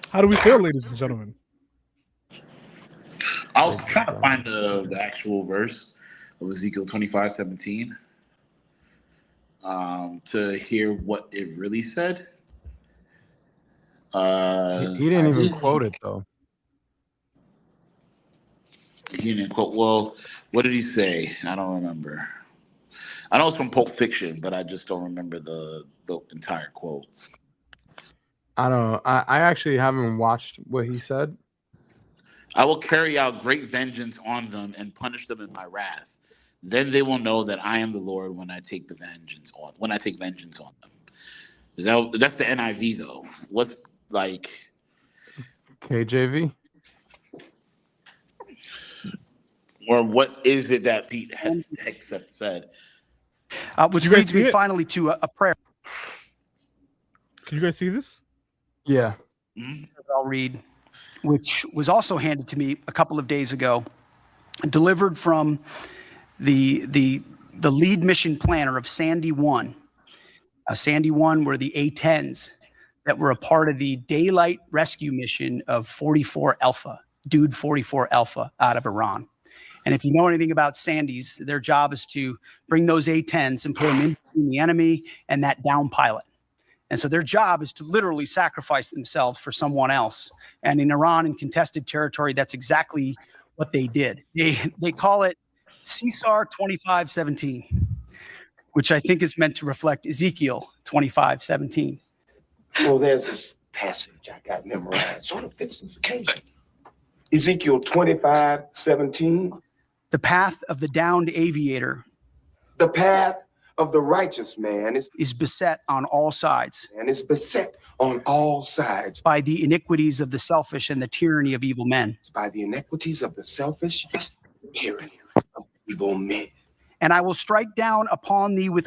How do we feel, ladies and gentlemen? I was trying to find the actual verse of Ezekiel 25:17 to hear what it really said. He didn't even quote it though. He didn't quote. Well, what did he say? I don't remember. I know it's from Pulp Fiction, but I just don't remember the entire quote. I don't know. I actually haven't watched what he said. I will carry out great vengeance on them and punish them in my wrath. Then they will know that I am the Lord when I take vengeance on them. That's the NIV though? What's like KJV? Or what is it that Pete Hegseth said? Which leads me finally to a prayer. Can you guys see this? Yeah. I'll read, which was also handed to me a couple of days ago, delivered from the lead mission planner of Sandy 1. Sandy 1 were the A-10s that were a part of the daylight rescue mission of 44 Alpha, Dude 44 Alpha out of Iran. And if you know anything about Sandys, their job is to bring those A-10s and put them in between the enemy and that down pilot. And so their job is to literally sacrifice themselves for someone else. And in Iran, in contested territory, that's exactly what they did. They call it CSAR 25:17, which I think is meant to reflect Ezekiel 25:17. Well, there's this passage I got memorized, sort of fits this occasion. Ezekiel 25:17. The path of the downed aviator. The path of the righteous man is beset on all sides. And is beset on all sides. By the iniquities of the selfish and the tyranny of evil men. It's by the iniquities of the selfish tyranny of evil men. And I will strike down upon thee with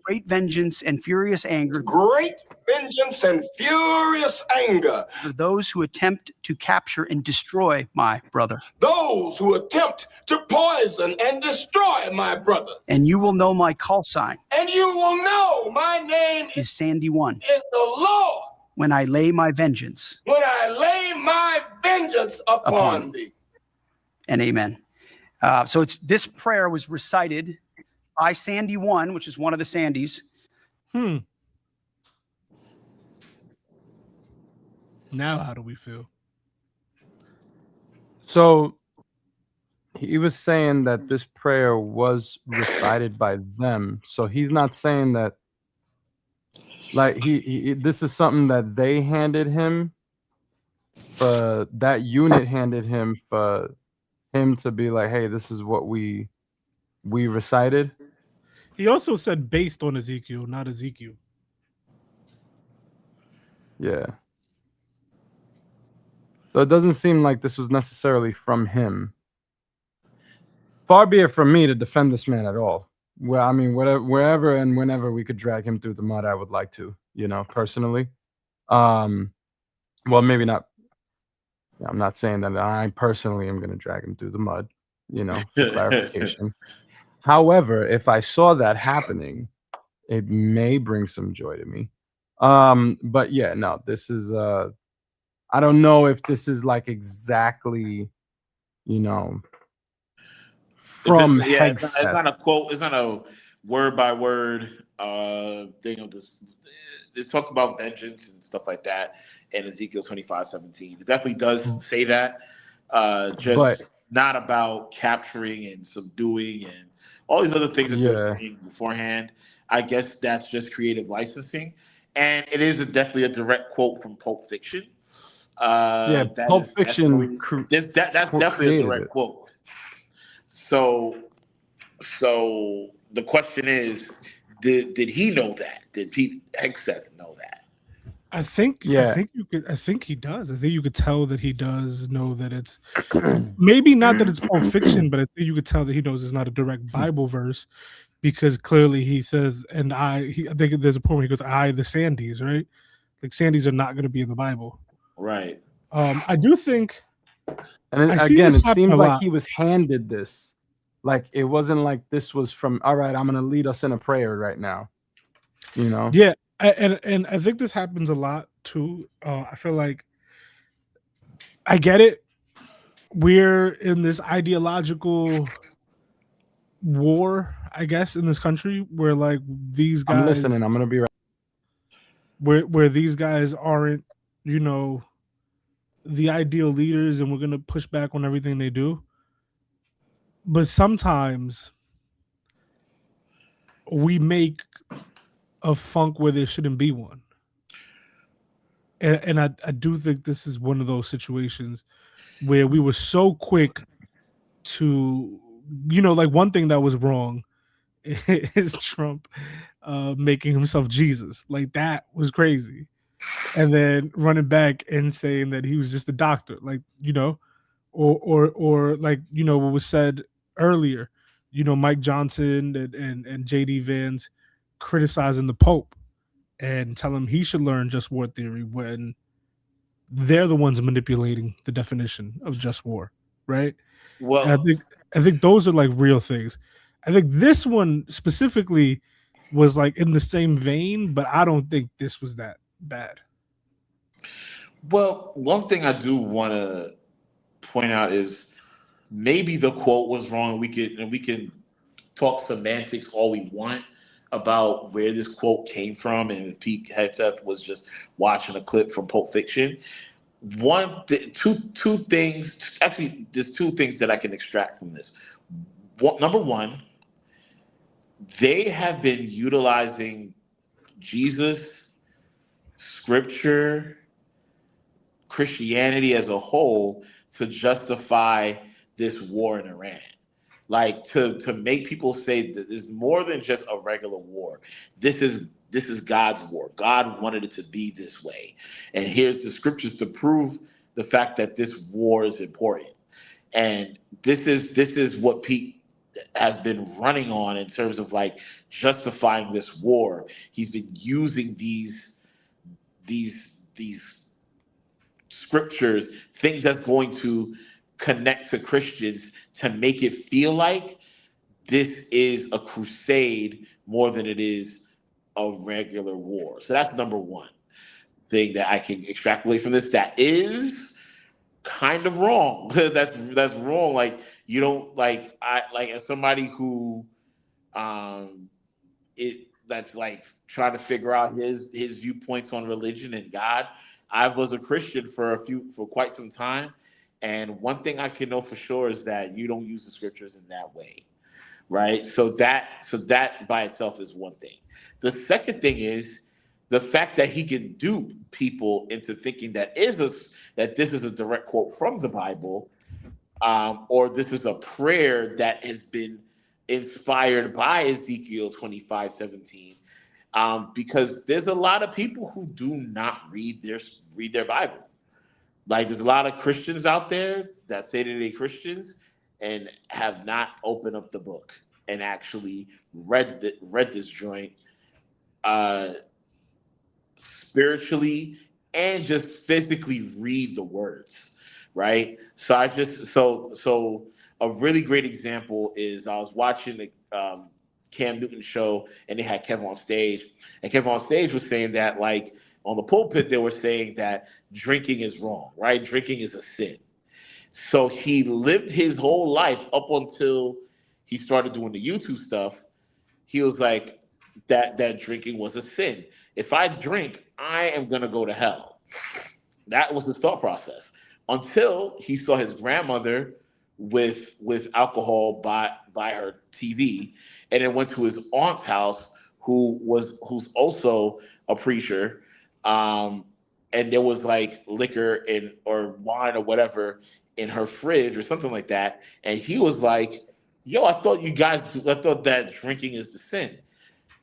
great vengeance and furious anger. Great vengeance and furious anger. For those who attempt to capture and destroy my brother. Those who attempt to poison and destroy my brother. And you will know my call sign. And you will know my name is Sandy 1. Is the Lord. When I lay my vengeance. When I lay my vengeance upon thee. And amen. So this prayer was recited by Sandy 1, which is one of the Sandys. Now how do we feel? So he was saying that this prayer was recited by them. So he's not saying that like he this is something that they handed him, that unit handed him for him to be like, hey, this is what we recited. He also said based on Ezekiel, not Ezekiel. Yeah. So it doesn't seem like this was necessarily from him. Far be it from me to defend this man at all. Well, I mean, wherever and whenever we could drag him through the mud, I would like to, personally. Well, maybe not. I'm not saying that I personally am going to drag him through the mud, for clarification. However, if I saw that happening, it may bring some joy to me. But yeah, no, this is I don't know if this is like exactly, from Hegseth. It's not a quote. It's not a word by word thing of this. It talks about vengeance and stuff like that in Ezekiel 25:17. It definitely does say that. But not about capturing and subduing and all these other things that they're saying beforehand. I guess that's just creative licensing. And it is definitely a direct quote from Pulp Fiction. Pulp Fiction. That's definitely a direct quote. So the question is, did he know that? Did Pete Hegseth know that? I think he does. I think you could tell that he does know that it's maybe not that it's Pulp Fiction, but I think you could tell that he knows it's not a direct Bible verse, because clearly he says, and I think there's a point where he goes, I, the Sandys, right? Like Sandys are not going to be in the Bible. Right. I do think. And again, it seems like he was handed this. Like it wasn't like this was from, all right, I'm going to lead us in a prayer right now. Yeah. And I think this happens a lot too. I feel like I get it. We're in this ideological war, I guess, in this country where like these guys I'm listening. I'm gonna be right. Where these guys aren't, you know, the ideal leaders, and we're gonna push back on everything they do. But sometimes we make a funk where there shouldn't be one. And I do think this is one of those situations where we were so quick to, you know, like one thing that was wrong is Trump making himself Jesus. Like that was crazy. And then running back and saying that he was just a doctor, like, you know, or like, you know, what was said earlier, you know, Mike Johnson and JD Vance criticizing the Pope and tell him he should learn just war theory when they're the ones manipulating the definition of just war, right? Well, And I think those are like real things. I think this one specifically was like in the same vein, but I don't think this was that bad. Well, one thing I do want to point out is maybe the quote was wrong. We can talk semantics all we want about where this quote came from, and if Pete Hegseth was just watching a clip from Pulp Fiction. Two things. Actually, there's two things that I can extract from this. Number one, they have been utilizing Jesus, Scripture, Christianity as a whole to justify this war in Iran. Like to make people say that it's more than just a regular war. This is God's war. God wanted it to be this way. And here's the scriptures to prove the fact that this war is important. And this is what Pete has been running on in terms of like justifying this war. He's been using these scriptures, things that's going to connect to Christians to make it feel like this is a crusade more than it is a regular war. So that's number one thing that I can extrapolate from this. That is kind of wrong. That's wrong. Like you don't like as somebody who that's like trying to figure out his viewpoints on religion and God. I was a Christian for quite some time, and one thing I can know for sure is that you don't use the scriptures in that way, right? So that by itself is one thing. The second thing is the fact that he can dupe people into thinking that this is a direct quote from the Bible, or this is a prayer that has been inspired by Ezekiel 25:17. Because there's a lot of people who do not read their Bible. Like there's a lot of Christians out there that say that they're Christians and have not opened up the book and actually read this joint spiritually and just physically read the words, right? So a really great example is I was watching the Cam Newton show, and they had Kevin on stage, and Kevin on stage was saying that like on the pulpit they were saying that drinking is wrong, right? Drinking is a sin. So he lived his whole life up until he started doing the YouTube stuff. He was like that drinking was a sin. If I drink, I am gonna go to hell. That was his thought process until he saw his grandmother with alcohol by her TV, and then went to his aunt's house, who's also a preacher, and there was like liquor or wine or whatever in her fridge or something like that, and he was like, "Yo, I thought that drinking is the sin,"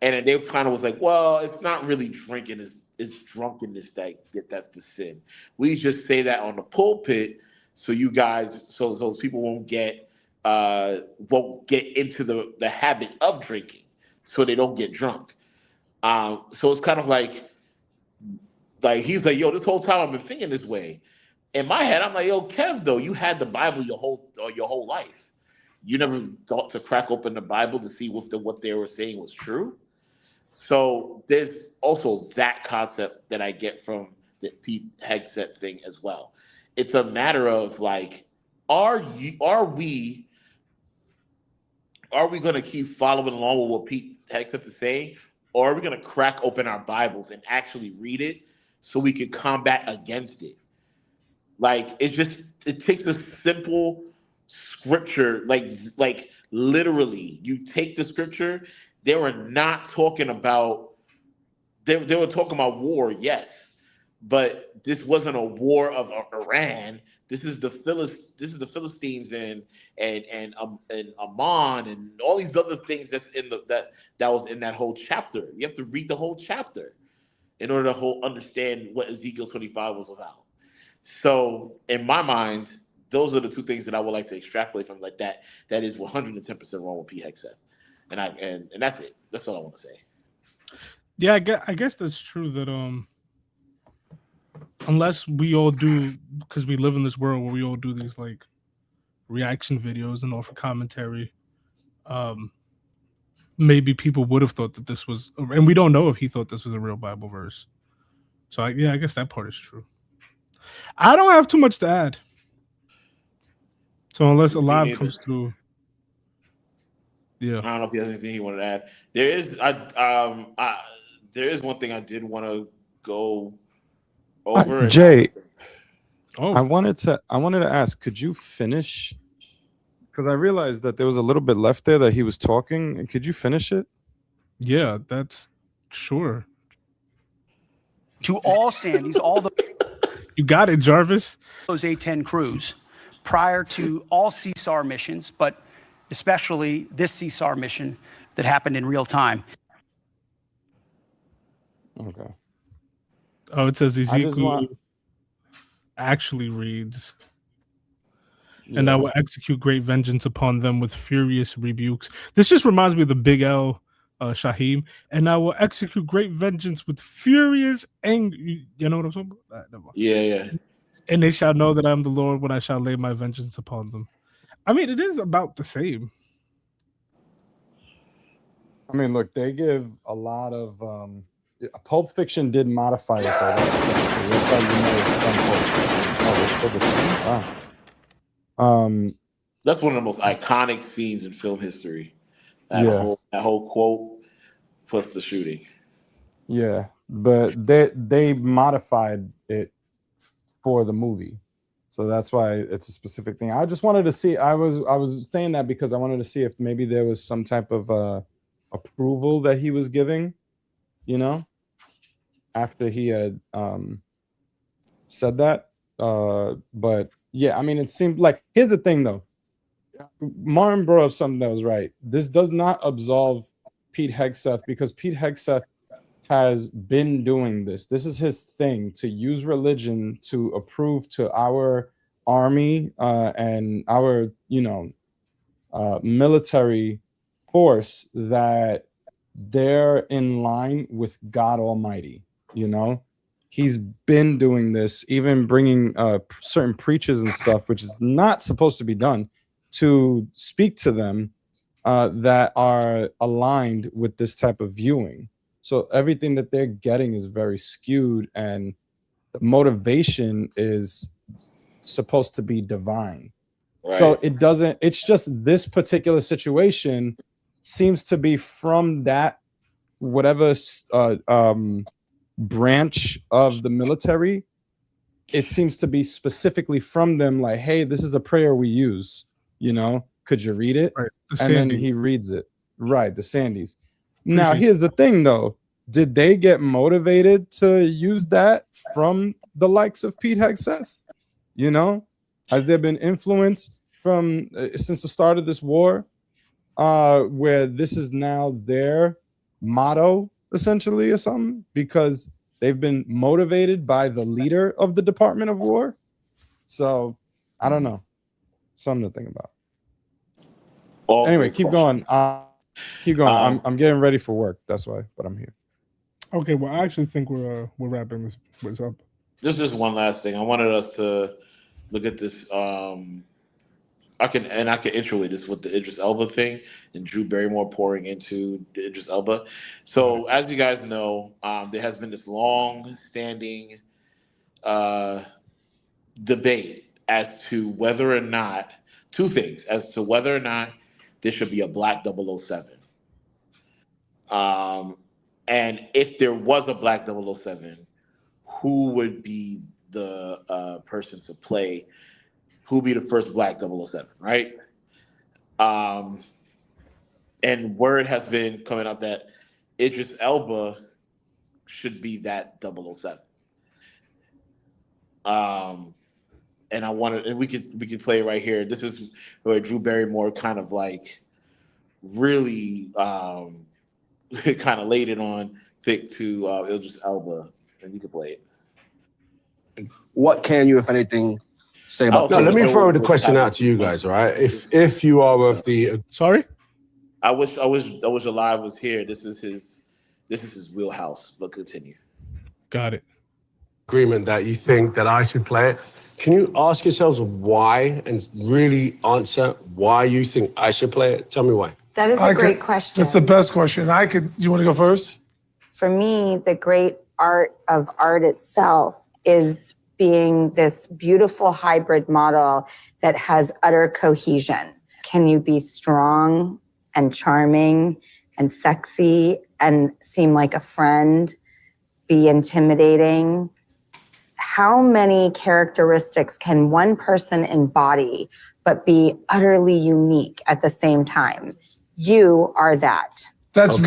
and then they kind of was like, "Well, it's not really drinking; it's drunkenness that's the sin. We just say that on the pulpit." So you guys, so those people won't get into the habit of drinking, so they don't get drunk. So it's kind of like he's like, yo, this whole time I've been thinking this way. In my head, I'm like, yo, Kev, though, you had the Bible your whole life. You never thought to crack open the Bible to see if what they were saying was true. So there's also that concept that I get from the Pete Hegseth thing as well. It's a matter of like, are we going to keep following along with what Pete Hegseth is saying, or are we going to crack open our Bibles and actually read it so we can combat against it? Like, it takes a simple scripture, like literally, you take the scripture. They were not talking about they were talking about war, yes, but this wasn't a war of Iran. This is the Philistines and Ammon and all these other things that's in that was in that whole chapter. You have to read the whole chapter in order to understand what Ezekiel 25 was about. So in my mind, those are the two things that I would like to extrapolate from like that. That is 110% wrong with Pete Hegseth. And that's it. That's all I want to say. Yeah, I guess that's true that unless we all do, because we live in this world where we all do these like reaction videos and offer commentary, maybe people would have thought that this was, and we don't know if he thought this was a real Bible verse. So I guess that part is true. I don't have too much to add. So unless Alive comes through, yeah. I don't know if he has anything he wanted to add. There is one thing I did want to go over. Jay, I wanted to ask, could you finish? Because I realized that there was a little bit left there that he was talking. Could you finish it? Yeah, that's sure. To all Sandys, all the you got it, Jarvis. Those A-10 crews prior to all CSAR missions, but especially this CSAR mission that happened in real time. Okay. Oh, it says Ezekiel actually reads, and I will execute great vengeance upon them with furious rebukes. This just reminds me of the Big L Shaheem, and I will execute great vengeance with furious anger. You know what I'm talking about? Yeah. And they shall know that I am the Lord when I shall lay my vengeance upon them. I mean, it is about the same. I mean, look, they give a lot of Pulp Fiction did modify it though. That's why you know it's from Wow. That's one of the most iconic scenes in film history. That whole quote plus the shooting. Yeah, but they modified it for the movie, so that's why it's a specific thing. I just wanted to see. I was saying that because I wanted to see if maybe there was some type of approval that he was giving, you know, after he had said that. But yeah, I mean, it seemed like, here's the thing though. Martin brought up something that was right. This does not absolve Pete Hegseth, because Pete Hegseth has been doing this. This is his thing, to use religion to approve to our army and our, military force that they're in line with God Almighty. He's been doing this, even bringing certain preachers and stuff, which is not supposed to be done, to speak to them that are aligned with this type of viewing. So everything that they're getting is very skewed, and the motivation is supposed to be divine. Right. So it's just this particular situation seems to be from that whatever branch of the military. It seems to be specifically from them, like, hey, this is a prayer we use, could you read it? Right. And then he reads it. Right, the Sandys. Now, here's the thing, though. Did they get motivated to use that from the likes of Pete Hegseth? Has there been influence from since the start of this war, where this is now their motto, essentially, or something, because they've been motivated by the leader of the Department of War? So, I don't know. Something to think about. Anyway, keep going. Keep going. I'm getting ready for work. That's why, but I'm here. Okay, well, I actually think we're wrapping this up. Just one last thing. I wanted us to look at this. I can intro this with the Idris Elba thing and Drew Barrymore pouring into the Idris Elba. So, as you guys know, there has been this long-standing debate as to whether or not, two things, as to whether or not there should be a black 007. And if there was a black 007, who would be the person to play? Who would be the first black 007, right? And word has been coming up that Idris Elba should be that 007. And I wanted, and we could play it right here. This is where Drew Barrymore kind of like really kind of laid it on thick to Idris Elba, and we could play it. What can you, if anything, say about? No, let me throw the question out to you guys. All right, if you are of the sorry, I wish Alive was here. This is his wheelhouse. But continue. Got it. Agreement that you think that I should play it. Can you ask yourselves why and really answer why you think I should play it? Tell me why. That is a great question. That's the best question. You want to go first? For me, the great art of art itself is being this beautiful hybrid model that has utter cohesion. Can you be strong and charming and sexy and seem like a friend, be intimidating? How many characteristics can one person embody but be utterly unique at the same time? You are that. That's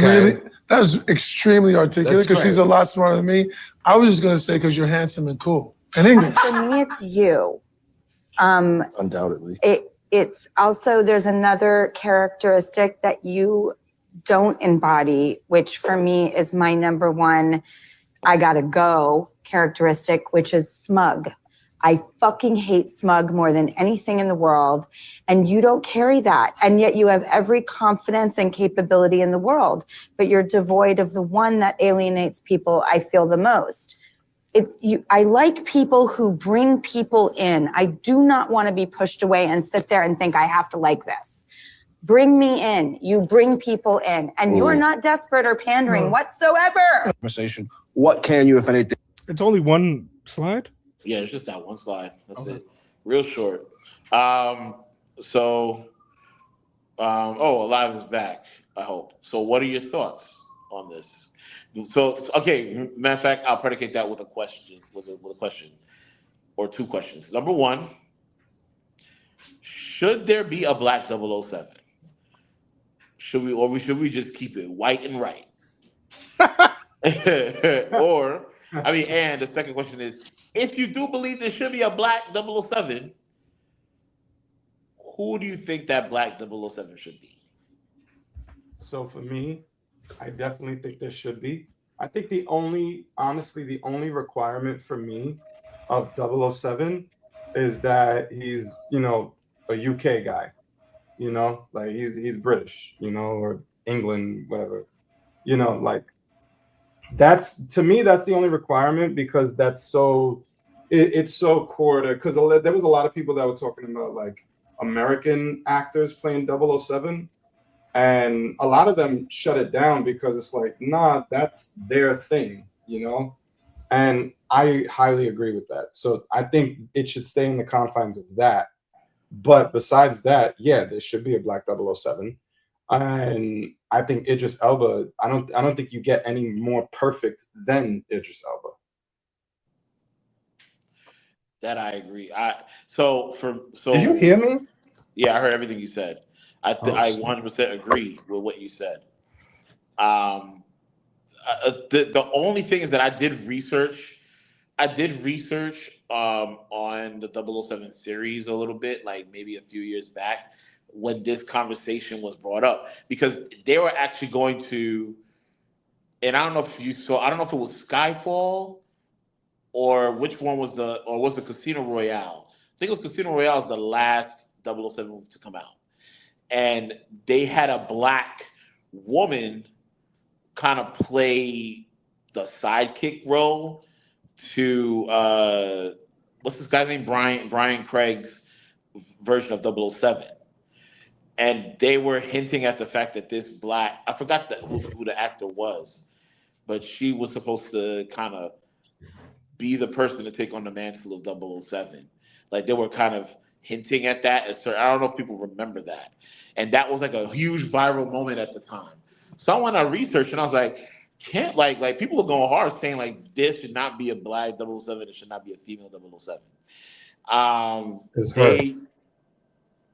extremely articulate because she's a lot smarter than me. I was just going to say because you're handsome and cool. In English. For me, it's you. Undoubtedly. It's also, there's another characteristic that you don't embody, which for me is my number one, I gotta go characteristic, which is smug. I fucking hate smug more than anything in the world. And you don't carry that. And yet you have every confidence and capability in the world, but you're devoid of the one that alienates people I feel the most. I like people who bring people in. I do not want to be pushed away and sit there and think I have to like this. Bring me in. You bring people in. And you're not desperate or pandering whatsoever. Conversation. What can you, if anything? It's only one slide? Yeah, it's just that one slide. That's it. Real short. Alive is back, I hope. So what are your thoughts on this? So, okay, matter of fact, I'll predicate that with a question, with a question or two questions. Number one, should there be a black 007? Should we just keep it white and right? And the second question is, if you do believe there should be a black 007, who do you think that black 007 should be? So for me, I definitely think there should be. I think the only requirement for me of 007 is that he's, a UK guy, like he's British, or England, whatever, that's, to me, that's the only requirement, because that's it's so core to, because there was a lot of people that were talking about like American actors playing 007. And a lot of them shut it down because it's like, nah, that's their thing, And I highly agree with that. So I think it should stay in the confines of that. But besides that, yeah, there should be a black 007. And I think Idris Elba, I don't think you get any more perfect than Idris Elba. That I agree. Did you hear me? Yeah, I heard everything you said. I 100% agree with what you said. The only thing is that I did research on the 007 series a little bit, like maybe a few years back when this conversation was brought up, because they were actually going to, and I don't know if you saw, I don't know if it was Skyfall or which one was was the Casino Royale. I think it was Casino Royale is the last 007 movie to come out. And they had a black woman kind of play the sidekick role to what's this guy's name? Brian Craig's version of 007. And they were hinting at the fact that this black, I forgot who the actor was, but she was supposed to kind of be the person to take on the mantle of 007. Like they were kind of hinting at that. I don't know if people remember that. And that was like a huge viral moment at the time. So I went on research and I was like, can't like people are going hard saying like this should not be a black 007, it should not be a female 007. It's her.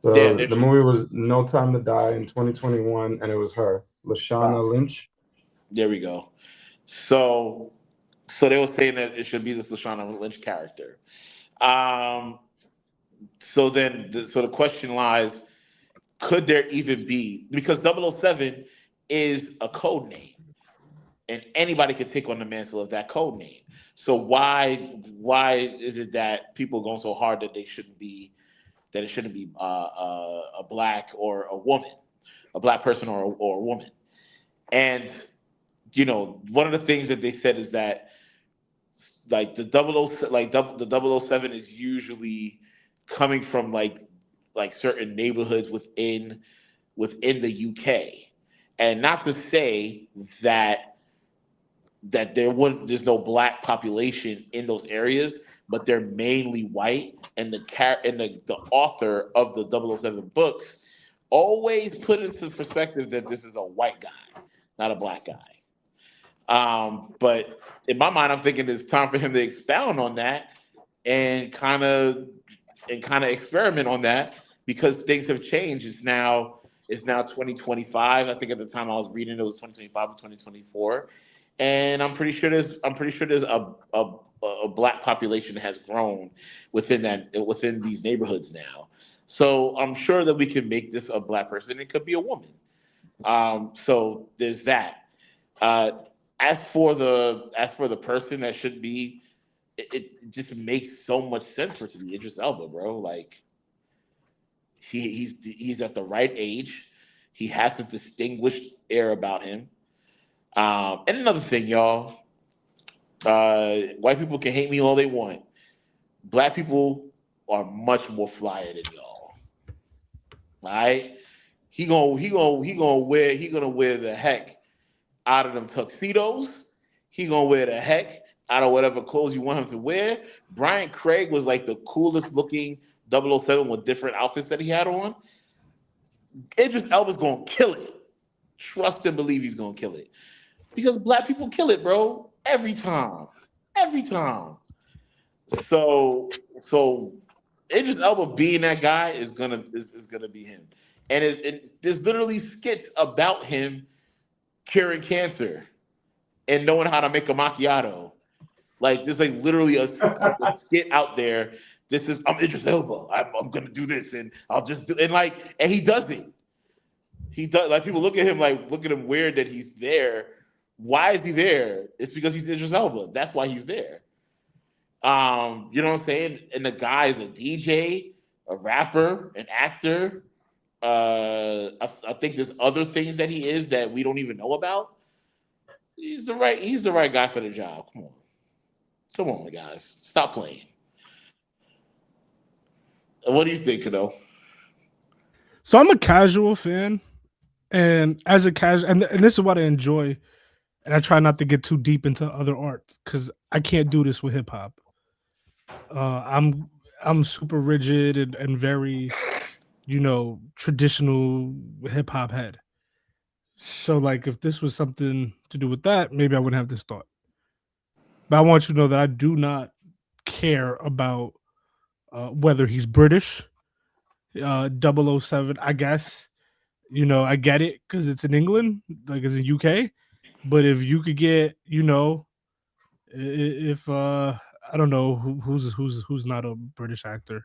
Yeah, The movie was No Time to Die in 2021, and it was her, Lashana Lynch. There we go. So they were saying that it should be this Lashana Lynch character. So the question lies, could there even be, because 007 is a code name and anybody could take on the mantle of that code name. So why is it that people are going so hard that it shouldn't be a black or a woman, a black person or a woman? And one of the things that they said is that like the 007 is usually coming from like certain neighborhoods within the UK, and not to say that there's no black population in those areas, but they're mainly white, and the author of the 007 books always put into perspective that this is a white guy, not a black guy. But in my mind, I'm thinking it's time for him to expound on that and kind of experiment on that, because things have changed. It's now 2025. I think at the time I was reading it was 2025 or 2024, and I'm pretty sure there's a black population that has grown within these neighborhoods now. So I'm sure that we can make this a black person. It could be a woman. So there's that. As for the person that should be, it just makes so much sense for it to be Idris Elba, bro. Like he's at the right age. He has a distinguished air about him. And another thing, y'all, white people can hate me all they want. Black people are much more flyer than y'all. All right? He gonna wear the heck out of them tuxedos. He gonna wear the heck out of whatever clothes you want him to wear. Brian Craig was like the coolest looking 007 with different outfits that he had on. Idris Elba's gonna kill it. Trust and believe he's gonna kill it. Because black people kill it, bro. Every time. Every time. So Idris Elba being that guy is gonna be him. And there's literally skits about him curing cancer and knowing how to make a macchiato. Like there's like literally a skit out there. I'm Idris Elba. I'm gonna do this, and I'll just do, and he does it. He does, like, people look at him weird that he's there. Why is he there? It's because he's Idris Elba. That's why he's there. You know what I'm saying? And the guy is a DJ, a rapper, an actor. I think there's other things that he is that we don't even know about. He's the right guy for the job. Come on, guys. Stop playing. What do you think, Kano? So I'm a casual fan, and as a casual, and this is what I enjoy, and I try not to get too deep into other art because I can't do this with hip hop. I'm super rigid and very, traditional hip hop head. So like, if this was something to do with that, maybe I wouldn't have this thought. But I want you to know that I do not care about whether he's British, 007. I guess, I get it because it's in England, like it's in UK. But if you could get, if I don't know who's not a British actor.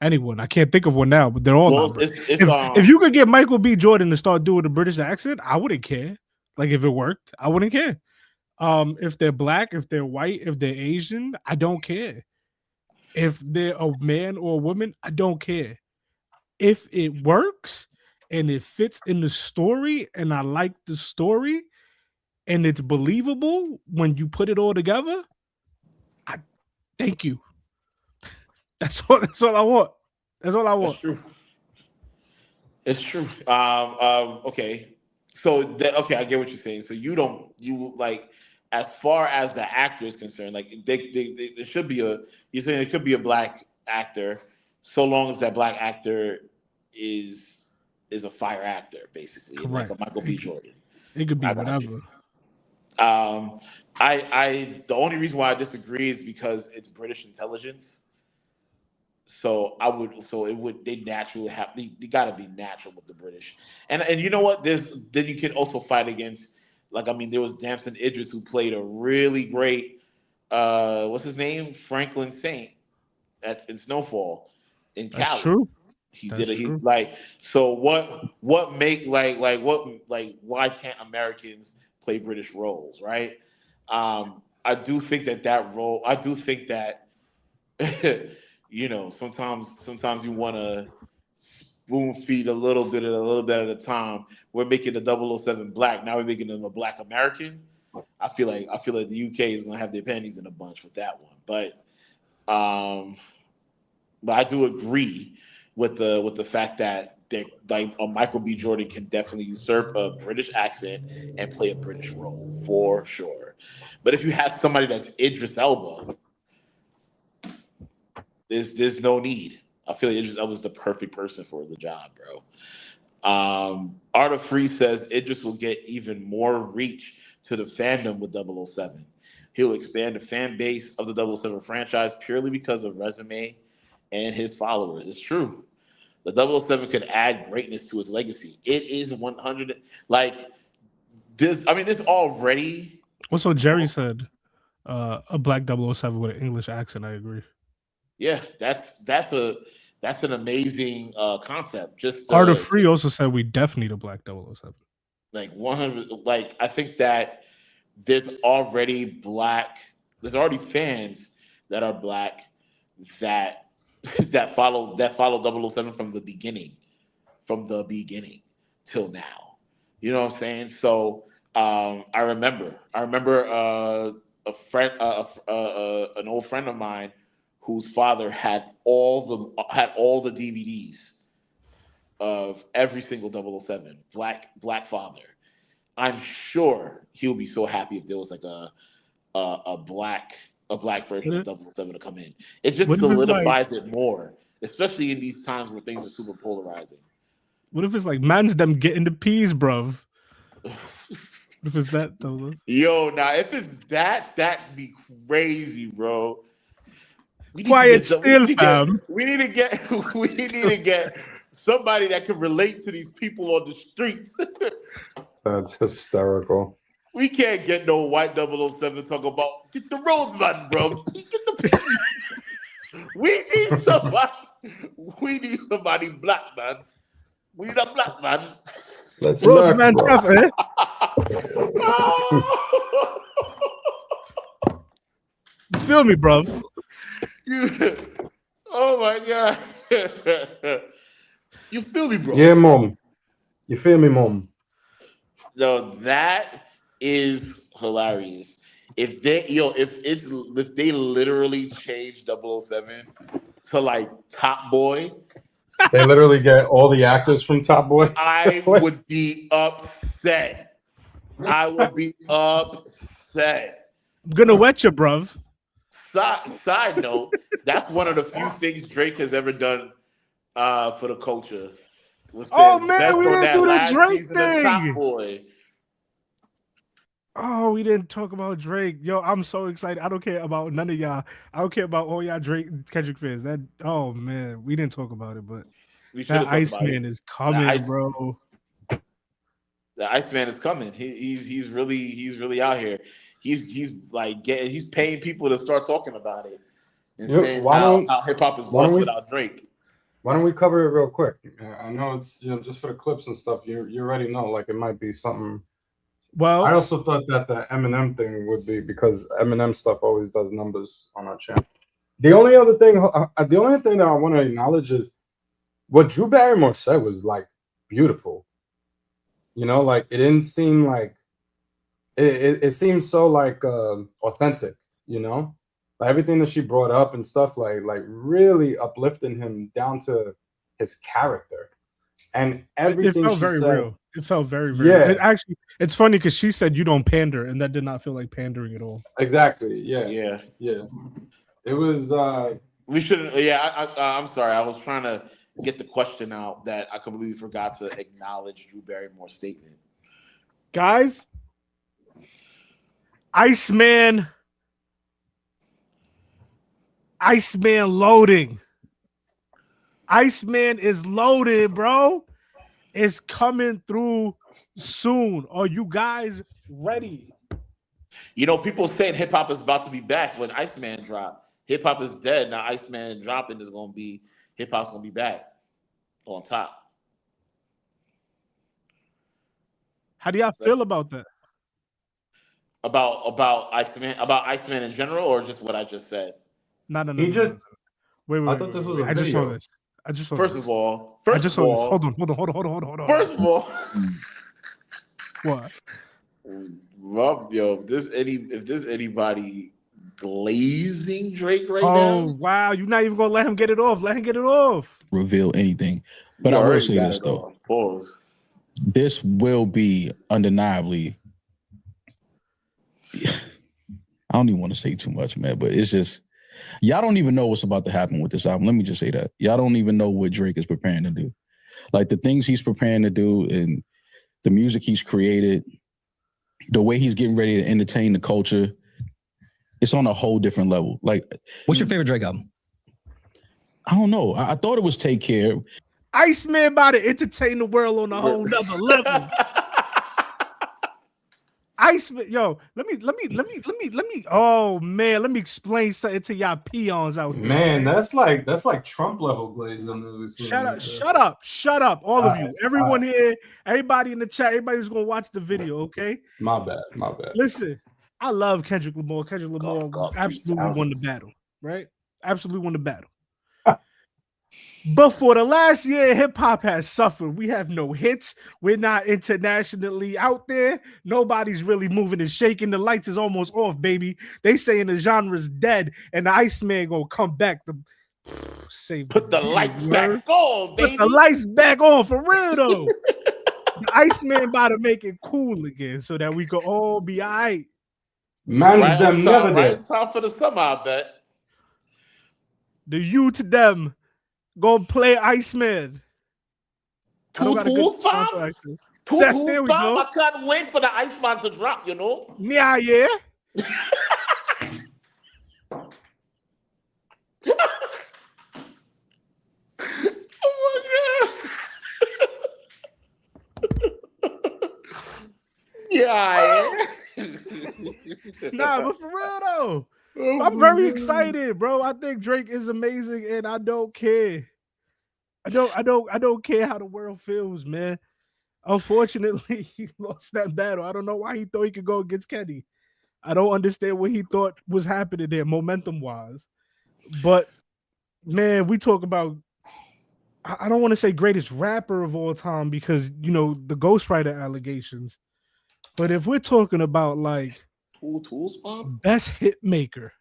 Anyone. I can't think of one now, but they're all not British. If you could get Michael B. Jordan to start doing a British accent, I wouldn't care. Like if it worked, I wouldn't care. If they're black, if they're white, if they're Asian, I don't care. If they're a man or a woman, I don't care. If it works and it fits in the story and I like the story and it's believable when you put it all together, thank you. That's all I want. That's all I want. That's true. It's true. Okay. So okay, I get what you're saying. So you like, as far as the actor is concerned, like there should be you're saying it could be a black actor, so long as that black actor is a fire actor, basically, like Correct. a Michael B. Jordan. It could be I got whatever. you. The only reason why I disagree is because it's British intelligence. So they naturally have they gotta be natural with the British. And you know what? Then you can also fight against, like, I mean, there was Damson Idris who played a really great what's his name? Franklin Saint in Snowfall in Cali. That's true. He That's did it. He true. so what make why can't Americans play British roles, right? I do think that role. I do think that sometimes you want to spoon feed a little bit at a time. We're making the 007 black. Now we're making them a black American. I feel like the UK is gonna have their panties in a bunch with that one. But I do agree with the fact that a Michael B. Jordan can definitely usurp a British accent and play a British role for sure. But if you have somebody that's Idris Elba, there's no need. I feel like Idris Elba's the perfect person for the job, bro. Art of Free says Idris will get even more reach to the fandom with 007. He'll expand the fan base of the 007 franchise purely because of resume and his followers. It's true. The 007 could add greatness to his legacy. It is 100 like this. I mean, this already. Also, Jerry said a black 007 with an English accent. I agree. Yeah, that's an amazing concept. Just Art of Free also said we definitely need a black 007. like 100. Like, I think that there's already fans that are black that follow 007 from the beginning till now. You know what I'm saying? So I remember a friend, an old friend of mine whose father had all the DVDs of every single 007, black father. I'm sure he'll be so happy if there was like a black version of 007 to come in. It just solidifies it more, especially in these times where things are super polarizing. What if it's like man's them getting the peas, bruv? What if it's that though? Yo, now if it's that'd be crazy, bro. Quiet still, fam. We need to get somebody that can relate to these people on the streets. That's hysterical. We can't get no white 007 to talk about get the roads, man, bro. Get the peas. We need somebody black, man. We need a black man. Let's Roads, man, tough, eh? You feel me, bruv? Oh my god. You feel me, bro? Yeah, mom. You feel me, mom? No, that is hilarious. If they literally changed 007 to like Top Boy, They literally get all the actors from Top Boy. I would be upset. I'm gonna wet you, bruv. Side note, that's one of the few things Drake has ever done for the culture. Oh man, we didn't do the Drake thing. Top Boy. Oh, we didn't talk about Drake. Yo, I'm so excited. I don't care about none of y'all. I don't care about all y'all Drake Kendrick fans. Oh man, we didn't talk about it, but that Iceman is coming, bro. The Iceman is coming. He's really out here. He's paying people to start talking about it and saying how hip hop is lost without Drake. Why don't we cover it real quick? I know it's just for the clips and stuff. You already know, like it might be something. Well, I also thought that the Eminem thing would be because Eminem stuff always does numbers on our channel. The only thing that I want to acknowledge is what Drew Barrymore said was like beautiful. You know, like it didn't seem like it seemed so like authentic. You know, like everything that she brought up and stuff like really uplifting him down to his character. And everything it felt very real. It felt very real. Yeah. Actually, it's funny because she said you don't pander, and that did not feel like pandering at all. Exactly. Yeah. It was We shouldn't. Yeah, I'm sorry. I was trying to get the question out that I completely forgot to acknowledge Drew Barrymore's statement. Guys, Iceman loading. Iceman is loaded, bro. It's coming through soon. Are you guys ready? You know, people saying hip hop is about to be back when Iceman dropped. Hip hop is dead. Now Iceman dropping is going to be, hip hop's going to be back on top. How do y'all feel about that? About Iceman in general, or just what I just said? No. He just- Wait. I thought this was a I just saw video. this. I just saw First this. of all, Hold on. First of all, what? Rob, yo, if there's anybody glazing Drake right Oh now, wow, you're not even gonna let him get it off. Let him get it off. Reveal anything. But You I will already say got this it though. off. Pause. This will be undeniably. I don't even want to say too much, man, but it's just y'all don't even know what's about to happen with this album. Let me just say that. Y'all don't even know what Drake is preparing to do. Like the things he's preparing to do and the music he's created, the way he's getting ready to entertain the culture, it's on a whole different level. Like, what's your favorite Drake album? I don't know. I thought it was Take Care. Iceman about to entertain the world on a whole nother level. Iceman, yo, let me. Oh man, let me explain something to y'all peons out here. Man, that's like Trump level glaze. Shut up, all of you, everyone here, everybody in the chat, everybody who's gonna watch the video. Okay, My bad. listen, I love Kendrick Lamar. Kendrick Lamar absolutely won the battle, right? Absolutely won the battle. But for the last year, hip hop has suffered. We have no hits. We're not internationally out there. Nobody's really moving and shaking. The lights is almost off, baby. They saying the genre's dead, and the Iceman gonna come back to save. Put the lights back on, baby. Put the lights back on for real though. The Iceman about to make it cool again, so that we can all be all right. Man's right them on never time, right did. on time for the summer, I bet. The you to them go play Iceman. I don't got a good Tools, sponsor, fam? actually. Two There tools, we fam? go. I can't wait for the Iceman to drop, you know? Yeah. Yeah. Nah, but for real though, I'm very excited, bro. I think Drake is amazing, and I don't care. I don't care how the world feels, man. Unfortunately, he lost that battle. I don't know why he thought he could go against Kenny. I don't understand what he thought was happening there, momentum wise. But man, we talk about. I don't want to say greatest rapper of all time because you know the ghostwriter allegations. But if we're talking about like tools, fam? best hit maker,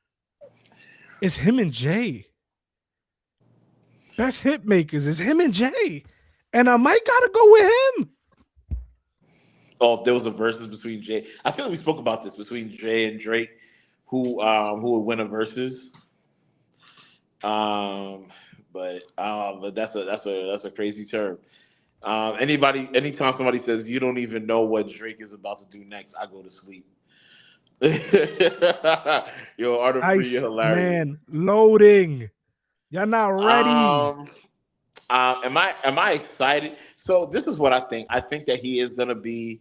it's him and Jay. Best hit makers is him and Jay, and I might gotta go with him. Oh, if there was a versus between Jay, I feel like we spoke about this between Jay and Drake, who would win a versus. But that's a crazy term. Anytime somebody says you don't even know what Drake is about to do next, I go to sleep. Yo, Art of Free, you're hilarious. Man, loading. Y'all not ready. Am I excited? So this is what I think. I think that he is gonna be.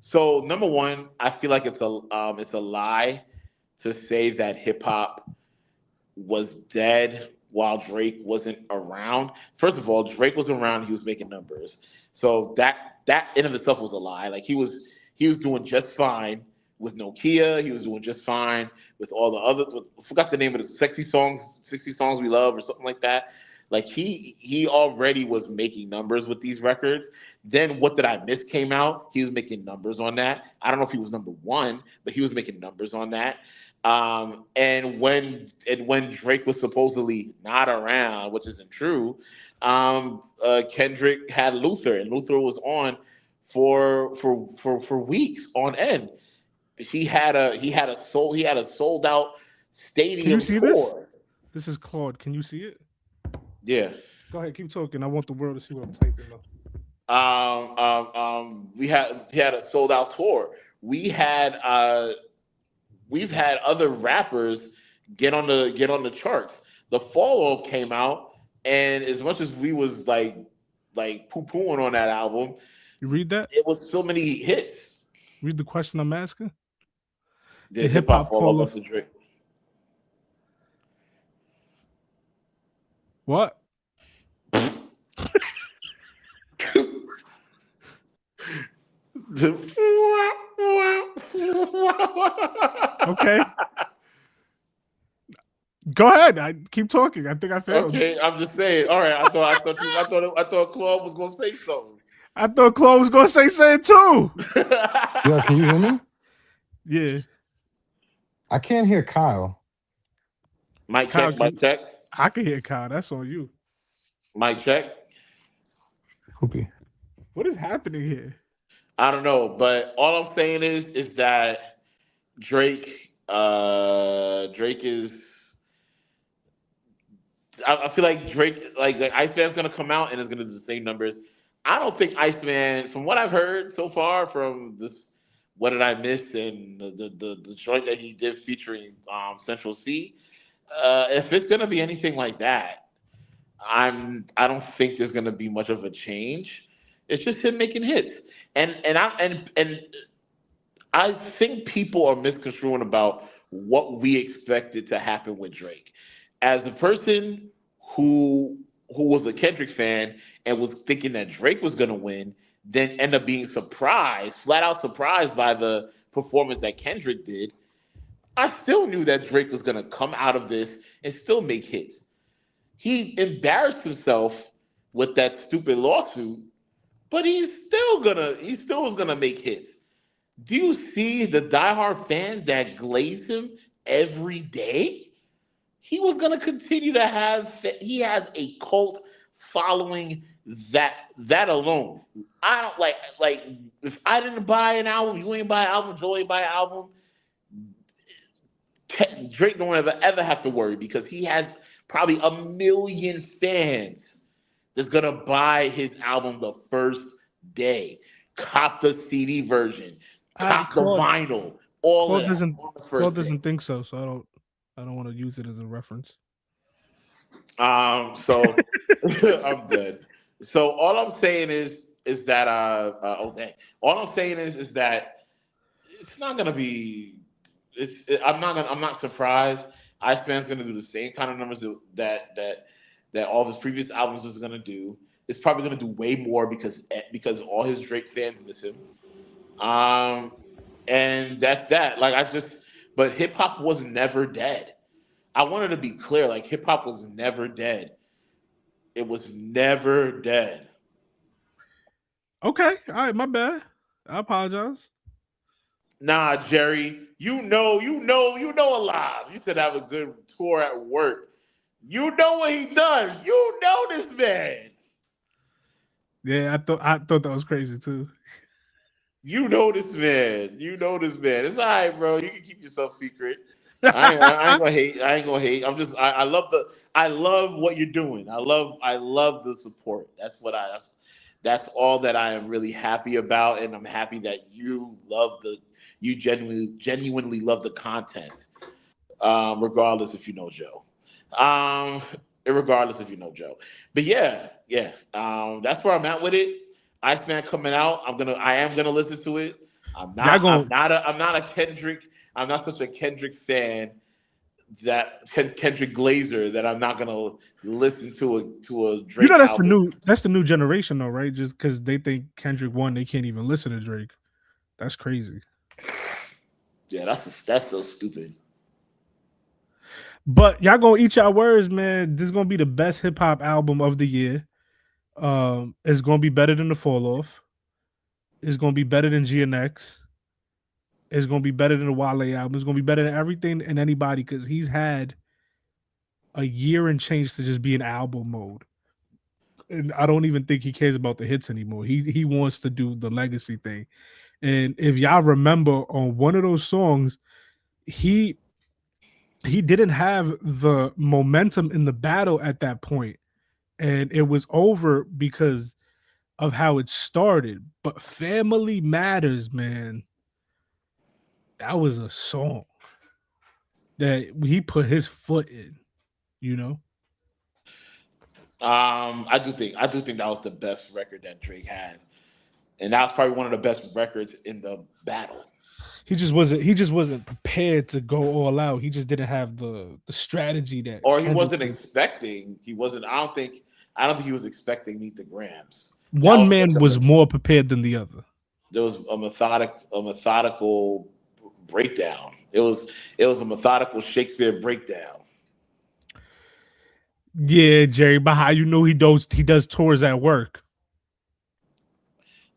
So number one, I feel like it's a lie to say that hip hop was dead while Drake wasn't around. First of all, Drake was around. He was making numbers. So that in of itself was a lie. Like he was doing just fine with Nokia. He was doing just fine with all the other. I forgot the name of the 60 songs we love or something like that. Like he already was making numbers with these records. Then What Did I Miss came out. He was making numbers on that. I don't know if he was number one, but he was making numbers on that. And when Drake was supposedly not around, which isn't true, Kendrick had Luther, and Luther was on for weeks on end. He had a sold out stadium Can you see tour. this? This is Claude. Can you see it? Yeah. Go ahead, keep talking. I want the world to see what I'm typing though. We had a sold out tour. We've had other rappers get on the charts. The Fall Off came out, and as much as we was like poo-pooing on that album, you read that? It was so many hits. Read the question I'm asking. Did hip hop fall off the Drake? What? Okay. Go ahead. I keep talking. I think I failed. Okay, I'm just saying. All right, I thought Claude was gonna say something. I thought Claude was gonna say something too. Yeah, can you hear me? Yeah. I can't hear Kyle. Mic Kyle, check. Mic check. I can hear Kyle. That's on you. Mic check. Hoopy. What is happening here? I don't know, but all I'm saying is that Drake is. I feel like Drake, like Iceman's gonna come out and is gonna do the same numbers. I don't think Iceman, from what I've heard so far from this, What Did I Miss, and the joint that he did featuring Central C, if it's gonna be anything like that, I don't think there's gonna be much of a change. It's just him making hits, and I think people are misconstruing about what we expected to happen with Drake. As a person who was a Kendrick fan and was thinking that Drake was going to win, then end up being surprised, flat out surprised by the performance that Kendrick did, I still knew that Drake was going to come out of this and still make hits. He embarrassed himself with that stupid lawsuit, but he still was gonna make hits. Do you see the diehard fans that glaze him every day? He was going to continue to he has a cult following that alone. I don't like if I didn't buy an album, you ain't buy an album, Joe ain't buy an album, Drake don't ever have to worry because he has probably 1 million fans that's going to buy his album the first day. Cop the CD version, cop the vinyl, all Claude of that. Claude doesn't think so, so I don't want to use it as a reference. So I'm dead. So all I'm saying is that all I'm saying is that it's not gonna be. I'm not surprised. Iceman's gonna do the same kind of numbers that all of his previous albums is gonna do. It's probably gonna do way more because all his Drake fans miss him. And that's that. But hip hop was never dead. I wanted to be clear, like hip hop was never dead. It was never dead. Okay, all right, my bad. I apologize. Nah, Jerry, you know a lot. You said have a good tour at work. You know what he does. You know this man. Yeah, I thought that was crazy too. You know this man. It's all right, bro. You can keep yourself secret. I ain't gonna hate. I love what you're doing. I love the support. That's all that I am really happy about, and I'm happy that you genuinely love the content, regardless if you know Joe. Regardless if you know Joe. But yeah. That's where I'm at with it. Iceman coming out. I am gonna listen to it. I'm not a Kendrick. I'm not such a Kendrick fan that Kendrick Glazer that I'm not gonna listen to a Drake. You know album. that's the new generation though, right? Just because they think Kendrick won, they can't even listen to Drake. That's crazy. Yeah, that's so stupid. But y'all gonna eat y'all words, man. This is gonna be the best hip hop album of the year. It's gonna be better than The Fall Off. It's gonna be better than GNX. It's gonna be better than the Wale album. It's gonna be better than everything and anybody because he's had a year and change to just be in album mode. And I don't even think he cares about the hits anymore. He wants to do the legacy thing. And if y'all remember on one of those songs, he he didn't have the momentum in the battle at that point, and it was over because of how it started. But Family Matters, man, that was a song that he put his foot in, you know. I do think that was the best record that Drake had, and that was probably one of the best records in the battle. He just wasn't prepared to go all out. He just didn't have the strategy that, Or he Kendrick wasn't did. expecting. He wasn't. I don't think he was expecting Meet the Grams. One man was more prepared than the other. There was a methodical breakdown. It was a methodical Shakespeare breakdown. Yeah, Jerry, but how you know he does tours at work?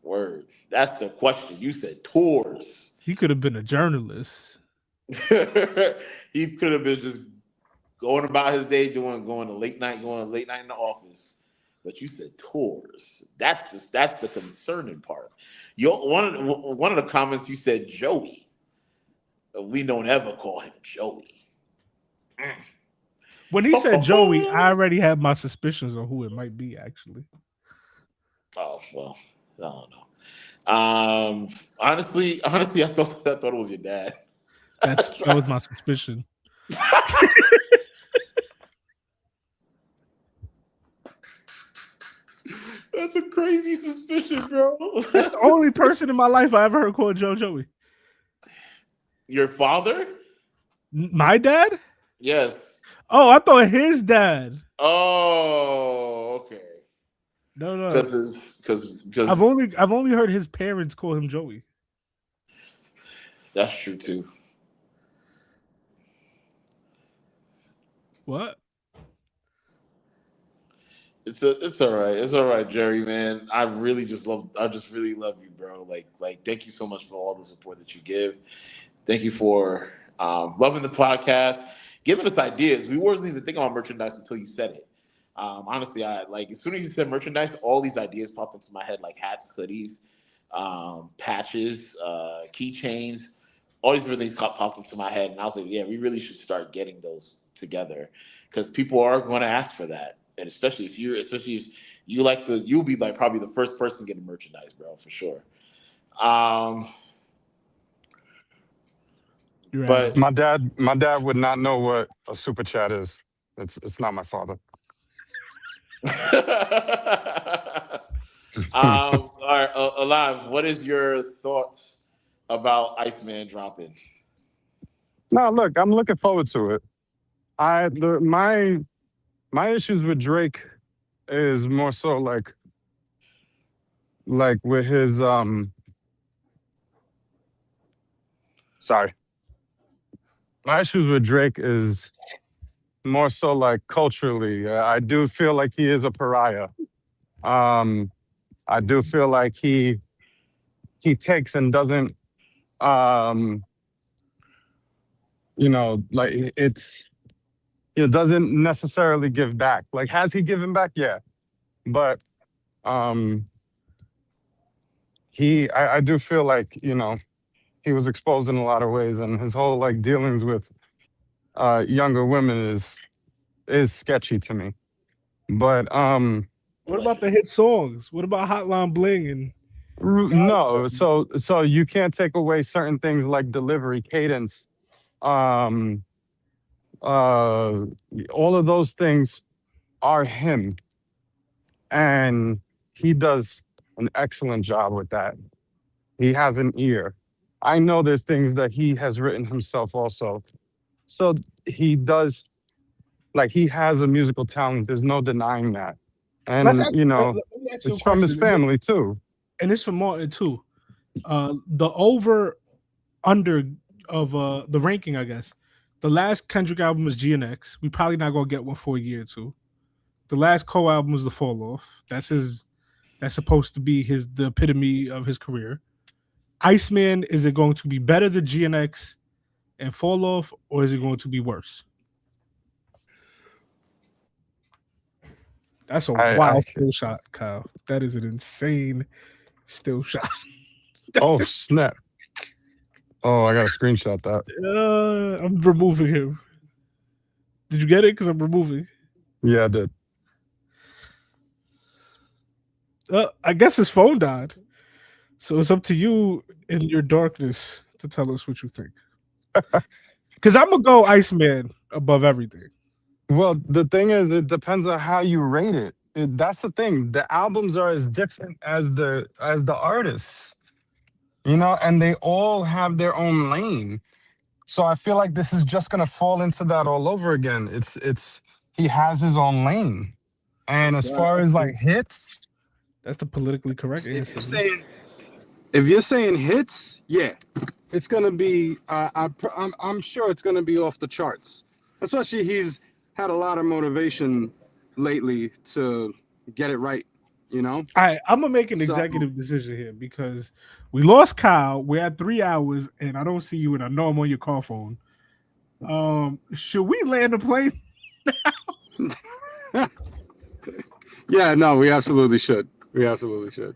Word. That's the question. You said tours. He could have been a journalist. He could have been just going about his day going to late night in the office. But you said tours. That's the concerning part. One of the comments you said Joey. We don't ever call him Joey. When he said Joey, I already have my suspicions on who it might be, actually. Oh well, I don't know. Honestly, I thought it was your dad. That was my suspicion. That's a crazy suspicion, bro. That's the only person in my life I ever heard called Joey. Your father? My dad? Yes. Oh, I thought his dad. Oh, okay. No. Because I've only heard his parents call him Joey. That's true too. What? It's all right. It's all right, Jerry, man. I just really love you, bro. Like thank you so much for all the support that you give. Thank you for loving the podcast, giving us ideas. We wasn't even thinking about merchandise until you said it. Honestly, I as soon as you said merchandise, all these ideas popped into my head, like hats, hoodies, patches, keychains, all these different things popped into my head, and I was like, yeah, we really should start getting those together because people are going to ask for that, and especially if you'll be like probably the first person getting merchandise, bro, for sure. But my dad would not know what a super chat is. It's not my father. All right, Alive, what is your thoughts about Iceman dropping? No, look, I'm looking forward to it. My issues with Drake is more so like with his sorry. My issues with Drake is more so like culturally. I do feel like he is a pariah. I do feel like he takes and doesn't like it doesn't necessarily give back. Like, has he given back? Yeah. But I do feel like, he was exposed in a lot of ways, and his whole like dealings with younger women is sketchy to me. But what about the hit songs? What about Hotline Bling and no, so you can't take away certain things like delivery, cadence, all of those things are him, and he does an excellent job with that. He has an ear. I know there's things that he has written himself also. So he does, like, he has a musical talent. There's no denying that. And, let me ask you it's a from his question. family too. And it's from Martin too. The over-under of the ranking, I guess. The last Kendrick album was GNX. We probably not going to get one for a year or two. The last Cole album was The Fall Off. That's supposed to be the epitome of his career. Iceman, is it going to be better than GNX and Fall Off, or is it going to be worse? That's a wild still shot, Kyle. That is an insane still shot. Oh, snap. Oh, I got to screenshot that. I'm removing him. Did you get it? Because I'm removing. Yeah, I did. I guess his phone died. So it's up to you in your darkness to tell us what you think. Because I'm going to go Iceman above everything. Well, the thing is, it depends on how you rate it. That's the thing. The albums are as different as the artists, you know, and they all have their own lane. So I feel like this is just gonna fall into that all over again. It's he has his own lane, and as far as like hits, that's the politically correct answer. If you're saying hits, yeah, it's gonna be. I'm sure it's gonna be off the charts. Especially he's had a lot of motivation lately to get it right. You know. All right, I'm gonna make an executive decision here because we lost Kyle. We're at 3 hours, and I don't see you, and I know I'm on your call phone. Should we land the plane? Yeah, no, we absolutely should. We absolutely should.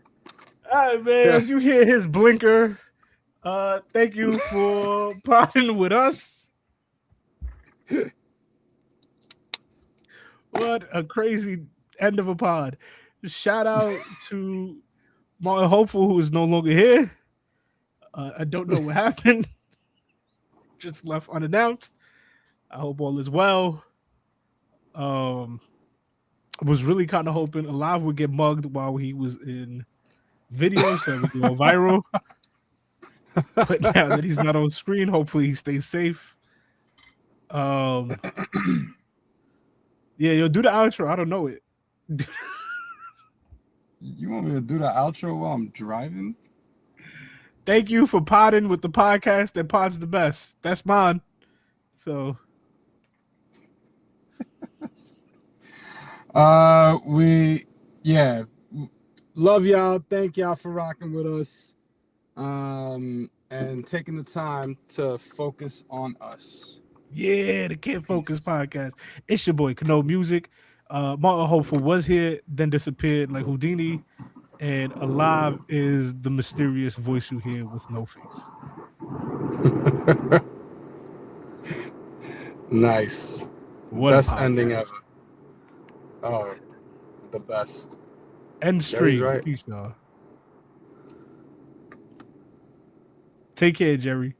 All right, man. Yeah. As you hear his blinker, thank you for partying with us. What a crazy end of a pod. Shout out to Martin Hopeful, who is no longer here. I don't know what happened. Just left unannounced. I hope all is well. I was really kind of hoping Alive would get mugged while he was in video so we can go viral. But now that he's not on screen, hopefully he stays safe. Yeah, you'll do the outro. I don't know it. You want me to do the outro while I'm driving? Thank you for podding with the podcast that pods the best. That's mine. So we love y'all. Thank y'all for rocking with us. And taking the time to focus on us. yeah, the Can't Focus podcast. It's your boy Kano Music. Martin Hopeful was here, then disappeared like Houdini. And Alive is the mysterious voice you hear with no face. Nice. What a best podcast. ending ever. Oh, the best. End stream. Right. Peace, y'all. Take care, Jerry.